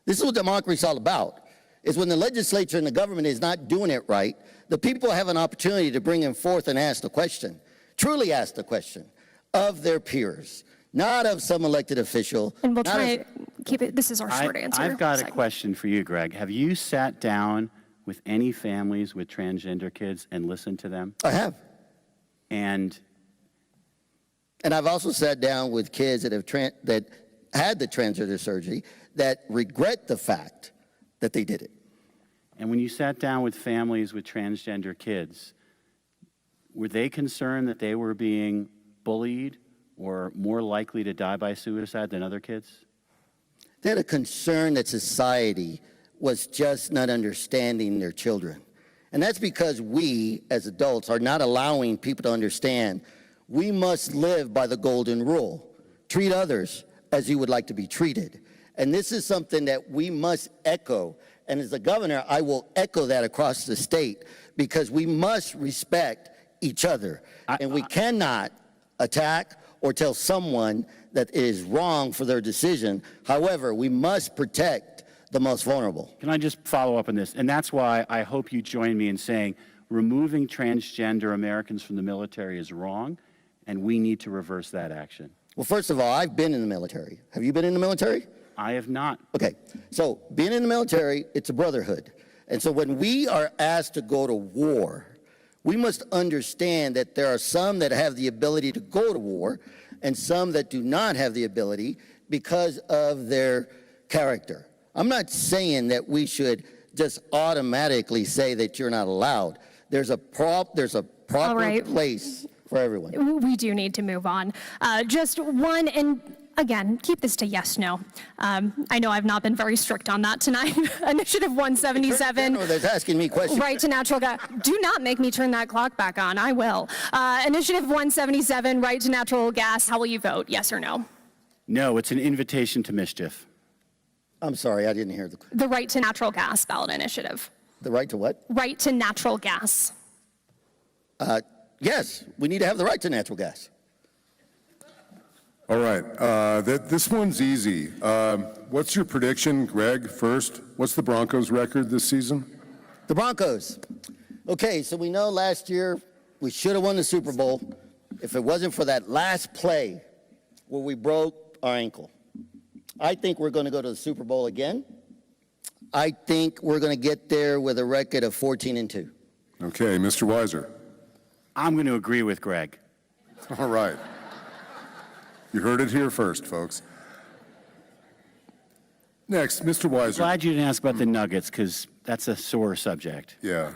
This is what democracy is all about, is when the legislature and the government is not doing it right, the people have an opportunity to bring them forth and ask the question, truly ask the question of their peers, not of some elected official. And we'll try to keep it, this is our short answer. I've got a segment. question for you, Greg. Have you sat down with any families with transgender kids and listened to them? I have. And I've also sat down with kids that have that had the transgender surgery that regret the fact that they did it. And when you sat down with families with transgender kids, were they concerned that they were being bullied or more likely to die by suicide than other kids? They had a concern that society was just not understanding their children. And that's because we, as adults, are not allowing people to understand we must live by the golden rule. Treat others as you would like to be treated. And this is something that we must echo. And as a governor, I will echo that across the state, because we must respect each other. And we cannot attack or tell someone that it is wrong for their decision. However, we must protect the most vulnerable. Can I just follow up on this? And that's why I hope you join me in saying removing transgender Americans from the military is wrong, and we need to reverse that action. Well, first of all, I've been in the military. Have you been in the military? I have not. Okay, so being in the military, it's a brotherhood. And so when we are asked to go to war, we must understand that there are some that have the ability to go to war and some that do not have the ability because of their character. I'm not saying that we should just automatically say that you're not allowed. There's a proper place for everyone. We do need to move on. Just one, and again, keep this to yes, no. I know I've not been very strict on that tonight. Initiative 177. That's asking me questions. Right to natural gas. Do not make me turn that clock back on. I will. Initiative 177, right to natural gas. How will you vote? Yes or no? No, it's an invitation to mischief. I'm sorry, I didn't hear the right to natural gas ballot initiative. The right to what? Right to natural gas. Yes, we need to have the right to natural gas. All right, this one's easy. What's your prediction, Greg, first? What's the Broncos' record this season? The Broncos. Okay, so we know last year we should have won the Super Bowl if it wasn't for that last play where we broke our ankle. I think we're going to go to the Super Bowl again. I think we're going to get there with a record of 14-2. Okay, Mr. Weiser. I'm going to agree with Greg. All right. You heard it here first, folks. Next, Mr. Weiser. Glad you didn't ask about the Nuggets, because that's a sore subject. Yeah.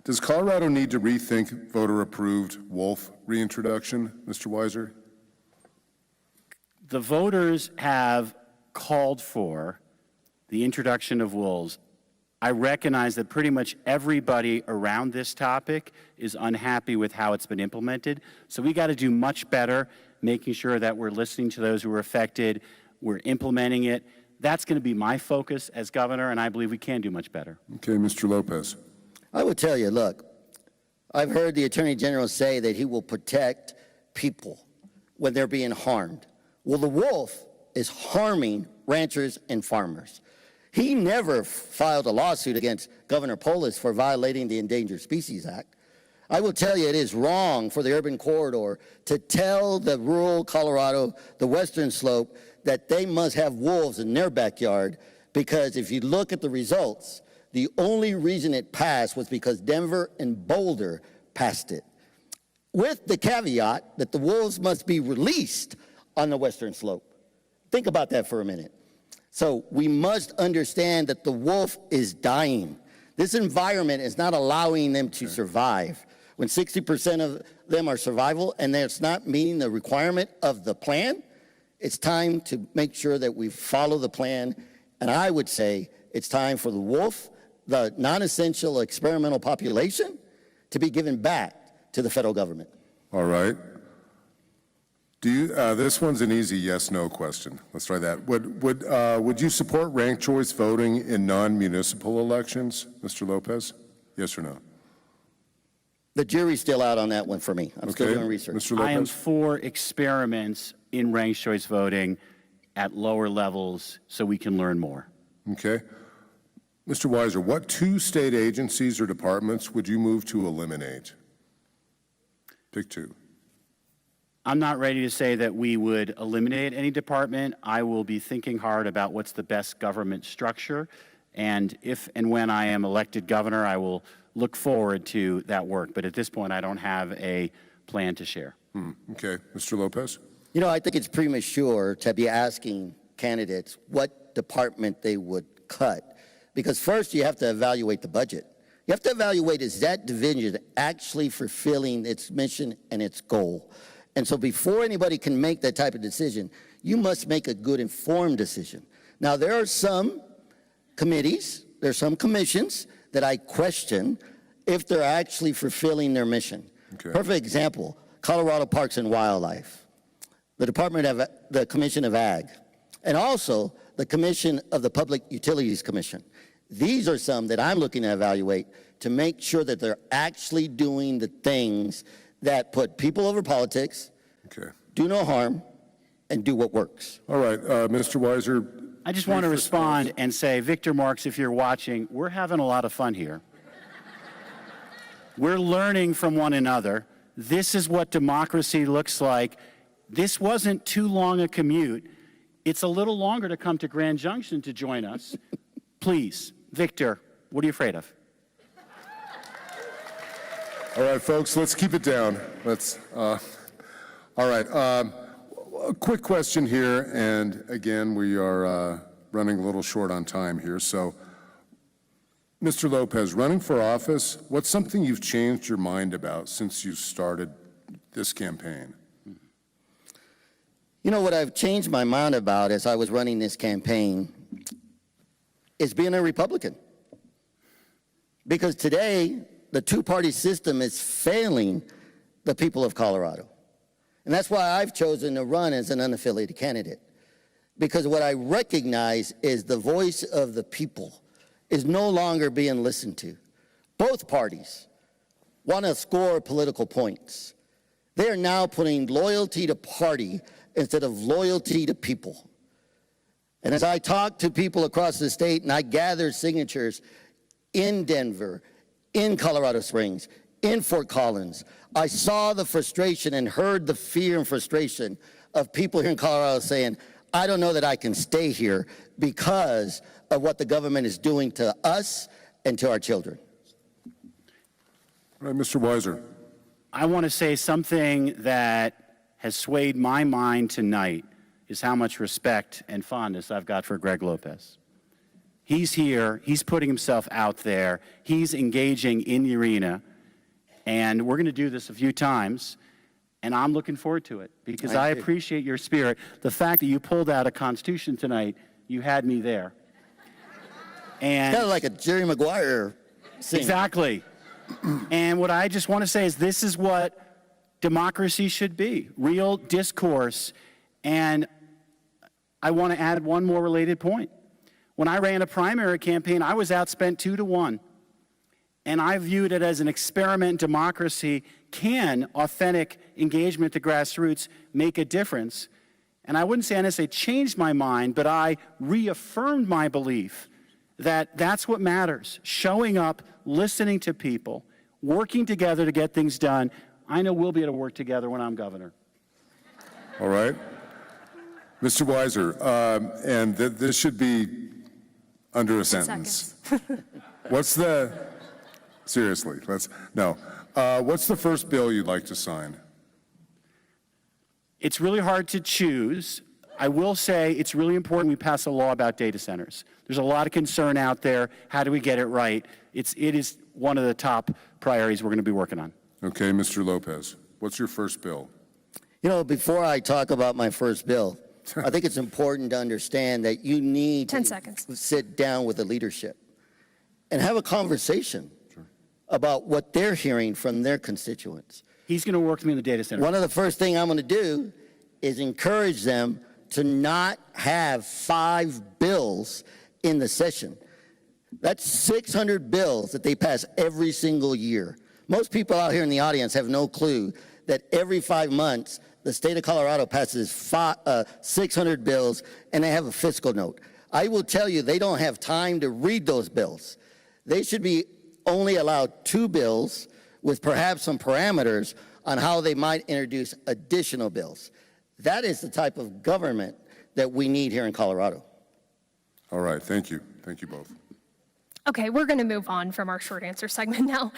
Does Colorado need to rethink voter-approved wolf reintroduction, Mr. Weiser? The voters have called for the introduction of wolves. I recognize that pretty much everybody around this topic is unhappy with how it's been implemented. So we got to do much better making sure that we're listening to those who are affected, we're implementing it. That's going to be my focus as governor, and I believe we can do much better. Okay, Mr. Lopez. I would tell you, look, I've heard the Attorney General say that he will protect people when they're being harmed. Well, the wolf is harming ranchers and farmers. He never filed a lawsuit against Governor Polis for violating the Endangered Species Act. I will tell you, it is wrong for the urban corridor to tell the rural Colorado, the western slope, that they must have wolves in their backyard, because if you look at the results, the only reason it passed was because Denver and Boulder passed it, with the caveat that the wolves must be released on the western slope. Think about that for a minute. So we must understand that the wolf is dying. This environment is not allowing them to survive. When 60% of them are survival and it's not meeting the requirement of the plan, it's time to make sure that we follow the plan. And I would say it's time for the wolf, the non-essential experimental population, to be given back to the federal government. All right. Do you, this one's an easy yes/no question. Let's try that. Would you support ranked choice voting in non-municipal elections, Mr. Lopez? Yes or no? The jury's still out on that one for me. I'm still doing research. Mr. Lopez? I am for experiments in ranked choice voting at lower levels so we can learn more. Okay. Mr. Weiser, what 2 state agencies or departments would you move to eliminate? Pick 2. I'm not ready to say that we would eliminate any department. I will be thinking hard about what's the best government structure. And if and when I am elected governor, I will look forward to that work. But at this point, I don't have a plan to share. Okay. Mr. Lopez? You know, I think it's premature to be asking candidates what department they would cut. Because first, you have to evaluate the budget. You have to evaluate, is that division actually fulfilling its mission and its goal? And so before anybody can make that type of decision, you must make a good informed decision. Now, there are some committees, there are some commissions that I question if they're actually fulfilling their mission. Okay. Perfect example, Colorado Parks and Wildlife, the Commission of Ag, and also the Commission of the Public Utilities Commission. These are some that I'm looking to evaluate to make sure that they're actually doing the things that put people over politics, Okay. do no harm, and do what works. All right. Mr. Weiser? I just want to respond and say, Victor Marks, if you're watching, we're having a lot of fun here. We're learning from one another. This is what democracy looks like. This wasn't too long a commute. It's a little longer to come to Grand Junction to join us. Please, Victor, what are you afraid of? All right, folks, let's keep it down. All right. A quick question here, and again, we are running a little short on time here. So, Mr. Lopez, running for office, what's something you've changed your mind about since you started this campaign? You know, what I've changed my mind about as I was running this campaign is being a Republican. Because today, the two-party system is failing the people of Colorado. And that's why I've chosen to run as an unaffiliated candidate. Because what I recognize is the voice of the people is no longer being listened to. Both parties want to score political points. They are now putting loyalty to party instead of loyalty to people. And as I talk to people across the state and I gather signatures in Denver, in Colorado Springs, in Fort Collins, I saw the frustration and heard the fear and frustration of people here in Colorado saying, I don't know that I can stay here because of what the government is doing to us and to our children. All right, Mr. Weiser. I want to say something that has swayed my mind tonight is how much respect and fondness I've got for Greg Lopez. He's here, he's putting himself out there, he's engaging in the arena, and we're going to do this a few times, and I'm looking forward to it because I appreciate your spirit. The fact that you pulled out a Constitution tonight, you had me there. And kind of like a Jerry Maguire scene. Exactly. And what I just want to say is this is what democracy should be, real discourse. And I want to add one more related point. When I ran a primary campaign, I was outspent 2-1. And I viewed it as an experiment in democracy. Can authentic engagement at the grassroots make a difference? And I wouldn't say NSA changed my mind, but I reaffirmed my belief that that's what matters. Showing up, listening to people, working together to get things done. I know we'll be able to work together when I'm governor. All right. Mr. Weiser, and this should be under a sentence. What's the, seriously, what's the first bill you'd like to sign? It's really hard to choose. I will say it's really important we pass a law about data centers. There's a lot of concern out there. How do we get it right? It is one of the top priorities we're going to be working on. Okay, Mr. Lopez, what's your first bill? You know, before I talk about my first bill, I think it's important to understand that you need 10 to seconds. sit down with the leadership and have a conversation about what they're hearing from their constituents. He's going to work with me in the data center. One of the first things I'm going to do is encourage them to not have 5 bills in the session. That's 600 bills that they pass every single year. Most people out here in the audience have no clue that every 5 months, the state of Colorado passes 600 bills, and they have a fiscal note. I will tell you, they don't have time to read those bills. They should be only allowed 2 bills with perhaps some parameters on how they might introduce additional bills. That is the type of government that we need here in Colorado. All right, thank you. Thank you both. Okay, we're going to move on from our short answer segment now.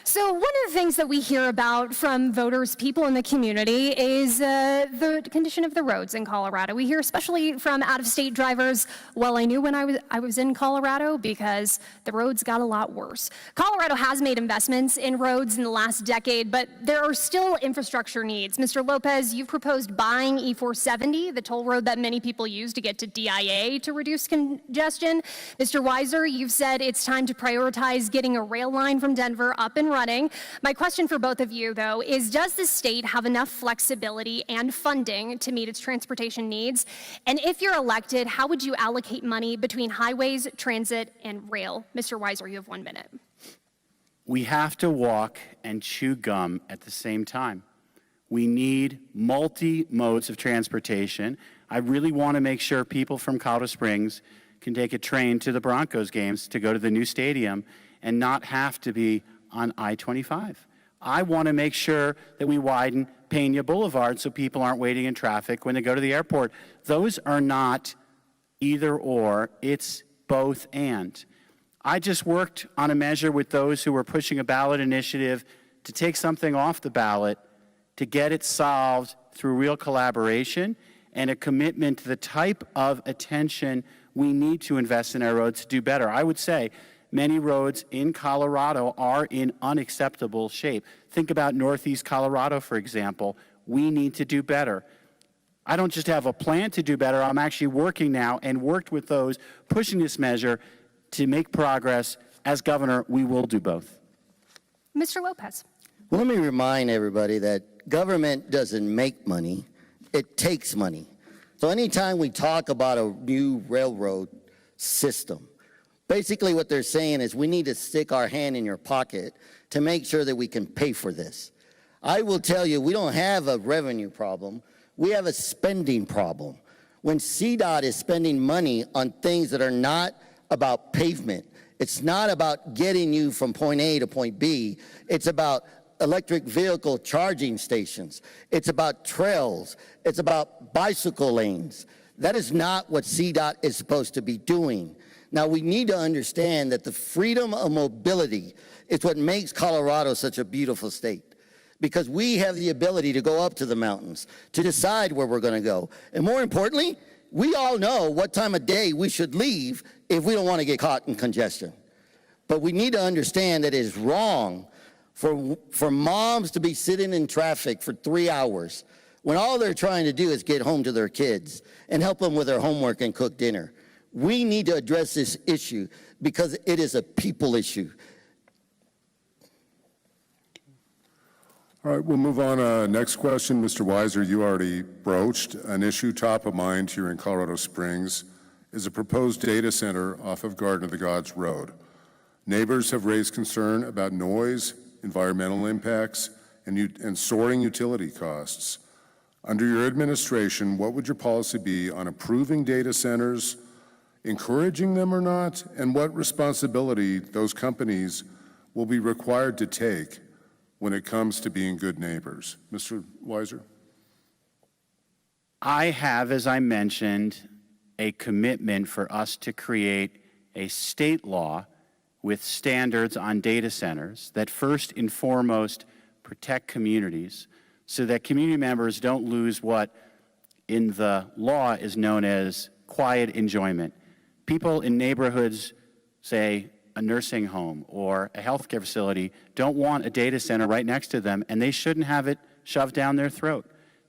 So one of the things that we hear about from voters, people in the community, is the condition of the roads in Colorado. We hear especially from out-of-state drivers, well, I knew when I was in Colorado because the roads got a lot worse. Colorado has made investments in roads in the last decade, but there are still infrastructure needs. Mr. Lopez, you've proposed buying E470, the toll road that many people use to get to DIA to reduce congestion. Mr. Weiser, you've said it's time to prioritize getting a rail line from Denver up and running. My question for both of you, though, is does the state have enough flexibility and funding to meet its transportation needs? And if you're elected, how would you allocate money between highways, transit, and rail? Mr. Weiser, you have 1 minute. We have to walk and chew gum at the same time. We need multi-modes of transportation. I really want to make sure people from Colorado Springs can take a train to the Broncos games to go to the new stadium and not have to be on I-25. I want to make sure that we widen Pena Boulevard so people aren't waiting in traffic when they go to the airport. Those are not either or, it's both and. I just worked on a measure with those who were pushing a ballot initiative to take something off the ballot to get it solved through real collaboration and a commitment to the type of attention we need to invest in our roads to do better. I would say many roads in Colorado are in unacceptable shape. Think about Northeast Colorado, for example. We need to do better. I don't just have a plan to do better. I'm actually working now and worked with those pushing this measure to make progress. As governor, we will do both. Mr. Lopez. Well, let me remind everybody that government doesn't make money, it takes money. So anytime we talk about a new railroad system, basically what they're saying is we need to stick our hand in your pocket to make sure that we can pay for this. I will tell you, we don't have a revenue problem. We have a spending problem. When CDOT is spending money on things that are not about pavement, it's not about getting you from point A to point B, it's about electric vehicle charging stations. It's about trails. It's about bicycle lanes. That is not what CDOT is supposed to be doing. Now, we need to understand that the freedom of mobility is what makes Colorado such a beautiful state, because we have the ability to go up to the mountains, to decide where we're going to go. And more importantly, we all know what time of day we should leave if we don't want to get caught in congestion. But we need to understand that it is wrong for moms to be sitting in traffic for 3 hours when all they're trying to do is get home to their kids and help them with their homework and cook dinner. We need to address this issue because it is a people issue. All right, we'll move on. Next question, Mr. Weiser, you already broached an issue top of mind here in Colorado Springs is a proposed data center off of Garden of the Gods Road. Neighbors have raised concern about noise, environmental impacts, and soaring utility costs. Under your administration, what would your policy be on approving data centers, encouraging them or not, and what responsibility those companies will be required to take when it comes to being good neighbors? Mr. Weiser? I have, as I mentioned, a commitment for us to create a state law with standards on data centers that first and foremost protect communities so that community members don't lose what in the law is known as quiet enjoyment. People in neighborhoods, say a nursing home or a healthcare facility, don't want a data center right next to them, and they shouldn't have it shoved down their throat.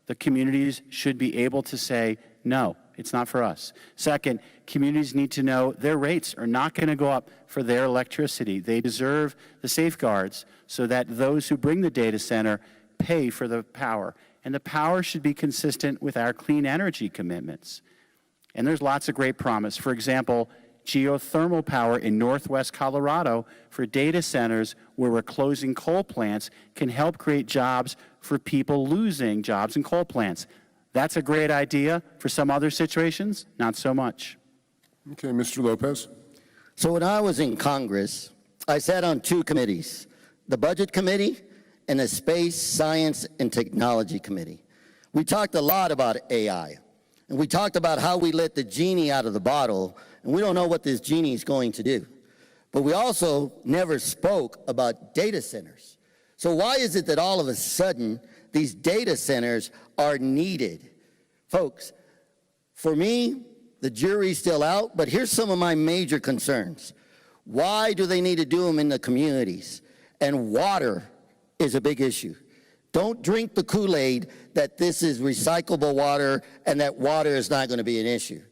The communities should be able to say, no, it's not for us. Second, communities need to know their rates are not going to go up for their electricity. They deserve the safeguards so that those who bring the data center pay for the power. And the power should be consistent with our clean energy commitments. And there's lots of great promise. For example, geothermal power in northwest Colorado for data centers where we're closing coal plants can help create jobs for people losing jobs in coal plants. That's a great idea. For some other situations, not so much. Okay, Mr. Lopez. So when I was in Congress, I sat on two committees, the Budget Committee and the Space, Science, and Technology Committee. We talked a lot about AI, and we talked about how we let the genie out of the bottle, and we don't know what this genie is going to do. But we also never spoke about data centers. So why is it that all of a sudden these data centers are needed? Folks, for me, the jury's still out, but here's some of my major concerns. Why do they need to do them in the communities? And water is a big issue. Don't drink the Kool-Aid that this is recyclable water and that water is not going to be an issue.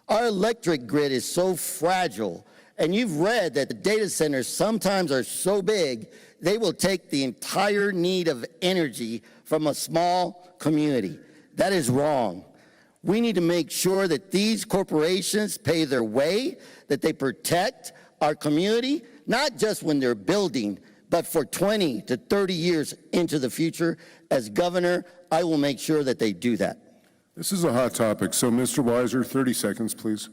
Our electric grid is so fragile, and you've read that the data centers sometimes are so big, they will take the entire need of energy from a small community. That is wrong. We need to make sure that these corporations pay their way, that they protect our community, not just when they're building, but for 20 to 30 years into the future. As governor, I will make sure that they do that. This is a hot topic, so Mr. Weiser, 30 seconds, please.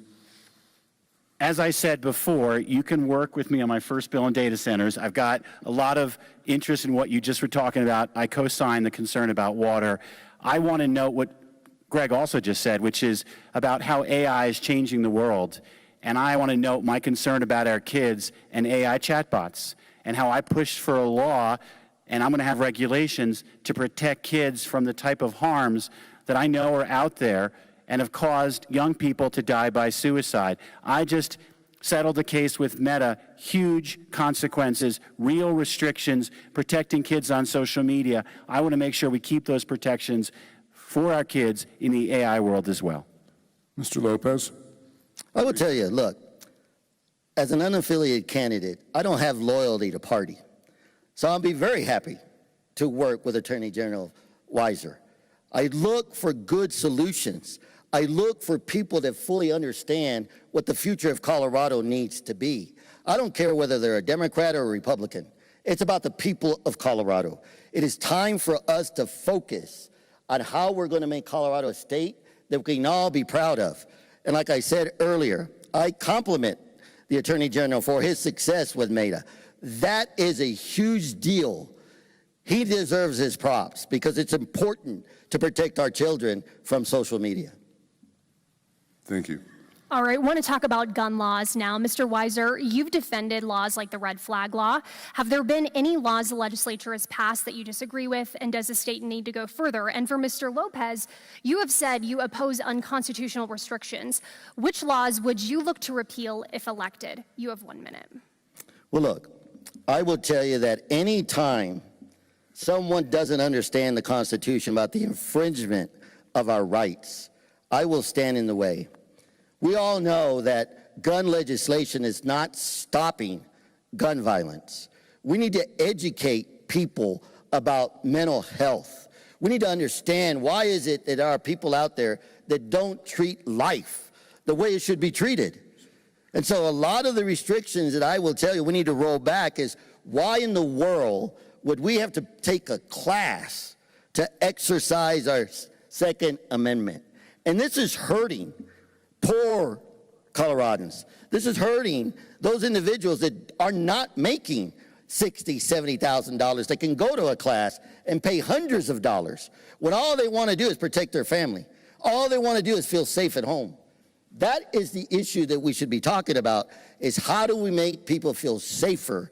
As I said before, you can work with me on my first bill on data centers. I've got a lot of interest in what you just were talking about. I co-sign the concern about water. I want to note what Greg also just said, which is about how AI is changing the world. And I want to note my concern about our kids and AI chatbots and how I pushed for a law, and I'm going to have regulations to protect kids from the type of harms that I know are out there and have caused young people to die by suicide. I just settled a case with Meta, huge consequences, real restrictions, protecting kids on social media. I want to make sure we keep those protections for our kids in the AI world as well. Mr. Lopez? I will tell you, look, as an unaffiliated candidate, I don't have loyalty to party. So I'll be very happy to work with Attorney General Weiser. I look for good solutions. I look for people that fully understand what the future of Colorado needs to be. I don't care whether they're a Democrat or a Republican. It's about the people of Colorado. It is time for us to focus on how we're going to make Colorado a state that we can all be proud of. And like I said earlier, I compliment the Attorney General for his success with Meta. That is a huge deal. He deserves his props because it's important to protect our children from social media. Thank you. All right, want to talk about gun laws now. Mr. Weiser, you've defended laws like the red flag law. Have there been any laws the legislature has passed that you disagree with, and does the state need to go further? And for Mr. Lopez, you have said you oppose unconstitutional restrictions. Which laws would you look to repeal if elected? You have 1 minute. Well, look, I will tell you that any time someone doesn't understand the Constitution about the infringement of our rights, I will stand in the way. We all know that gun legislation is not stopping gun violence. We need to educate people about mental health. We need to understand why is it that there are people out there that don't treat life the way it should be treated. And so a lot of the restrictions that I will tell you we need to roll back is why in the world would we have to take a class to exercise our Second Amendment. And this is hurting poor Coloradans. This is hurting those individuals that are not making $60,000, $70,000. They can go to a class and pay hundreds of dollars when all they want to do is protect their family. All they want to do is feel safe at home. That is the issue that we should be talking about, is how do we make people feel safer?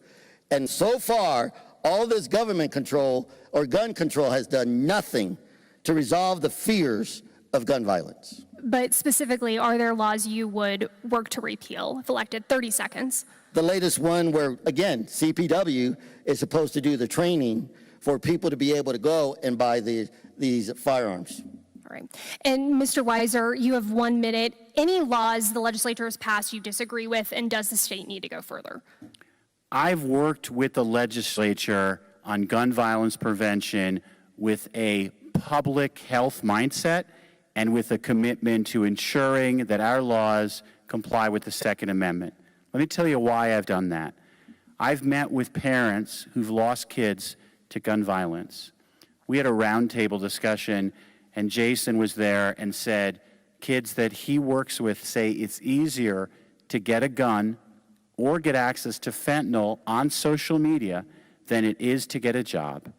And so far, all this government control or gun control has done nothing to resolve the fears of gun violence. But specifically, are there laws you would work to repeal if elected? 30 seconds. The latest one where, again, CPW is supposed to do the training for people to be able to go and buy these firearms. All right. And Mr. Weiser, you have 1 minute. Any laws the legislature has passed you disagree with, and does the state need to go further? I've worked with the legislature on gun violence prevention with a public health mindset and with a commitment to ensuring that our laws comply with the Second Amendment. Let me tell you why I've done that. I've met with parents who've lost kids to gun violence. We had a roundtable discussion, and Jason was there and said, kids that he works with say it's easier to get a gun or get access to fentanyl on social media than it is to get a job.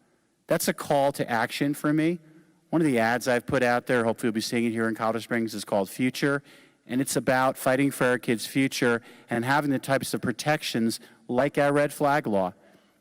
That's a call to action for me. One of the ads I've put out there, hopefully you'll be seeing it here in Colorado Springs, is called Future, and it's about fighting for our kids' future and having the types of protections like our red flag law.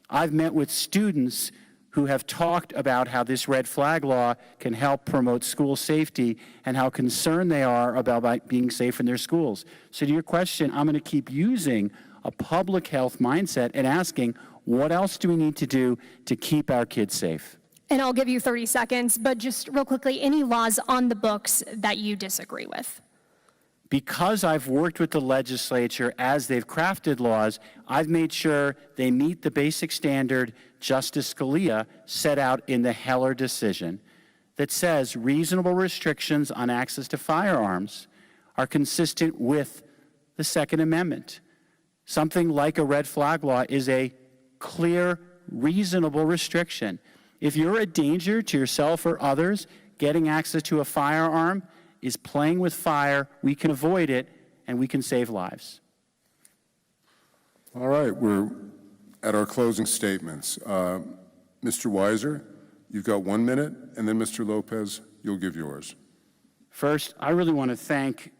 I've met with students who have talked about how this red flag law can help promote school safety and how concerned they are about being safe in their schools. So to your question, I'm going to keep using a public health mindset and asking, what else do we need to do to keep our kids safe? And I'll give you 30 seconds, but just real quickly, any laws on the books that you disagree with? Because I've worked with the legislature as they've crafted laws, I've made sure they meet the basic standard Justice Scalia set out in the Heller decision that says reasonable restrictions on access to firearms are consistent with the Second Amendment. Something like a red flag law is a clear, reasonable restriction. If you're a danger to yourself or others, getting access to a firearm is playing with fire. We can avoid it, and we can save lives. All right, we're at our closing statements. Mr. Weiser, you've got 1 minute, and then Mr. Lopez, you'll give yours. First, I really want to thank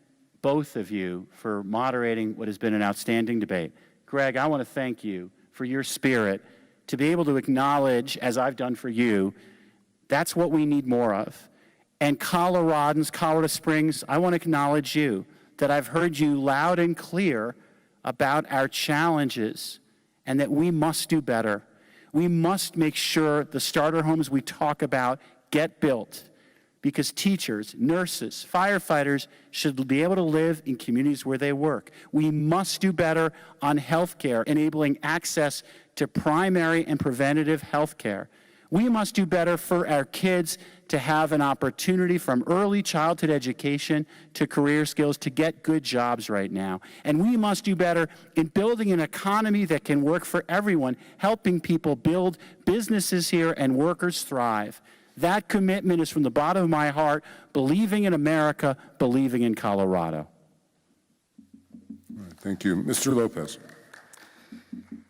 both of you for moderating what has been an outstanding debate. Greg, I want to thank you for your spirit to be able to acknowledge, as I've done for you, that's what we need more of. And Coloradans, Colorado Springs, I want to acknowledge you, that I've heard you loud and clear about our challenges and that we must do better. We must make sure the starter homes we talk about get built, because teachers, nurses, firefighters should be able to live in communities where they work. We must do better on health care, enabling access to primary and preventative health care. We must do better for our kids to have an opportunity from early childhood education to career skills to get good jobs right now. And we must do better in building an economy that can work for everyone, helping people build businesses here and workers thrive. That commitment is from the bottom of my heart, believing in America, believing in Colorado. All right, thank you. Mr. Lopez.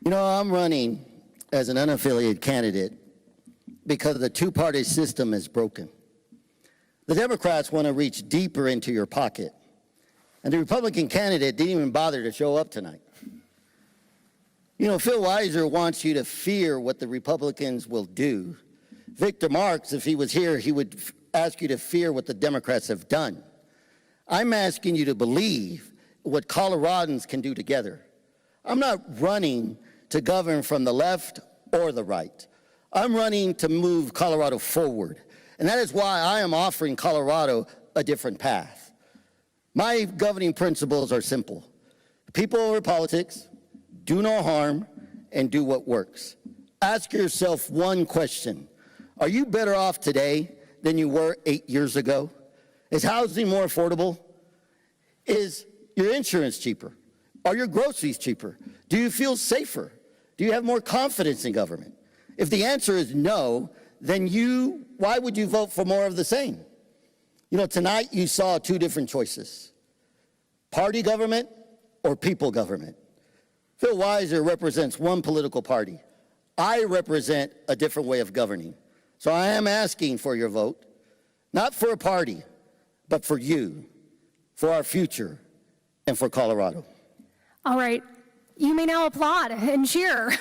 You know, I'm running as an unaffiliated candidate because the two-party system is broken. The Democrats want to reach deeper into your pocket, and the Republican candidate didn't even bother to show up tonight. You know, Phil Weiser wants you to fear what the Republicans will do. Victor Marx, if he was here, he would ask you to fear what the Democrats have done. I'm asking you to believe what Coloradans can do together. I'm not running to govern from the left or the right. I'm running to move Colorado forward. And that is why I am offering Colorado a different path. My governing principles are simple. People over politics, do no harm, and do what works. Ask yourself one question. Are you better off today than you were 8 years ago? Is housing more affordable? Is your insurance cheaper? Are your groceries cheaper? Do you feel safer? Do you have more confidence in government? If the answer is no, then why would you vote for more of the same? You know, tonight you saw two different choices: party government or people government. Phil Weiser represents one political party. I represent a different way of governing. So I am asking for your vote, not for a party, but for you, for our future, and for Colorado. All right. You may now applaud and cheer.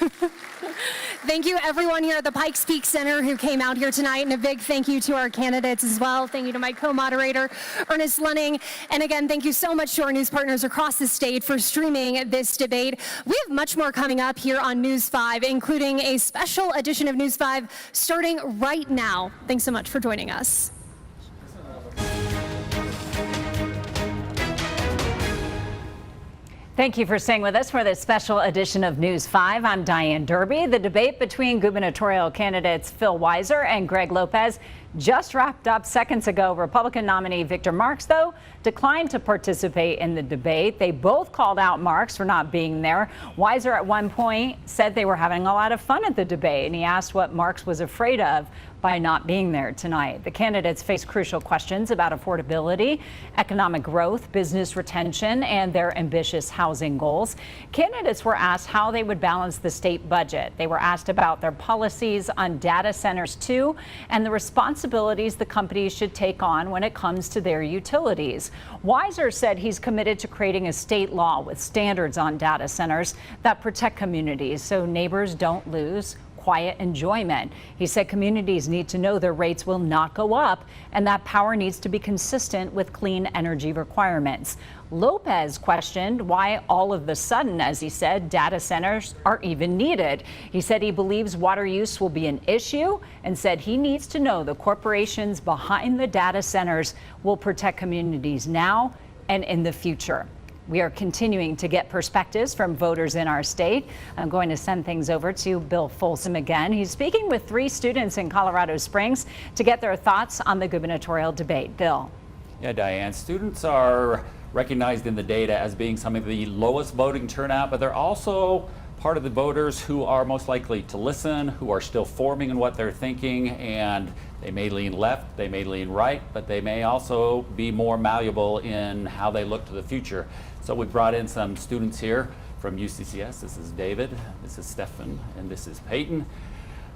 Thank you, everyone here at the Pikes Peak Center who came out here tonight, and a big thank you to our candidates as well. Thank you to my co-moderator, Ernest Lunning. And again, thank you so much to our news partners across the state for streaming this debate. We have much more coming up here on News 5, including a special edition of News 5 starting right now. Thanks so much for joining us. Thank you for staying with us for this special edition of News 5. I'm Diane Derby. The debate between gubernatorial candidates Phil Weiser and Greg Lopez just wrapped up seconds ago. Republican nominee Victor Marx, though, declined to participate in the debate. They both called out Marx for not being there. Weiser at one point said they were having a lot of fun at the debate, and he asked what Marx was afraid of by not being there tonight. The candidates face crucial questions about affordability, economic growth, business retention, and their ambitious housing goals. Candidates were asked how they would balance the state budget. They were asked about their policies on data centers, too, and the responsibilities the companies should take on when it comes to their utilities. Weiser said he's committed to creating a state law with standards on data centers that protect communities so neighbors don't lose quiet enjoyment. He said communities need to know their rates will not go up and that power needs to be consistent with clean energy requirements. Lopez questioned why all of the sudden, as he said, data centers are even needed. He said he believes water use will be an issue and said he needs to know the corporations behind the data centers will protect communities now and in the future. We are continuing to get perspectives from voters in our state. I'm going to send things over to Bill Folsom again. He's speaking with 3 students in Colorado Springs to get their thoughts on the gubernatorial debate. Bill. Yeah, Diane, students are recognized in the data as being some of the lowest voting turnout, but they're also part of the voters who are most likely to listen, who are still forming in what they're thinking, and they may lean left, they may lean right, but they may also be more malleable in how they look to the future. So we brought in some students here from UCCS. This is David, this is Stefan, and this is Peyton.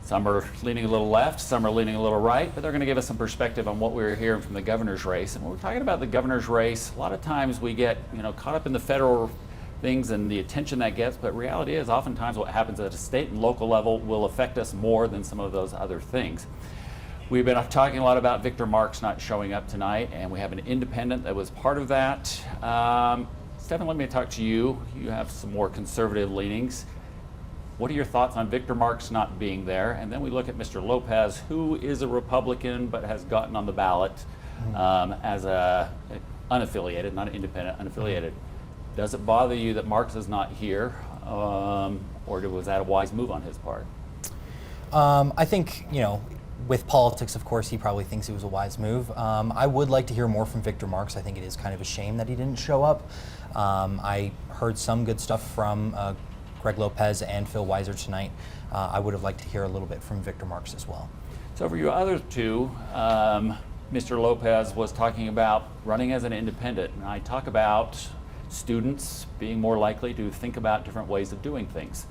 Some are leaning a little left, some are leaning a little right, but they're going to give us some perspective on what we're hearing from the governor's race. And when we're talking about the governor's race, a lot of times we get caught up in the federal things and the attention that gets, but reality is oftentimes what happens at a state and local level will affect us more than some of those other things. We've been talking a lot about Victor Marx not showing up tonight, and we have an independent that was part of that. Stephen, let me talk to you. You have some more conservative leanings. What are your thoughts on Victor Marx not being there? And then we look at Mr. Lopez, who is a Republican but has gotten on the ballot as a unaffiliated, not an independent, unaffiliated. Does it bother you that Marx is not here, or was that a wise move on his part? I think, with politics, of course, he probably thinks it was a wise move. I would like to hear more from Victor Marx. I think it is kind of a shame that he didn't show up. I heard some good stuff from Greg Lopez and Phil Weiser tonight. I would have liked to hear a little bit from Victor Marx as well. So for you other two, Mr. Lopez was talking about running as an independent. And I talk about students being more likely to think about different ways of doing things.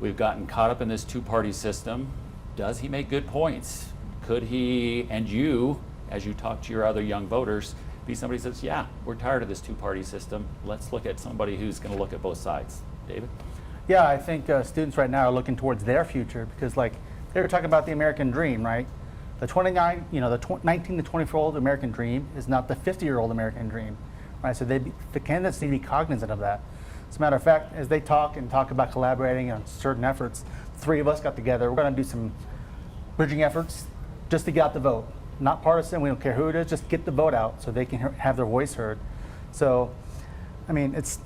We've gotten caught up in this two-party system. Does he make good points? Could he, and you, as you talk to your other young voters, be somebody who says, yeah, we're tired of this two-party system. Let's look at somebody who's going to look at both sides. David? Yeah, I think students right now are looking towards their future because, like, they were talking about the American dream, right? The 19 to 24-year-old American dream is not the 50-year-old American dream, right? So the candidates need to be cognizant of that. As a matter of fact, as they talk about collaborating on certain efforts, 3 of us got together. We're going to do some bridging efforts just to get out the vote. Not partisan, we don't care who it is, just get the vote out so they can have their voice heard. So, I mean, it's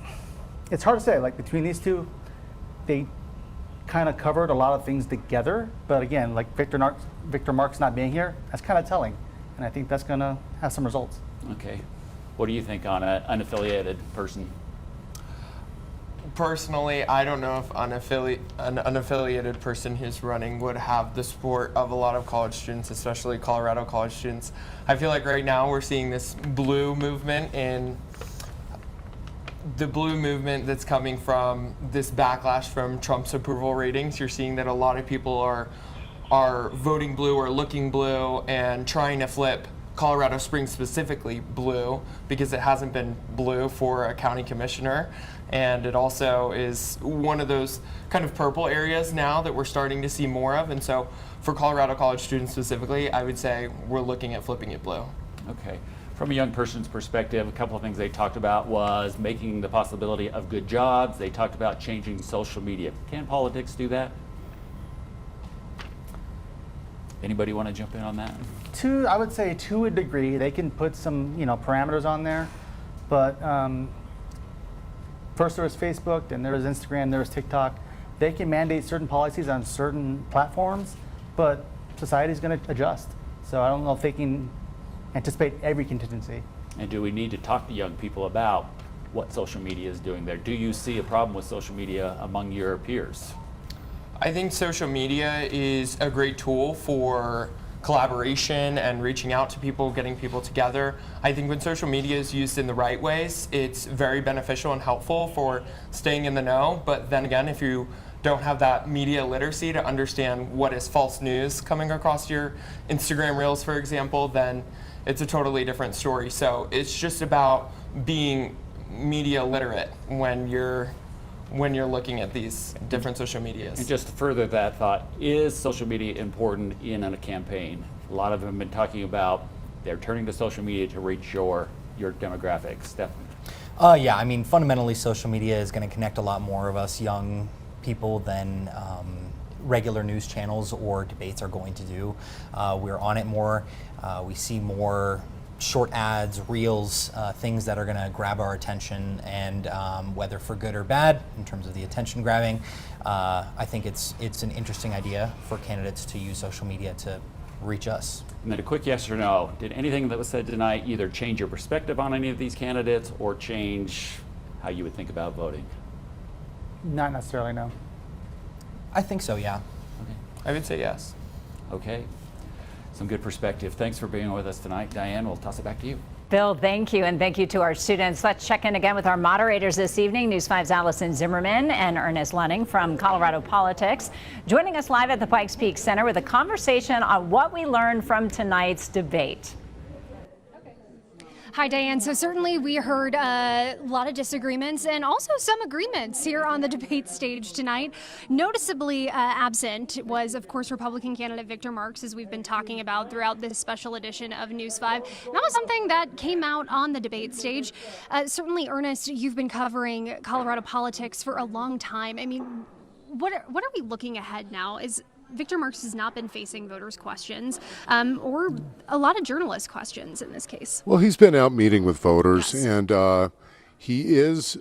hard to say. Like, between these two, they kind of covered a lot of things together. But again, like Victor Marx not being here, that's kind of telling. And I think that's going to have some results. Okay. What do you think on an unaffiliated person? Personally, I don't know if an unaffiliated person who's running would have the support of a lot of college students, especially Colorado college students. I feel like right now we're seeing this blue movement, and the blue movement that's coming from this backlash from Trump's approval ratings. You're seeing that a lot of people are voting blue or looking blue and trying to flip Colorado Springs specifically blue because it hasn't been blue for a county commissioner. And it also is one of those kind of purple areas now that we're starting to see more of. And so for Colorado college students specifically, I would say we're looking at flipping it blue. Okay. From a young person's perspective, a couple of things they talked about was making the possibility of good jobs. They talked about changing social media. Can politics do that? Anybody want to jump in on that? I would say to a degree, they can put some, parameters on there, but first there was Facebook, then there was Instagram, there was TikTok. They can mandate certain policies on certain platforms, but society's going to adjust. So I don't know if they can anticipate every contingency. And do we need to talk to young people about what social media is doing there? Do you see a problem with social media among your peers? I think social media is a great tool for collaboration and reaching out to people, getting people together. I think when social media is used in the right ways, it's very beneficial and helpful for staying in the know. But then again, if you don't have that media literacy to understand what is false news coming across your Instagram Reels, for example, then it's a totally different story. So it's just about being media literate when you're looking at these different social medias. And just to further that thought, is social media important in a campaign? A lot of them have been talking about they're turning to social media to reach your demographics. Stephanie? Yeah, I mean, fundamentally, social media is going to connect a lot more of us young people than regular news channels or debates are going to do. We're on it more. We see more short ads, reels, things that are going to grab our attention, and whether for good or bad in terms of the attention grabbing, I think it's an interesting idea for candidates to use social media to reach us. And then a quick yes or no. Did anything that was said tonight either change your perspective on any of these candidates or change how you would think about voting? Not necessarily, no. I think so, yeah. Okay. I would say yes. Okay. Some good perspective. Thanks for being with us tonight. Diane, we'll toss it back to you. Bill, thank you, and thank you to our students. Let's check in again with our moderators this evening, News 5's Allison Zimmerman and Ernest Lunning from Colorado Politics, joining us live at the Pikes Peak Center with a conversation on what we learned from tonight's debate. Hi, Diane. So certainly we heard a lot of disagreements and also some agreements here on the debate stage tonight. Noticeably absent was, of course, Republican candidate Victor Marks, as we've been talking about throughout this special edition of News 5. And that was something that came out on the debate stage. Certainly, Ernest, you've been covering Colorado politics for a long time. I mean, what are we looking ahead now? Victor Marks has not been facing voters' questions or a lot of journalist questions in this case. Well, he's been out meeting with voters, Yes. and he is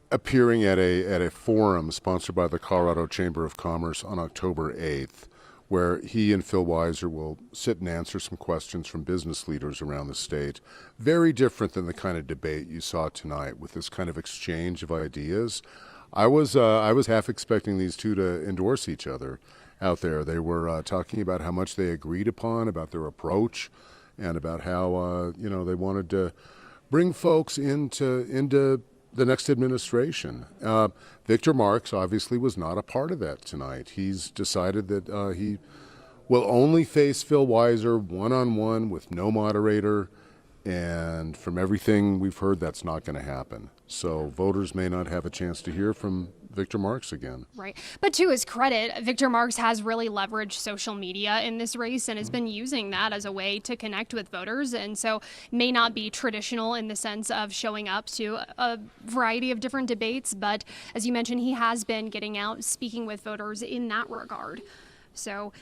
appearing at a forum sponsored by the Colorado Chamber of Commerce on October 8th, where he and Phil Weiser will sit and answer some questions from business leaders around the state. Very different than the kind of debate you saw tonight with this kind of exchange of ideas. I was half expecting these two to endorse each other out there. They were talking about how much they agreed upon, about their approach, and about how they wanted to bring folks into the next administration. Victor Marks obviously was not a part of that tonight. He's decided that he will only face Phil Weiser one-on-one with no moderator, and from everything we've heard, that's not going to happen. So voters may not have a chance to hear from Victor Marks again. Right. But to his credit, Victor Marks has really leveraged social media in this race and has been using that as a way to connect with voters. And so may not be traditional in the sense of showing up to a variety of different debates. But as you mentioned, he has been getting out, speaking with voters in that regard. So,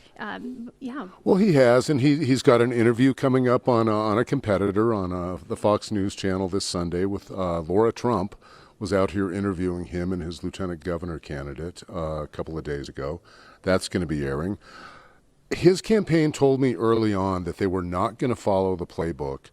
yeah. Well, he has, and he's got an interview coming up on a competitor on the Fox News channel this Sunday with Laura Trump. Was out here interviewing him and his lieutenant governor candidate a couple of days ago. That's going to be airing. His campaign told me early on that they were not going to follow the playbook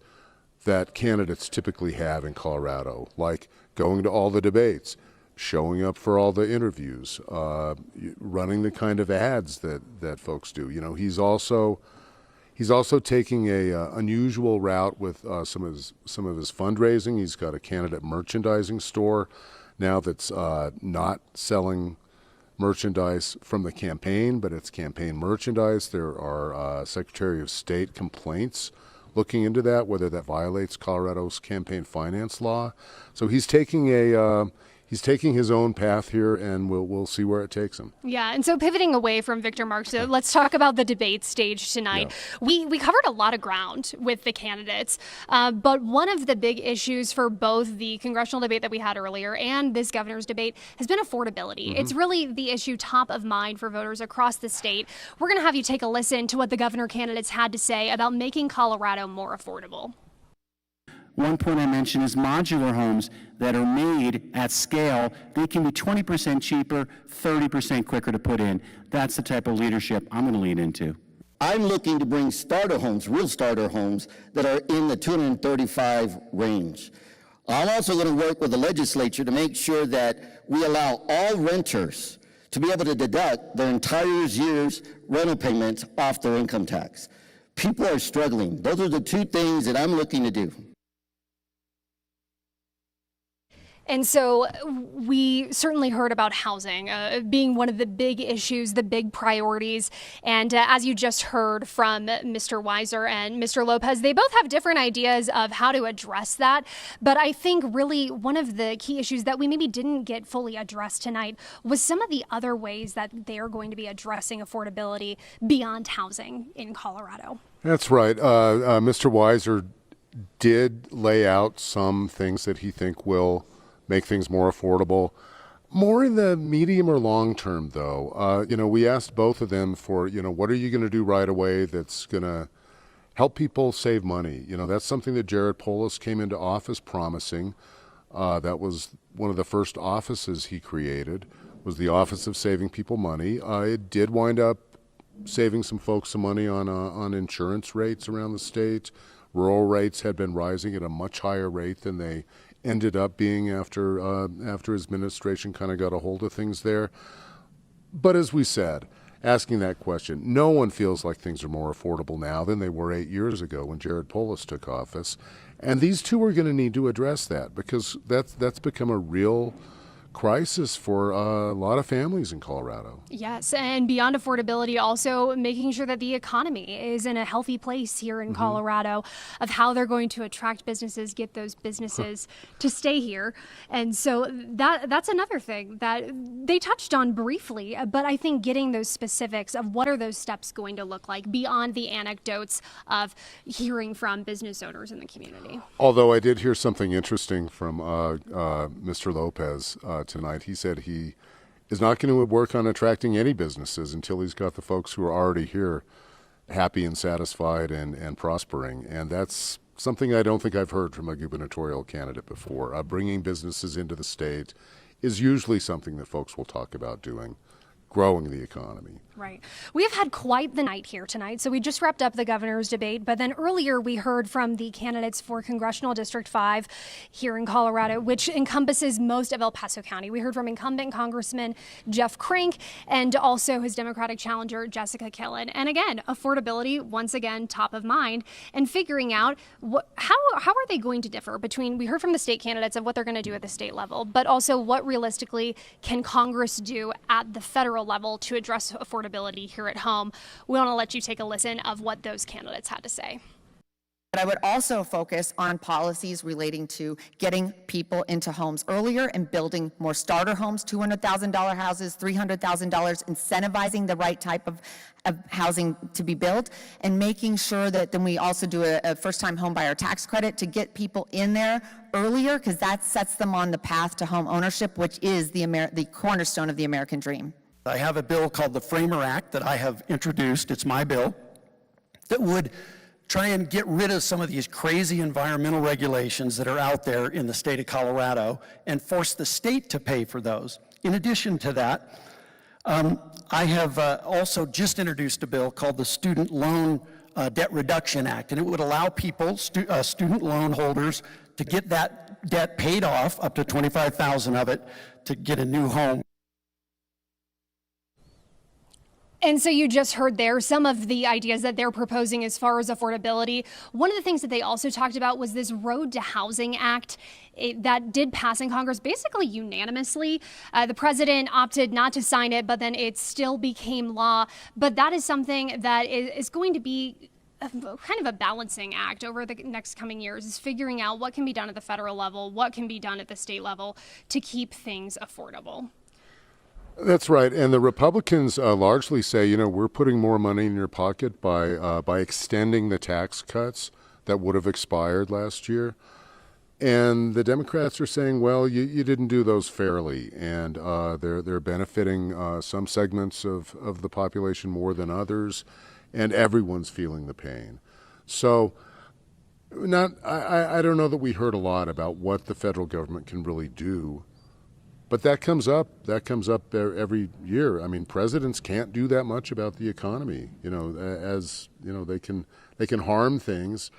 that candidates typically have in Colorado, like going to all the debates, showing up for all the interviews, running the kind of ads that folks do. You know, he's also taking a unusual route with some of his fundraising. He's got a candidate merchandising store now that's not selling merchandise from the campaign, but it's campaign merchandise. There are Secretary of State complaints looking into that, whether that violates Colorado's campaign finance law. So he's taking his own path here, and we'll see where it takes him. Yeah, and so pivoting away from Victor Marks, so let's talk about the debate stage tonight. Yeah. We covered a lot of ground with the candidates, but one of the big issues for both the congressional debate that we had earlier and this governor's debate has been affordability. It's really the issue top of mind for voters across the state. We're going to have you take a listen to what the governor candidates had to say about making Colorado more affordable. One point I mentioned is modular homes that are made at scale. They can be 20% cheaper, 30% quicker to put in. That's the type of leadership I'm going to lean into. I'm looking to bring starter homes, real starter homes, that are in the 235 range. I'm also going to work with the legislature to make sure that we allow all renters to be able to deduct their entire year's rental payments off their income tax. People are struggling. Those are the two things that I'm looking to do. And so we certainly heard about housing being one of the big issues, the big priorities. And as you just heard from Mr. Weiser and Mr. Lopez, they both have different ideas of how to address that. But I think really one of the key issues that we maybe didn't get fully addressed tonight was some of the other ways that they are going to be addressing affordability beyond housing in Colorado. That's right. Mr. Weiser did lay out some things that he think will make things more affordable. More in the medium or long term, though. We asked both of them for, what are you going to do right away that's going to help people save money? That's something that Jared Polis came into office promising. That was one of the first offices he created, was the Office of Saving People Money. It did wind up saving some folks some money on insurance rates around the state. Rural rates had been rising at a much higher rate than they ended up being after his administration kind of got a hold of things there. But as we said, asking that question, no one feels like things are more affordable now than they were 8 years ago when Jared Polis took office. And these two are going to need to address that, because that's become a real crisis for a lot of families in Colorado. Yes, and beyond affordability, also making sure that the economy is in a healthy place here in Colorado, of how they're going to attract businesses, get those businesses to stay here. And so that's another thing that they touched on briefly, but I think getting those specifics of what are those steps going to look like beyond the anecdotes of hearing from business owners in the community. Although I did hear something interesting from Mr. Lopez tonight. He said he is not going to work on attracting any businesses until he's got the folks who are already here happy and satisfied and prospering. And that's something I don't think I've heard from a gubernatorial candidate before. Bringing businesses into the state is usually something that folks will talk about doing, growing the economy. Right. We have had quite the night here tonight. So we just wrapped up the governor's debate, but then earlier we heard from the candidates for Congressional District 5 here in Colorado, which encompasses most of El Paso County. We heard from incumbent Congressman Jeff Crank and also his Democratic challenger, Jessica Killen. And again, affordability, once again, top of mind, and figuring out how are they going to differ between, we heard from the state candidates of what they're going to do at the state level, but also what realistically can Congress do at the federal level to address affordability here at home. We want to let you take a listen of what those candidates had to say. But I would also focus on policies relating to getting people into homes earlier and building more starter homes, $200,000 houses, $300,000, incentivizing the right type of housing to be built, and making sure that then we also do a first-time home buyer tax credit to get people in there earlier, because that sets them on the path to home ownership, which is the cornerstone of the American dream. I have a bill called the Framer Act that I have introduced. It's my bill that would try and get rid of some of these crazy environmental regulations that are out there in the state of Colorado and force the state to pay for those. In addition to that, I have also just introduced a bill called the Student Loan Debt Reduction Act, and it would allow people, student loan holders, to get that debt paid off, up to $25,000 of it, to get a new home. And so you just heard there some of the ideas that they're proposing as far as affordability. One of the things that they also talked about was this Road to Housing Act that did pass in Congress basically unanimously. The president opted not to sign it, but then it still became law. But that is something that is going to be kind of a balancing act over the next coming years, is figuring out what can be done at the federal level, what can be done at the state level to keep things affordable. That's right. And the Republicans largely say, we're putting more money in your pocket by extending the tax cuts that would have expired last year. And the Democrats are saying, well, you didn't do those fairly. And they're benefiting some segments of the population more than others. And everyone's feeling the pain. So I don't know that we heard a lot about what the federal government can really do. But that comes up every year. I mean, presidents can't do that much about the economy. They can harm things.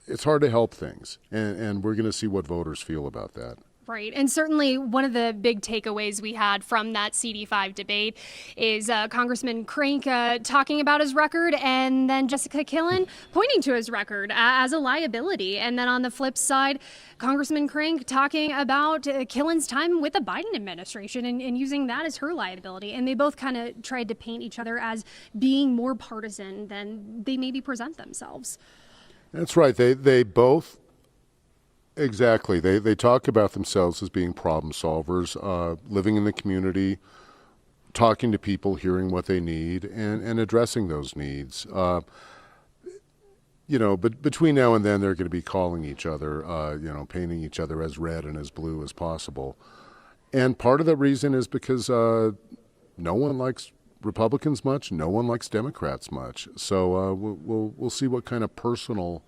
It's hard to help things, and we're going to see what voters feel about that. Right. And certainly one of the big takeaways we had from that CD5 debate is Congressman Crank talking about his record, and then Jessica Killen pointing to his record as a liability. And then on the flip side, Congressman Crank talking about Killen's time with the Biden administration and using that as her liability. And they both kind of tried to paint each other as being more partisan than they maybe present themselves. That's right. They both. Exactly. They talk about themselves as being problem solvers, living in the community, talking to people, hearing what they need, and addressing those needs. But between now and then, they're going to be calling each other, painting each other as red and as blue as possible. And part of the reason is because no one likes Republicans much, no one likes Democrats much. So we'll see what kind of personal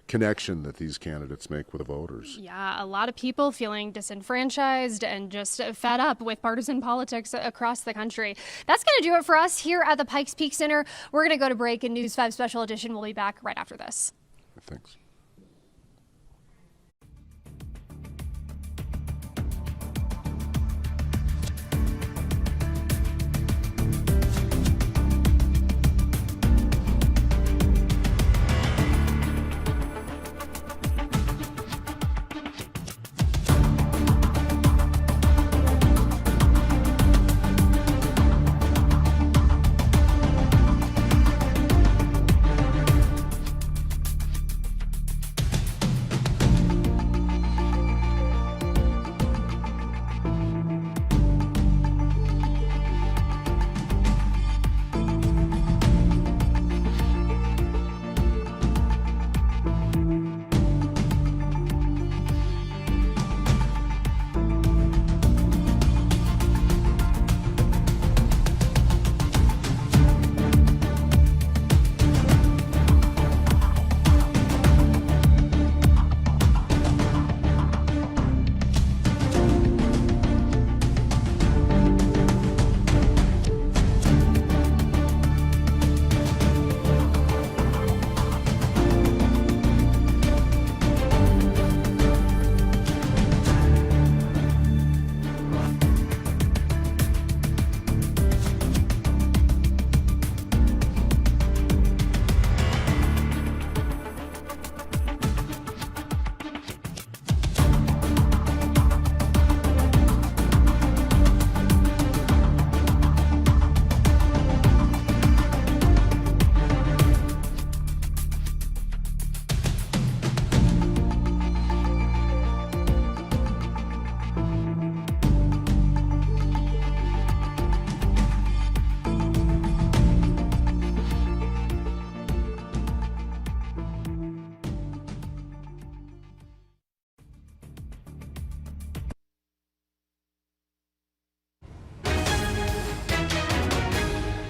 connection that these candidates make with the voters. Yeah, a lot of people feeling disenfranchised and just fed up with partisan politics across the country. That's going to do it for us here at the Pikes Peak Center. We're going to go to break, and News 5 Special Edition will be back right after this. Thanks.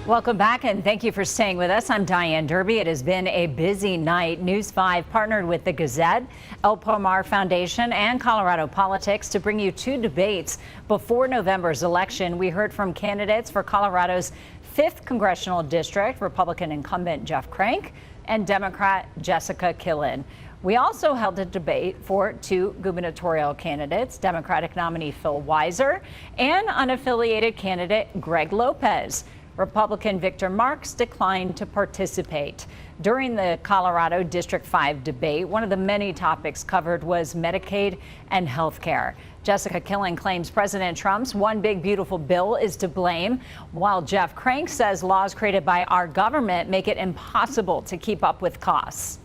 Welcome back, and thank you for staying with us. I'm Diane Derby. It has been a busy night. News 5 partnered with the Gazette, El Pomar Foundation, and Colorado Politics to bring you two debates before November's election. We heard from candidates for Colorado's 5th Congressional District, Republican incumbent Jeff Crank and Democrat Jessica Killen. We also held a debate for two gubernatorial candidates, Democratic nominee Phil Weiser and unaffiliated candidate Greg Lopez. Republican Victor Marks declined to participate. During the Colorado District 5 debate, one of the many topics covered was Medicaid and health care. Jessica Killen claims President Trump's One Big Beautiful Bill is to blame, while Jeff Crank says laws created by our government make it impossible to keep up with costs.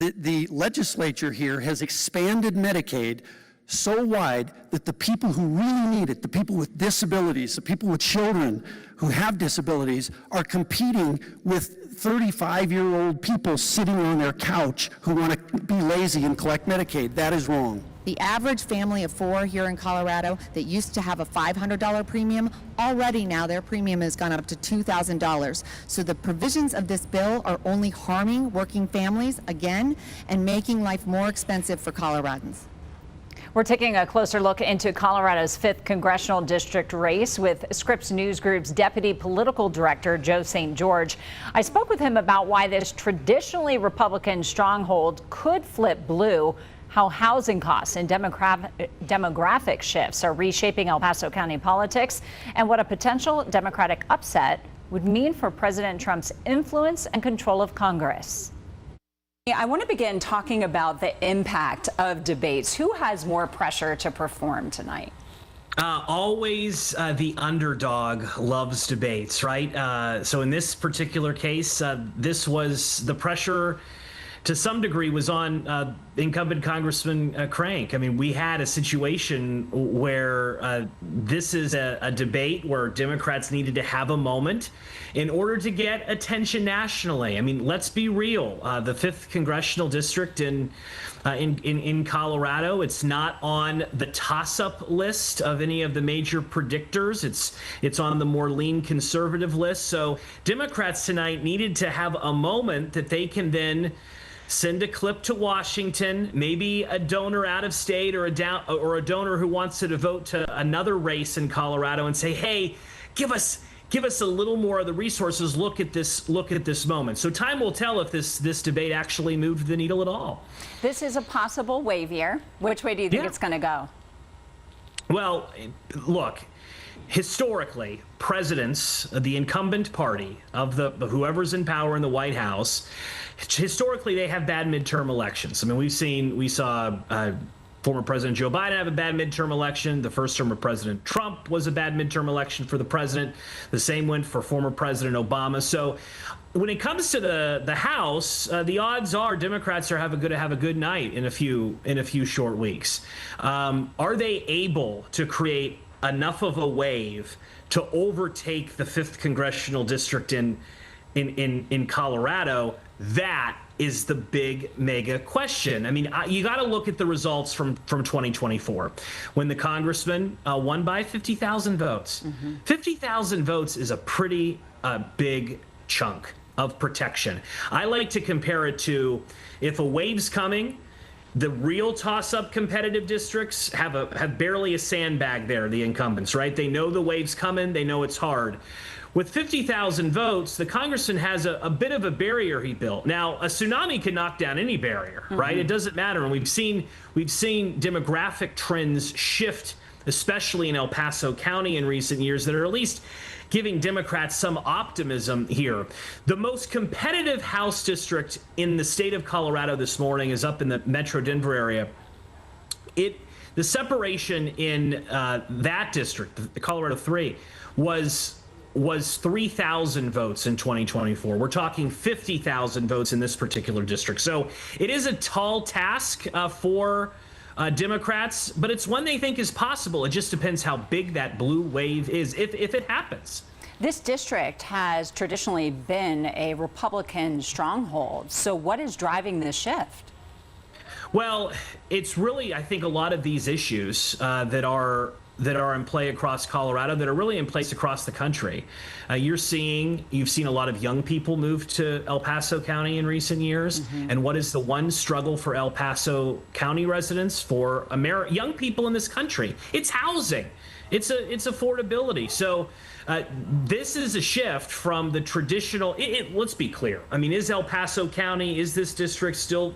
The legislature here has expanded Medicaid so wide that the people who really need it, the people with disabilities, the people with children who have disabilities, are competing with 35-year-old people sitting on their couch who want to be lazy and collect Medicaid. That is wrong. The average family of four here in Colorado that used to have a $500 premium, already now their premium has gone up to $2,000. So the provisions of this bill are only harming working families again and making life more expensive for Coloradans. We're taking a closer look into Colorado's 5th congressional district race with Scripps News Group's deputy political director, Joe St. George. I spoke with him about why this traditionally Republican stronghold could flip blue, how housing costs and demographic shifts are reshaping El Paso County politics, and what a potential Democratic upset would mean for President Trump's influence and control of Congress. I want to begin talking about the impact of debates. Who has more pressure to perform tonight? Always the underdog loves debates, right? So in this particular case, this was the pressure to some degree was on incumbent Congressman Crank. I mean, we had a situation where this is a debate where Democrats needed to have a moment in order to get attention nationally. I mean, let's be real. The 5th congressional district in Colorado, it's not on the toss-up list of any of the major predictors. It's on the more lean conservative list. So Democrats tonight needed to have a moment that they can then send a clip to Washington, maybe a donor out of state or a donor who wants to devote to another race in Colorado and say, hey, give us a little more of the resources. Look at this moment. So time will tell if this debate actually moved the needle at all. This is a possible wave year. Which way do you think it's going to go? Well, look, historically, presidents, the incumbent party of whoever's in power in the White House, historically they have bad midterm elections. I mean, we saw former President Joe Biden have a bad midterm election. The first term of President Trump was a bad midterm election for the president. The same went for former President Obama. So when it comes to the House, the odds are Democrats are have a good night in a few short weeks. Are they able to create enough of a wave to overtake the 5th congressional district in Colorado? That is the big mega question. I mean, you got to look at the results from 2024 when the congressman won by 50,000 votes. 50,000 votes is a pretty big chunk of protection. I like to compare it to if a wave's coming, the real toss-up competitive districts have barely a sandbag there, the incumbents, right? They know the wave's coming. They know it's hard. With 50,000 votes, the congressman has a bit of a barrier he built. Now, a tsunami can knock down any barrier, right? It doesn't matter. And we've seen demographic trends shift, especially in El Paso County in recent years, that are at least giving Democrats some optimism here. The most competitive House district in the state of Colorado this morning is up in the Metro Denver area. The separation in that district, the Colorado 3, was 3,000 votes in 2024. We're talking 50,000 votes in this particular district. So it is a tall task for Democrats, but it's one they think is possible. It just depends how big that blue wave is, if it happens. This district has traditionally been a Republican stronghold. So what is driving this shift? Well, it's really, I think, a lot of these issues that are that are in play across Colorado that are really in place across the country. You've seen a lot of young people move to El Paso County in recent years. And what is the one struggle for El Paso County residents, for young people in this country? It's housing. It's affordability. So this is a shift from the traditional. Let's be clear. I mean, is El Paso County, is this district still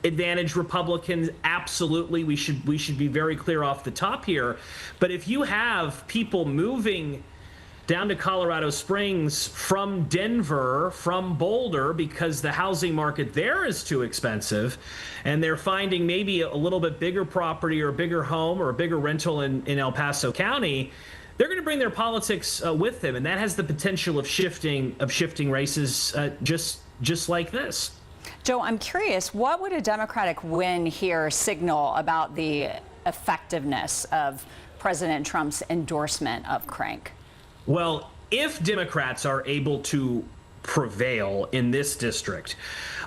advantage Republicans? Absolutely. We should be very clear off the top here. But if you have people moving down to Colorado Springs from Denver, from Boulder, because the housing market there is too expensive, and they're finding maybe a little bit bigger property or a bigger home or a bigger rental in El Paso County, they're going to bring their politics with them, and that has the potential of shifting races just like this. Joe, I'm curious, what would a Democratic win here signal about the effectiveness of President Trump's endorsement of Crank? Well, if Democrats are able to prevail in this district,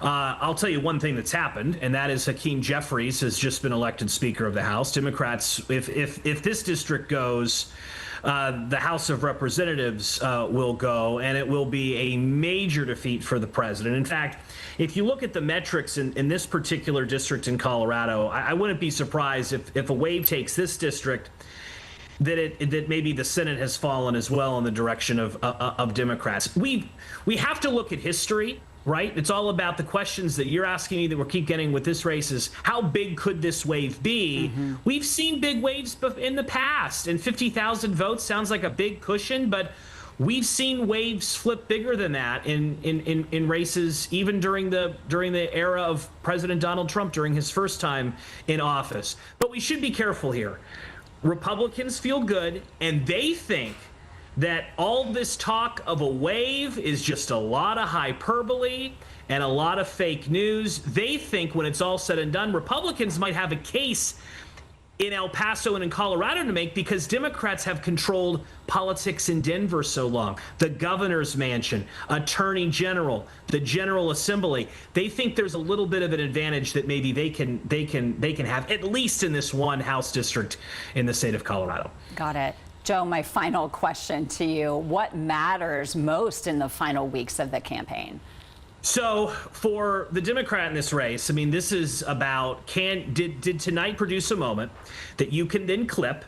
I'll tell you one thing that's happened, and that is Hakeem Jeffries has just been elected Speaker of the House. Democrats, if this district goes, the House of Representatives will go, and it will be a major defeat for the president. In fact, if you look at the metrics in this particular district in Colorado, I wouldn't be surprised if a wave takes this district, that maybe the Senate has fallen as well in the direction of Democrats. We have to look at history, right? It's all about the questions that you're asking me that we keep getting with this race is, how big could this wave be? We've seen big waves in the past, and 50,000 votes sounds like a big cushion, but we've seen waves flip bigger than that in races, even during the era of President Donald Trump during his first time in office. But we should be careful here. Republicans feel good, and they think that all this talk of a wave is just a lot of hyperbole and a lot of fake news. They think when it's all said and done, Republicans might have a case in El Paso and in Colorado to make, because Democrats have controlled politics in Denver so long. The governor's mansion, attorney general, the General Assembly. They think there's a little bit of an advantage that maybe they can have, at least in this one House district in the state of Colorado. Got it. Joe, my final question to you. What matters most in the final weeks of the campaign? So for the Democrat in this race, I mean, this is about, did tonight produce a moment that you can then clip,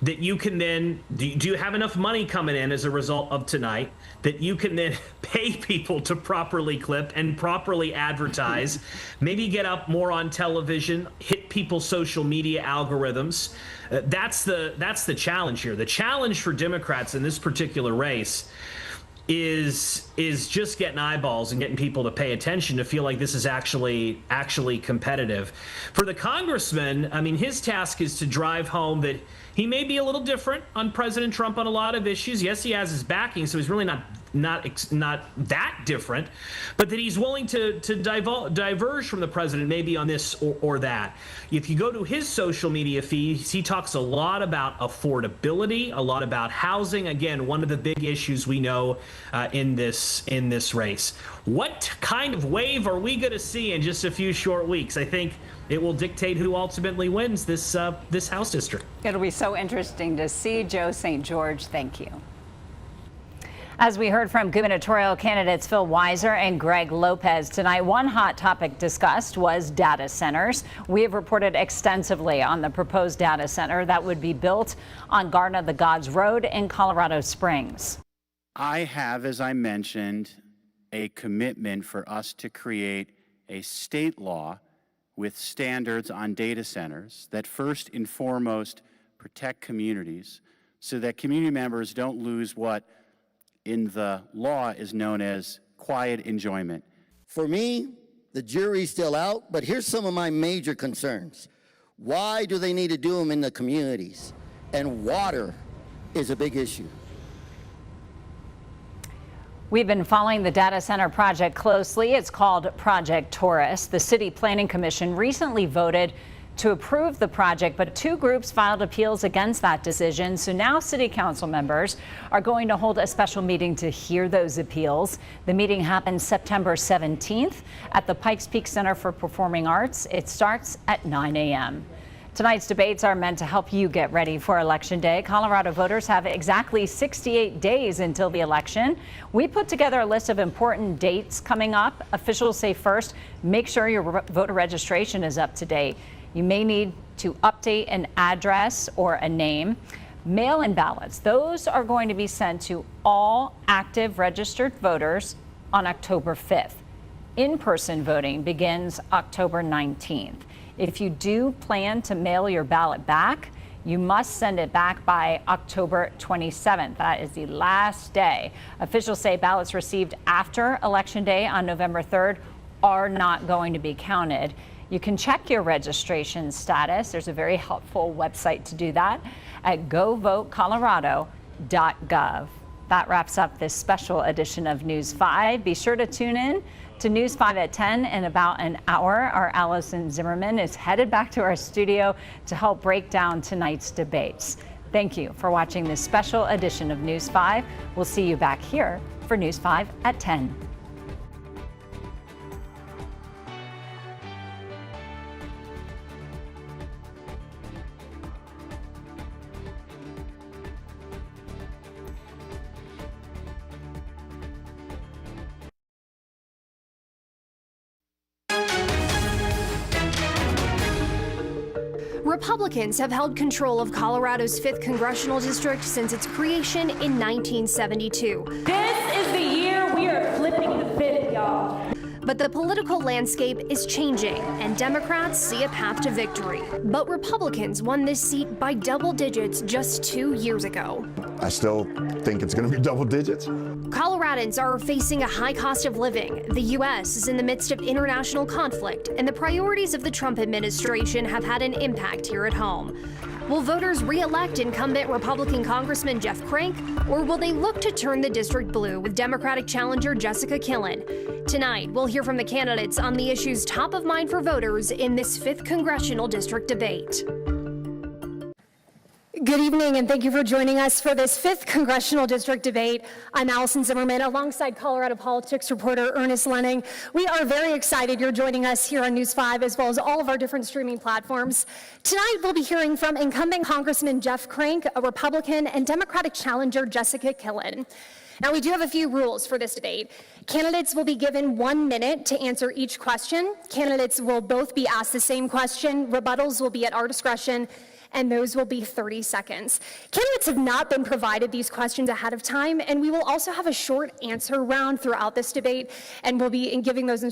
that you can then, do you have enough money coming in as a result of tonight that you can then pay people to properly clip and properly advertise, maybe get up more on television, hit people's social media algorithms? That's the challenge here. The challenge for Democrats in this particular race is just getting eyeballs and getting people to pay attention, to feel like this is actually competitive. For the congressman, I mean, his task is to drive home that he may be a little different on President Trump on a lot of issues. Yes, he has his backing, so he's really not that different, but that he's willing to diverge from the president maybe on this or that. If you go to his social media feeds, he talks a lot about affordability, a lot about housing. Again, one of the big issues we know in this race. What kind of wave are we going to see in just a few short weeks? I think it will dictate who ultimately wins this House district. It'll be so interesting to see. Joe St. George, thank you. As we heard from gubernatorial candidates Phil Weiser and Greg Lopez tonight, one hot topic discussed was data centers. We have reported extensively on the proposed data center that would be built on Garden of the Gods Road in Colorado Springs. I have, as I mentioned, a commitment for us to create a state law with standards on data centers that first and foremost protect communities, so that community members don't lose what in the law is known as quiet enjoyment. For me, the jury's still out, but here's some of my major concerns. Why do they need to do them in the communities? And water is a big issue. We've been following the data center project closely. It's called Project Taurus. The City Planning Commission recently voted to approve the project, but two groups filed appeals against that decision. So now city council members are going to hold a special meeting to hear those appeals. The meeting happens September 17th at the Pikes Peak Center for Performing Arts. It starts at 9 a.m. Tonight's debates are meant to help you get ready for Election Day. Colorado voters have exactly 68 days until the election. We put together a list of important dates coming up. Officials say first, make sure your voter registration is up to date. You may need to update an address or a name. Mail-in ballots, those are going to be sent to all active registered voters on October 5th. In-person voting begins October 19th. If you do plan to mail your ballot back, you must send it back by October 27th. That is the last day. Officials say ballots received after Election Day on November 3rd are not going to be counted. You can check your registration status. There's a very helpful website to do that at govotecolorado.gov. That wraps up this special edition of News 5. Be sure to tune in to News 5 at 10 in about an hour. Our Allison Zimmerman is headed back to our studio to help break down tonight's debates. Thank you for watching this special edition of News 5. We'll see you back here for News 5 at 10. Republicans have held control of Colorado's 5th congressional district since its creation in 1972. This is the year we are flipping the 5th, y'all. But the political landscape is changing, and Democrats see a path to victory. But Republicans won this seat by double digits just 2 years ago. I still think it's going to be double digits. Coloradans are facing a high cost of living. The U.S. is in the midst of international conflict, and the priorities of the Trump administration have had an impact here at home. Will voters re-elect incumbent Republican Congressman Jeff Crank, or will they look to turn the district blue with Democratic challenger Jessica Killen? Tonight, we'll hear from the candidates on the issues top of mind for voters in this 5th congressional district debate. Good evening, and thank you for joining us for this 5th congressional district debate. I'm Allison Zimmerman, alongside Colorado politics reporter Ernest Lenning. We are very excited you're joining us here on News 5, as well as all of our different streaming platforms. Tonight, we'll be hearing from incumbent Congressman Jeff Crank, a Republican, and Democratic challenger Jessica Killen. Now, we do have a few rules for this debate. Candidates will be given 1 minute to answer each question. Candidates will both be asked the same question. Rebuttals will be at our discretion, and those will be 30 seconds. Candidates have not been provided these questions ahead of time, and we will also have a short answer round throughout this debate, and we'll be giving those instructions